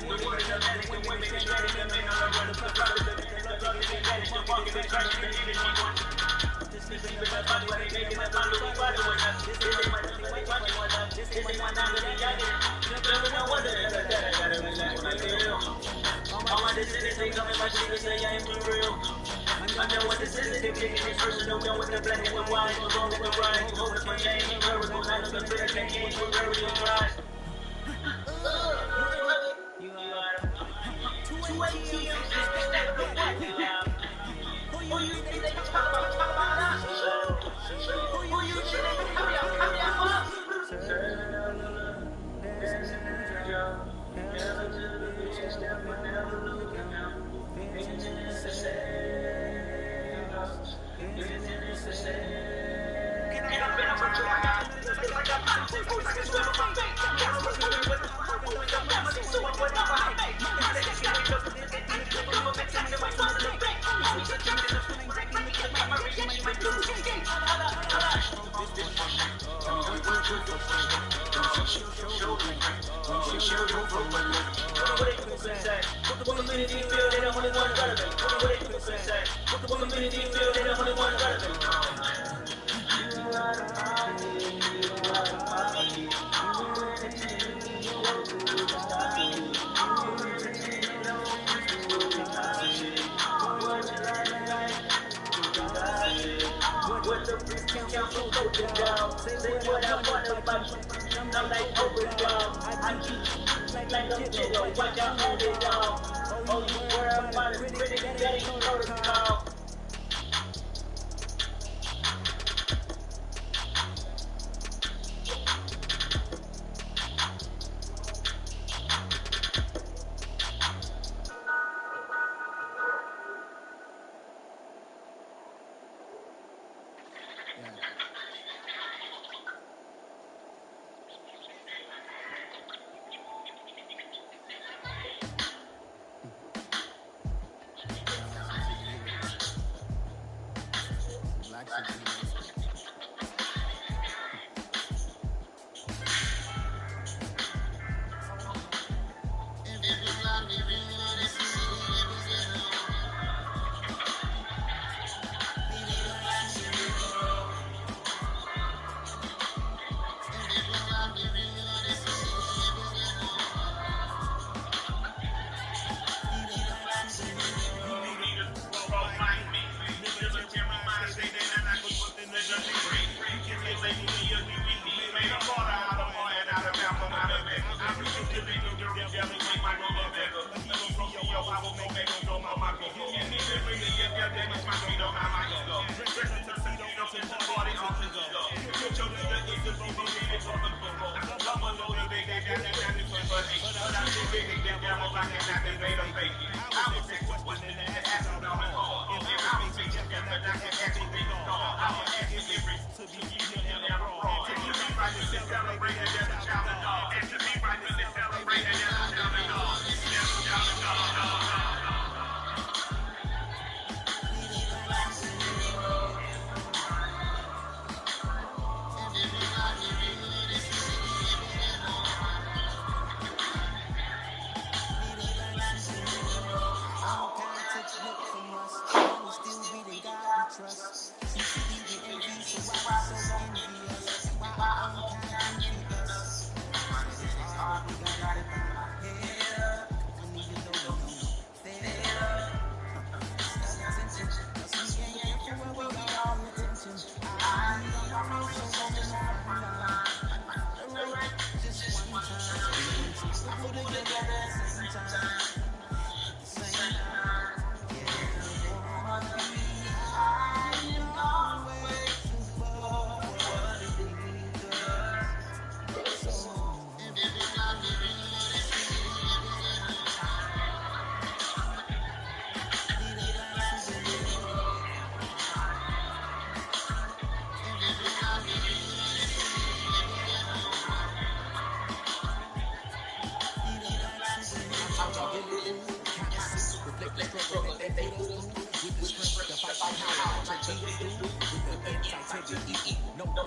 We were the medic and women is ready to men on the run for brothers and the love is advantage to walk in the trash and even anyone. This is the body when they making the body with body with us. This is my body with us. This is my name that I got it. Never know what that I gotta relax my deal. All my decisions they come in my shit say I ain't for real. I know what this is, if you're taking it personal, know what the black and white, we're rolling the ride, holding my name, verbal, not on the bitter, can't change, we're very surprised. You are 2 ATMs, respect what? Who you think they talk about us? Who you think they carry out us?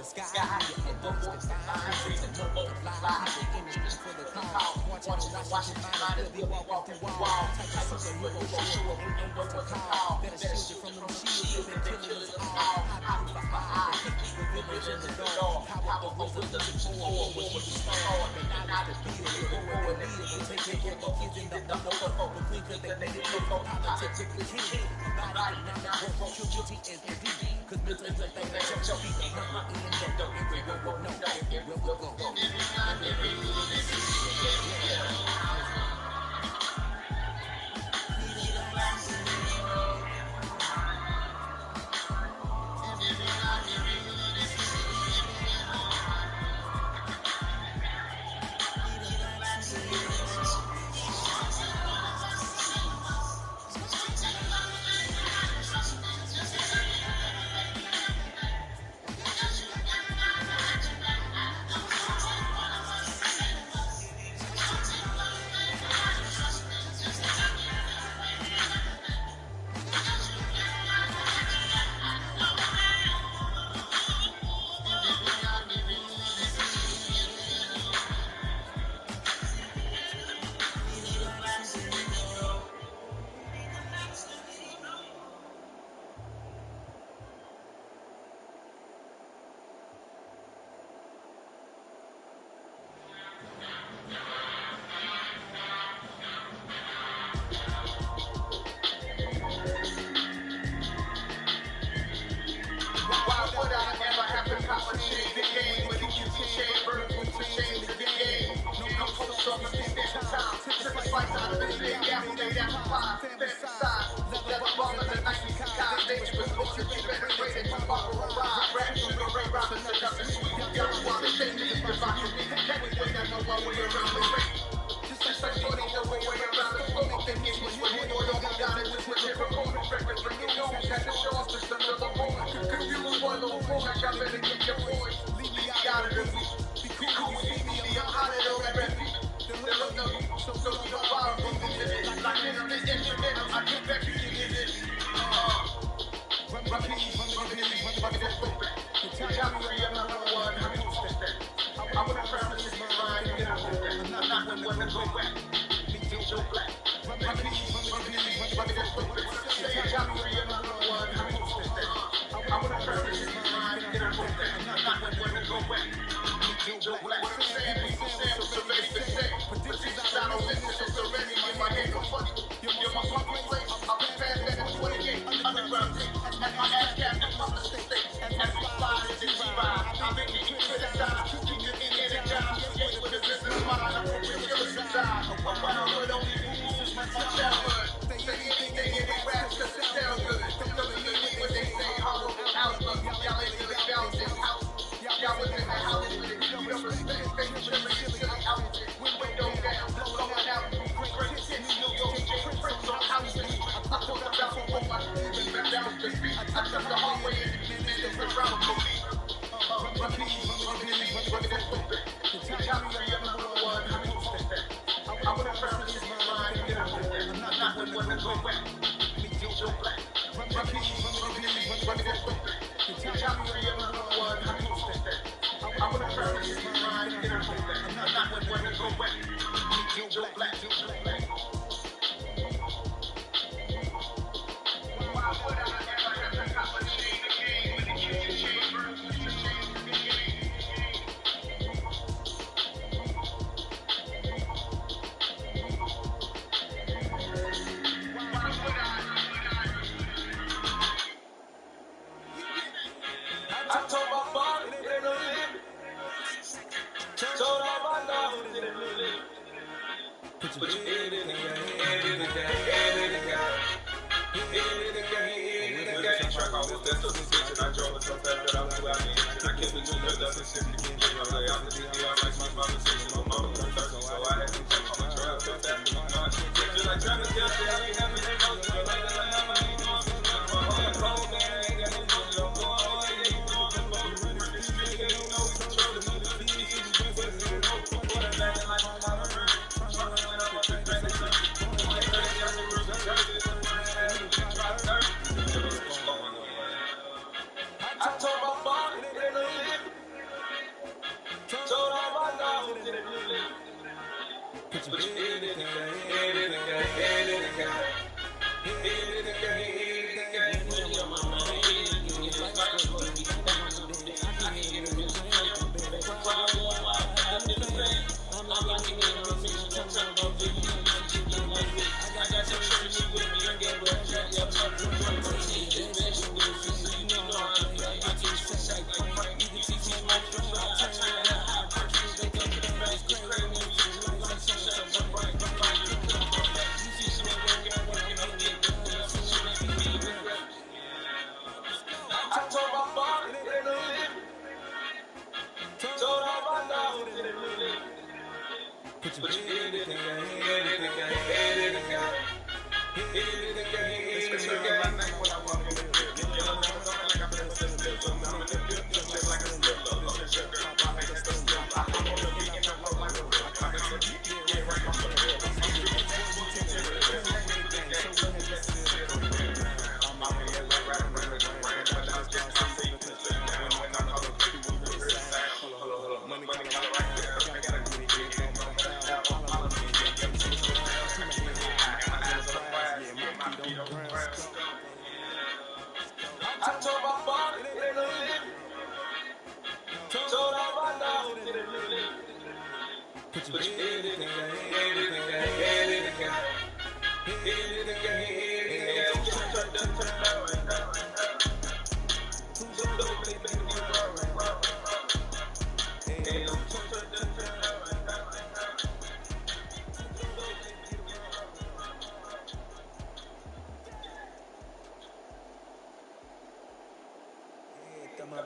sky high, your voice divine, reason to multiply. People in the street for the call, watching the Washington miners, we'll be walking through walls. Type of superhero show, ain't no one to call. Better shield you from them shields, they've been killing us all. High beauty for eyes, the village in the dark. Power of resolution, forward was you start. The knowledge, the beat, the forward, the leader, will take care of the kids in the underworld. The queen, cause they need it, no politics, the king. Body, not work, triple T is the D. Cause mental is a thing that jump beat the humble in the dark. Everywhere we know, everywhere we go. Put your head in the game, head in the game, head in the game. Head in the game, head in the game. Money on my mind, head in the game. It's like a squirt, baby. I can hear the music playing with the band. Crowd going wild, I'm in the plane. I'm not looking at a bitch, I'm talking about baby. I got your church with me, I get wet, yeah, yeah, I'm running to the dance with the fans. You know how I play, I get you set like Frank. You can teach me my flow, I turn it up. I push it, they come back, it's crazy. When you see the lights, I shine so bright. You see the work, I'm getting it done. So let me be ready. I told my mom, it ain't no limit. Told all my dogs, it ain't no limit. Put your head in the game, head in the game, head in the game. Head in the game, it's gonna get my neck when I walk in the crib. You know, I'm coming like I'm in the system. I'm in the crib, just like a slip. I'm in the crib, I'm in the system. I'm on the beat and I'm on my road. I'm in the beat, yeah, right, I'm on the road. I'm in the beat, I told my mom, it ain't no limit. Told all my dogs, it ain't no limit. Put your head in the game, head in the game, head in the game. Head in the game, head in the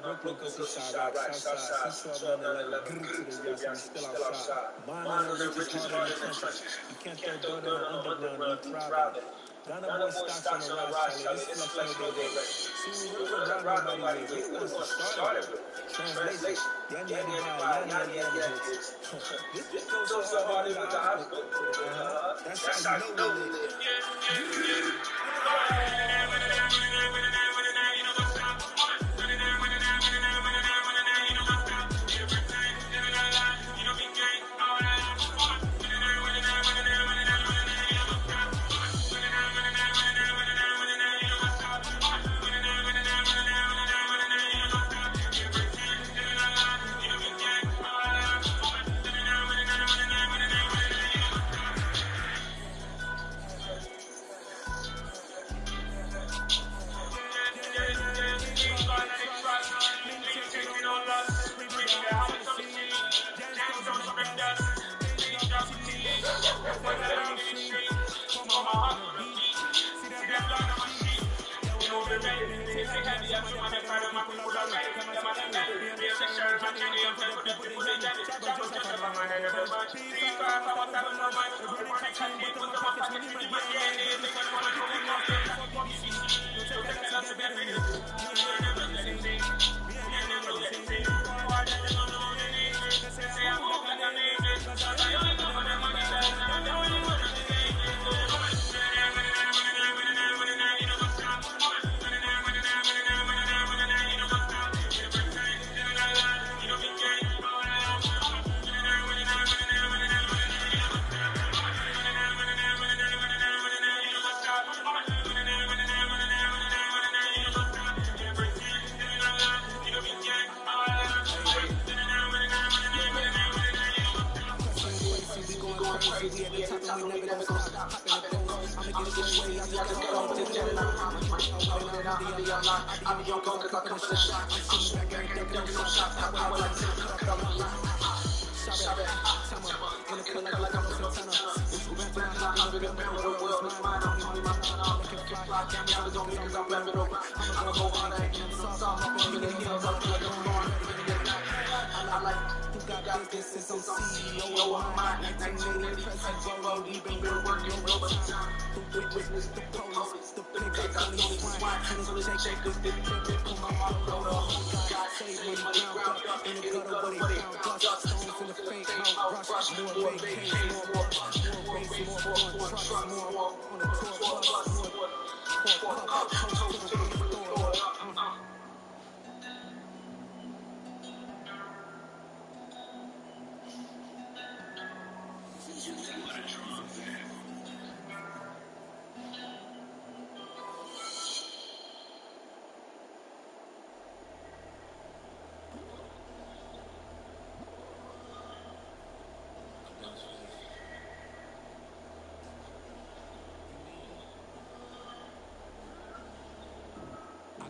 Brooklyn, cause he shot right, Southside. She 12-11, grrr to the yes, and still outside. Mine on the richest heart in the trenches. You can't throw dirt on the underground, you thrive in it. Ghana boy stocks on the rise, Charlie. This flex no day rate. See, we really don't ride nobody with. We wants to start it with. Translation. Yanni hits. This goes so hard it was the hospital. That's how you know we live.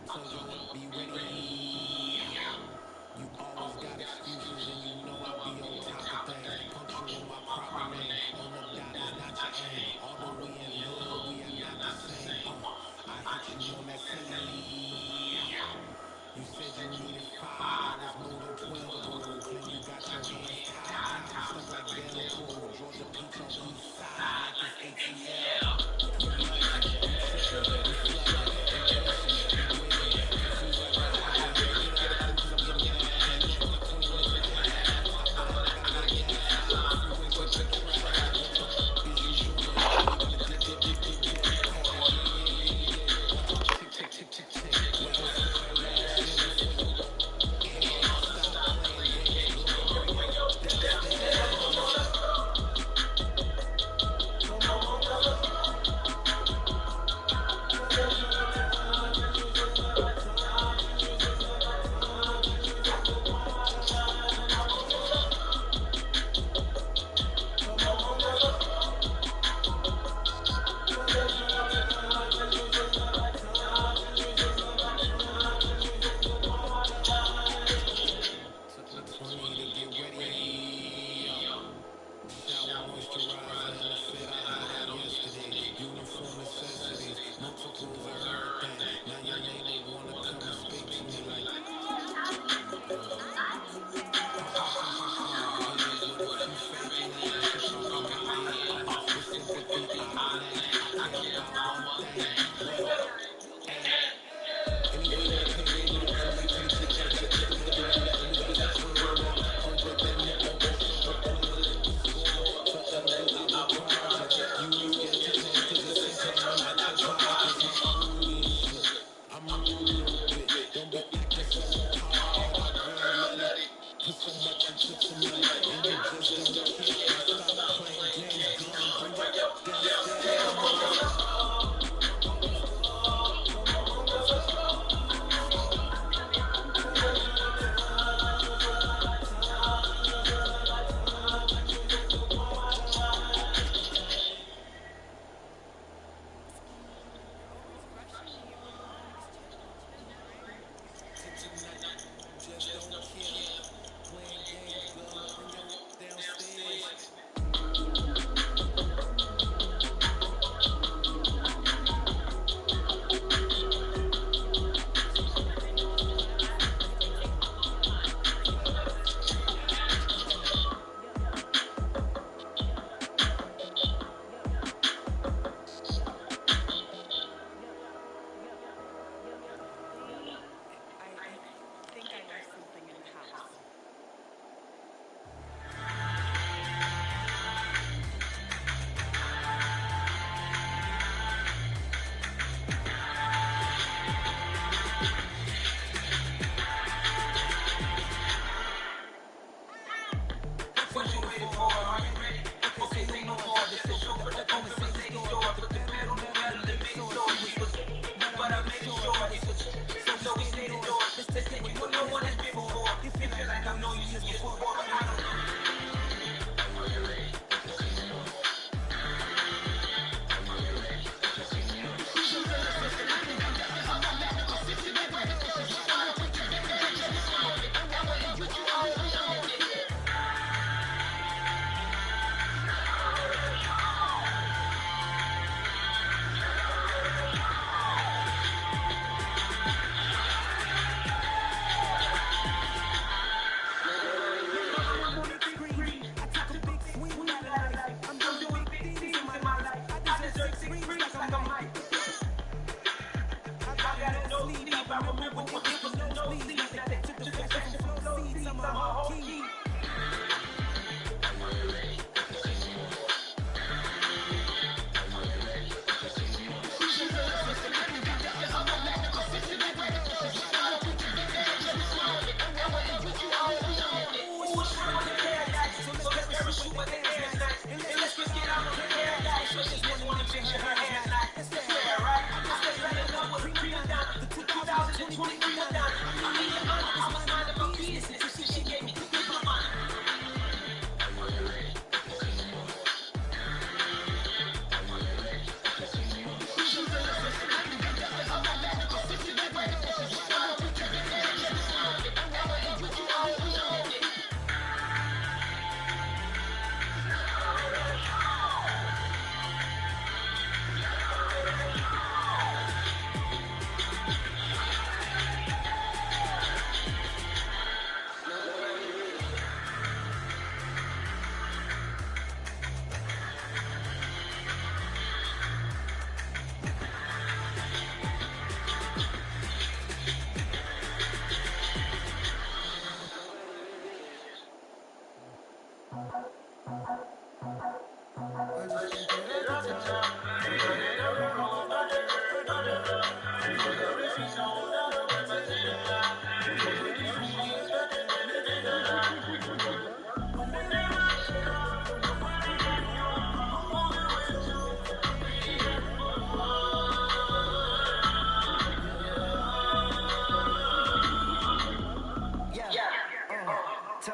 Told y'all to be ready. You always got excuses and you know I be on top of things. Punctual my proper name. On the dot is not your aim. Although we in love, we are not the same. I hit you on that scene. You said you needed 5 hours, more than 12 ago. Claim you got your hands tied, stuck like Velcro. Georgia Peach on east side like it's ATL. You blushing, you tripping, you flooding, impatient, you waiting, confused like what happened. Had to get on the phone cause I'm getting mad. Had no clock 20 minutes in the half. On top of that, I gotta get gas out on the freeway, quick traffic. What the is you doing? Are you gonna dip? Yeah. Watch out, tick, tick, tick, tick, tick. Well, fair last minute for you. Stop playing games, girl. Bring your downstairs. Took me 20 to get ready. Shower moisturizer and the fit I had on yesterday. Uniform necessities, multiples of everything. Now your neighbor wanna come and speak to me like, ha ha ha ha ha. Yeah, what if you faking that? She talking my ear off with sympathy automatic. I care about one thing. Well, anyway that I pay your bills and make paycheck to the check, just to make it better. We gotta stop worrying about heartbreak and more show up on the score to unavailable projects. You ain't scared to change cause it's same time at your pockets. My fruity and shit. I'm rude a little bit. Don't be acting so hard. How granddaddy put so much into tonight and you just don't care. Now stop playing games, gun. Bring your downstairs. Come on, let's go. Just don't care. Playing games, girl. Bring your downstairs.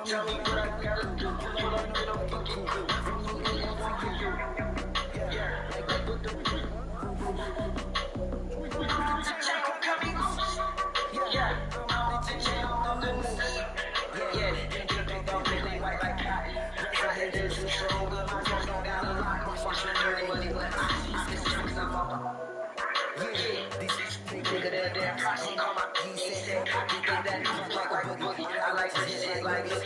Tell me what I gotta do. Pull up, get up, fuck you. From me and one for you. Yeah, like that. Yeah, I'm on the chain on the news. Yeah, you can think of me like cotton. President is stronger. My songs don't got a lot. I'm fucking money, but yeah, these nigga that damn posse come out. He said, you think that fuck like a boogie. I like this shit like this.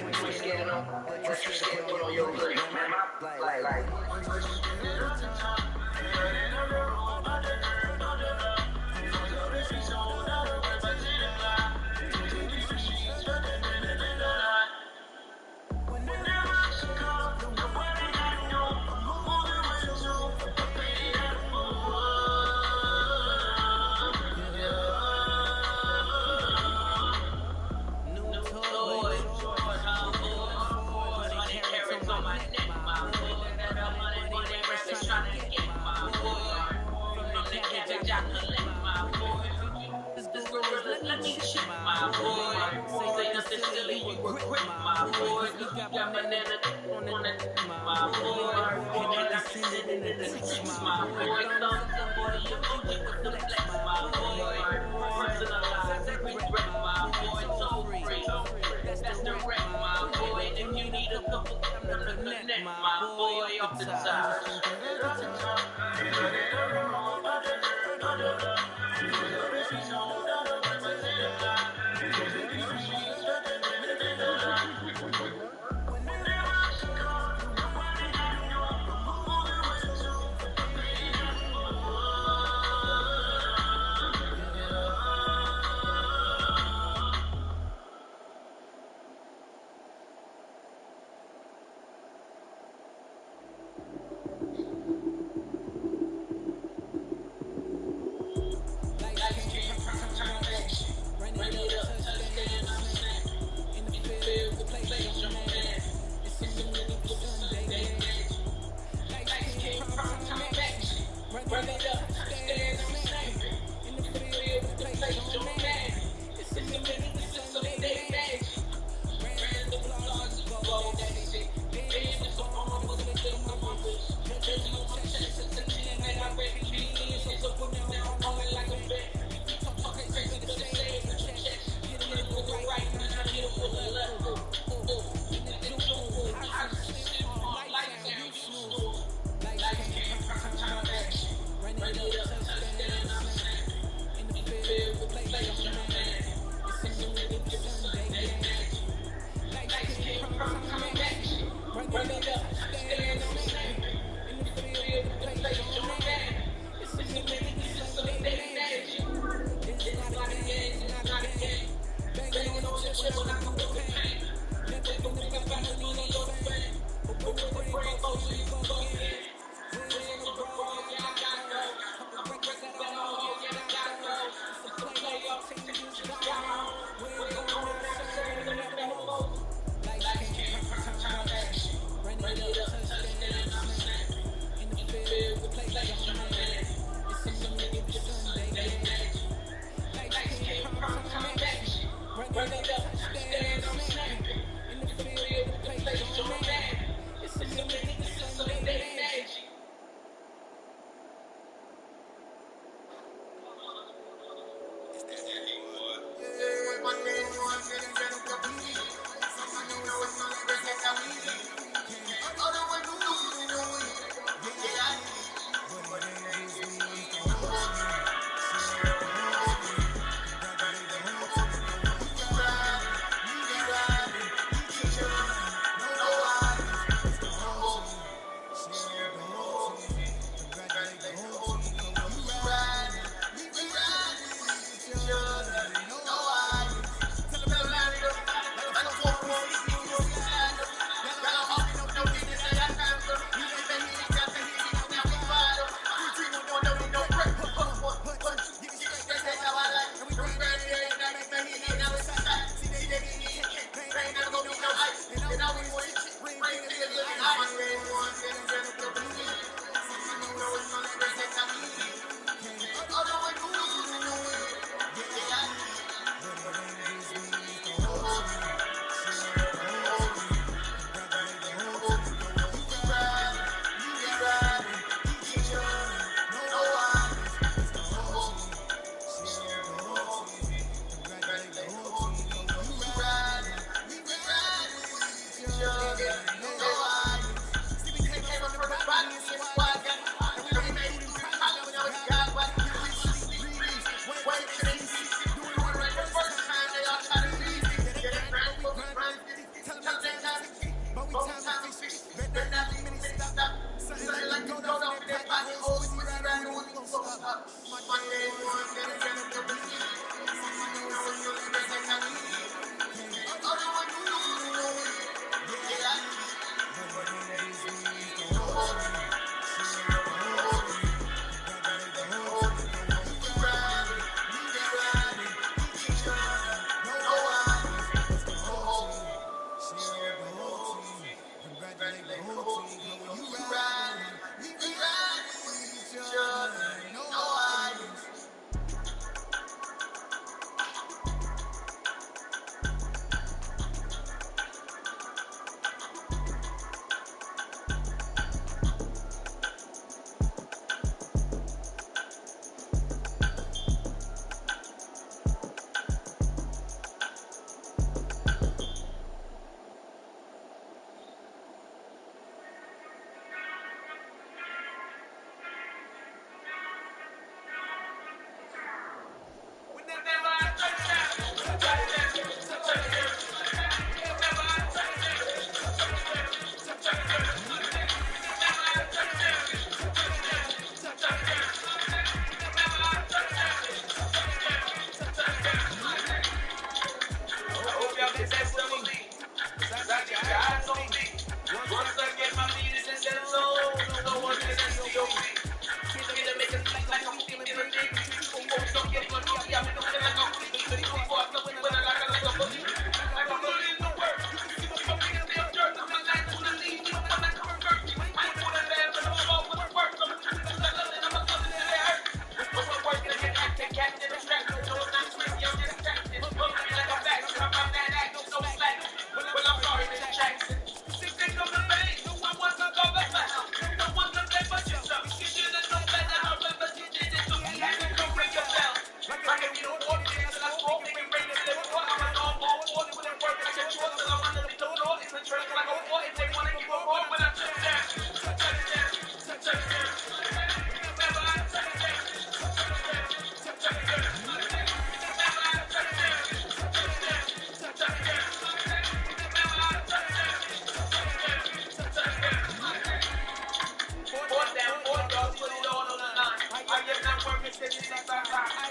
You ain't scared no, but you scared to put on your hoodie. Man, like. Let me ship my boy. Say nothing silly, you regret my boy. You got banana on it, my boy. Can I send it in a text, my boy? Thumbs up for the emoji with the flex, my boy. Personalize every breath, my boy. So free, that's the wreck, my boy. If you need a couple, I'm the connect, my boy. Off the top. eyes on me. Once I get my feet in the zone, no one can steal me. Gonna make it like I'm feeling the day. Don't get my money, I'm gonna feel like I'm feeling before I come in when I got a booty. Like I'm putting in the work. I'm picking the dirt. I'm not like to the lead. I'm not like I'm hurt. I ain't put a bad, but I'm all with the work. I'm a something that I hurt. But I'm working to get acting, captain, and track. No, it's not sweet, I'm just acting. Look at me like I'm back. I'm out that act, no slack. Well, I'm sorry, Mr. Jackson. Think of the bank. I want to go back to hell. I want to play for yourself. You should have known better. I remember you did it. So you had to go ring your bell. Like if you don't walk in, and I spoke, they can bring it to the floor. I'm an all board, put it work like a chore. Till I'm under the floor. It's a church like a war. If they want to give a war, when I touch down.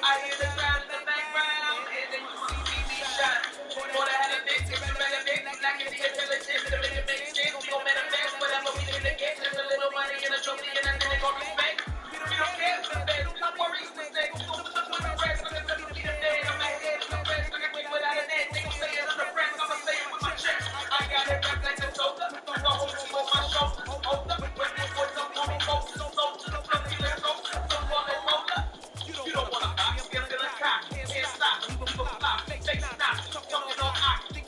I hear the sound in the background, and then you see me shine. Thought I had a big picture, better big, like it's intelligent, to make it make sense. We gon' manifest whatever we can get. There's a little money in a trophy, and I think they gon' respect. We don't care if the bed, no worries, we say. Don't put the rest, I'm gonna be the dead. I'm my head, the rest, I can win without a net. They gon' say it under breath, I'ma say it with my chest. I got it back like a soda, the whole team on my shoulder. Hold up, when these boys don't call me folks, so low to the floor, feel it go. So call it roll up. You don't wanna stop, you're gonna cop. Can't stop, you gon' flop. Take stop, jumping on hot. Think,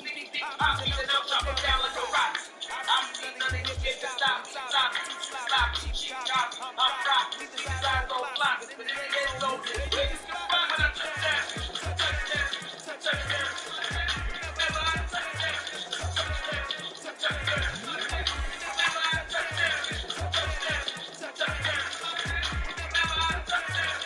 I'm beating up, chopping down like a rock. I'm seeing none of you get to stop. Cheap chop, I'm rock. These guys don't block. But it is so good. When I touch down, touch down. Whenever I touch down, touch down. Whenever I touch down, touch down. Whenever I touch down.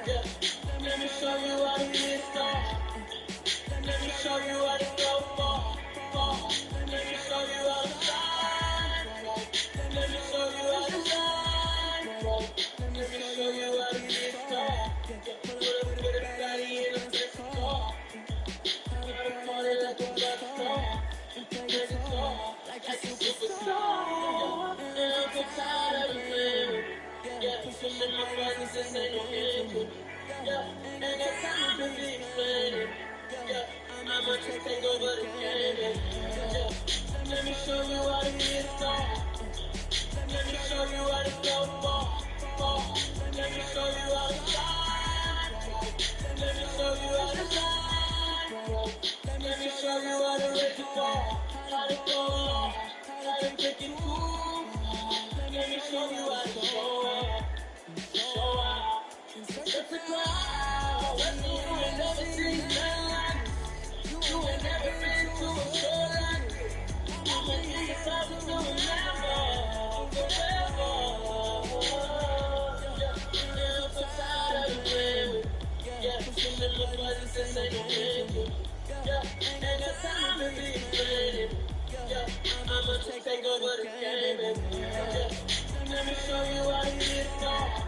Let me show you how to get started. Let me show you how to go far. Let me show you how to shine. Let me show you how to shine. Let me show you how to get started. Put everybody in a fist car. How to party like a rock star. And play guitar like a superstar. And I'm so tired of playing. Pushing in my presence, this ain't no anthem. Ain't got time to be explaining. I'ma just take over the game. Let me show you how to get started. Let me show you how to go far. Let me show you how to shine. Let me show you how to shine. Let me show you how to rip the ball. How to go long. How to take it cool. Let me show you how to show up. Show out. Set the crowd. Let me you ain't never seen nothing like it. You ain't never been to a show like it. I'ma give you something to remember. Forever. And I'm so tired of playing with. Pushing in my presence, this ain't no anthem. Ain't got time to be explaining. I'ma just take over the game, baby. Let me show you how to get started.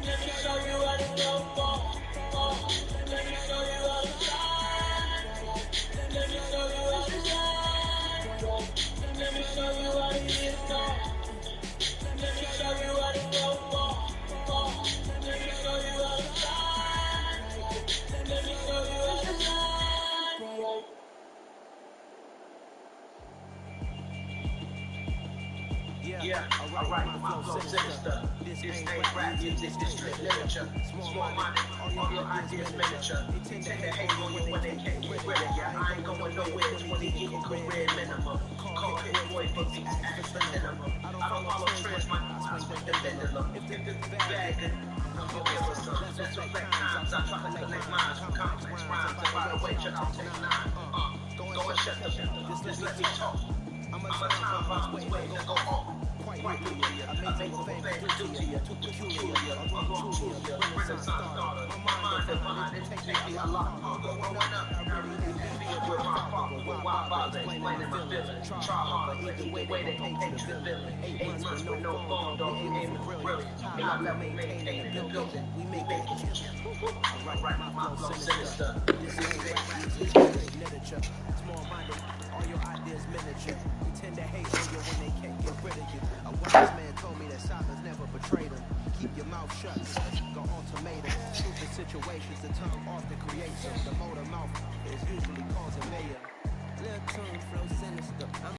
Let me show you how to go far. Let me show you how to shine. Let me show you how to shine. Let me show you how to get started. Let me show you how to go far. Let me show you how to shine. Let me show you how to shine. Yeah, alright, my flow sinister. This ain't rap music, this straight literature. Small minded, all your ideas miniature. Take the hate on you when they can't get rid of ya. I ain't going nowhere, 20 getting career minimum. Call hit boy for these acts for minimum. I don't follow trends, my swing the pendulum. If it's bad, then I'm gonna give us some. Let's reflect times, I try to collect mines from complex rhymes. And by the way, check out take 9. Go and shut the just let me talk. I'm a time bomb, way to go off. Quite literally, amazing things to do to you, too peculiar, Renaissance starter. My mind divine, it takes me a lot. Growing up, I really didn't feel with my father, explaining my feelings. Try harder, either way they hate the villain. 8 months with no phone, though, you ain't brilliant. High level maintaining the building, we make it. Alright, my flow sinister. This ain't rap music, straight literature. Small-minded, all your ideas miniature. We tend to hate on you when they can't get rid of you. A wise man told me that silence never betrayed him. Keep your mouth shut, go ultimatum. Stupid situations, the tongue often creates them. The motor mouth is usually causing mayhem.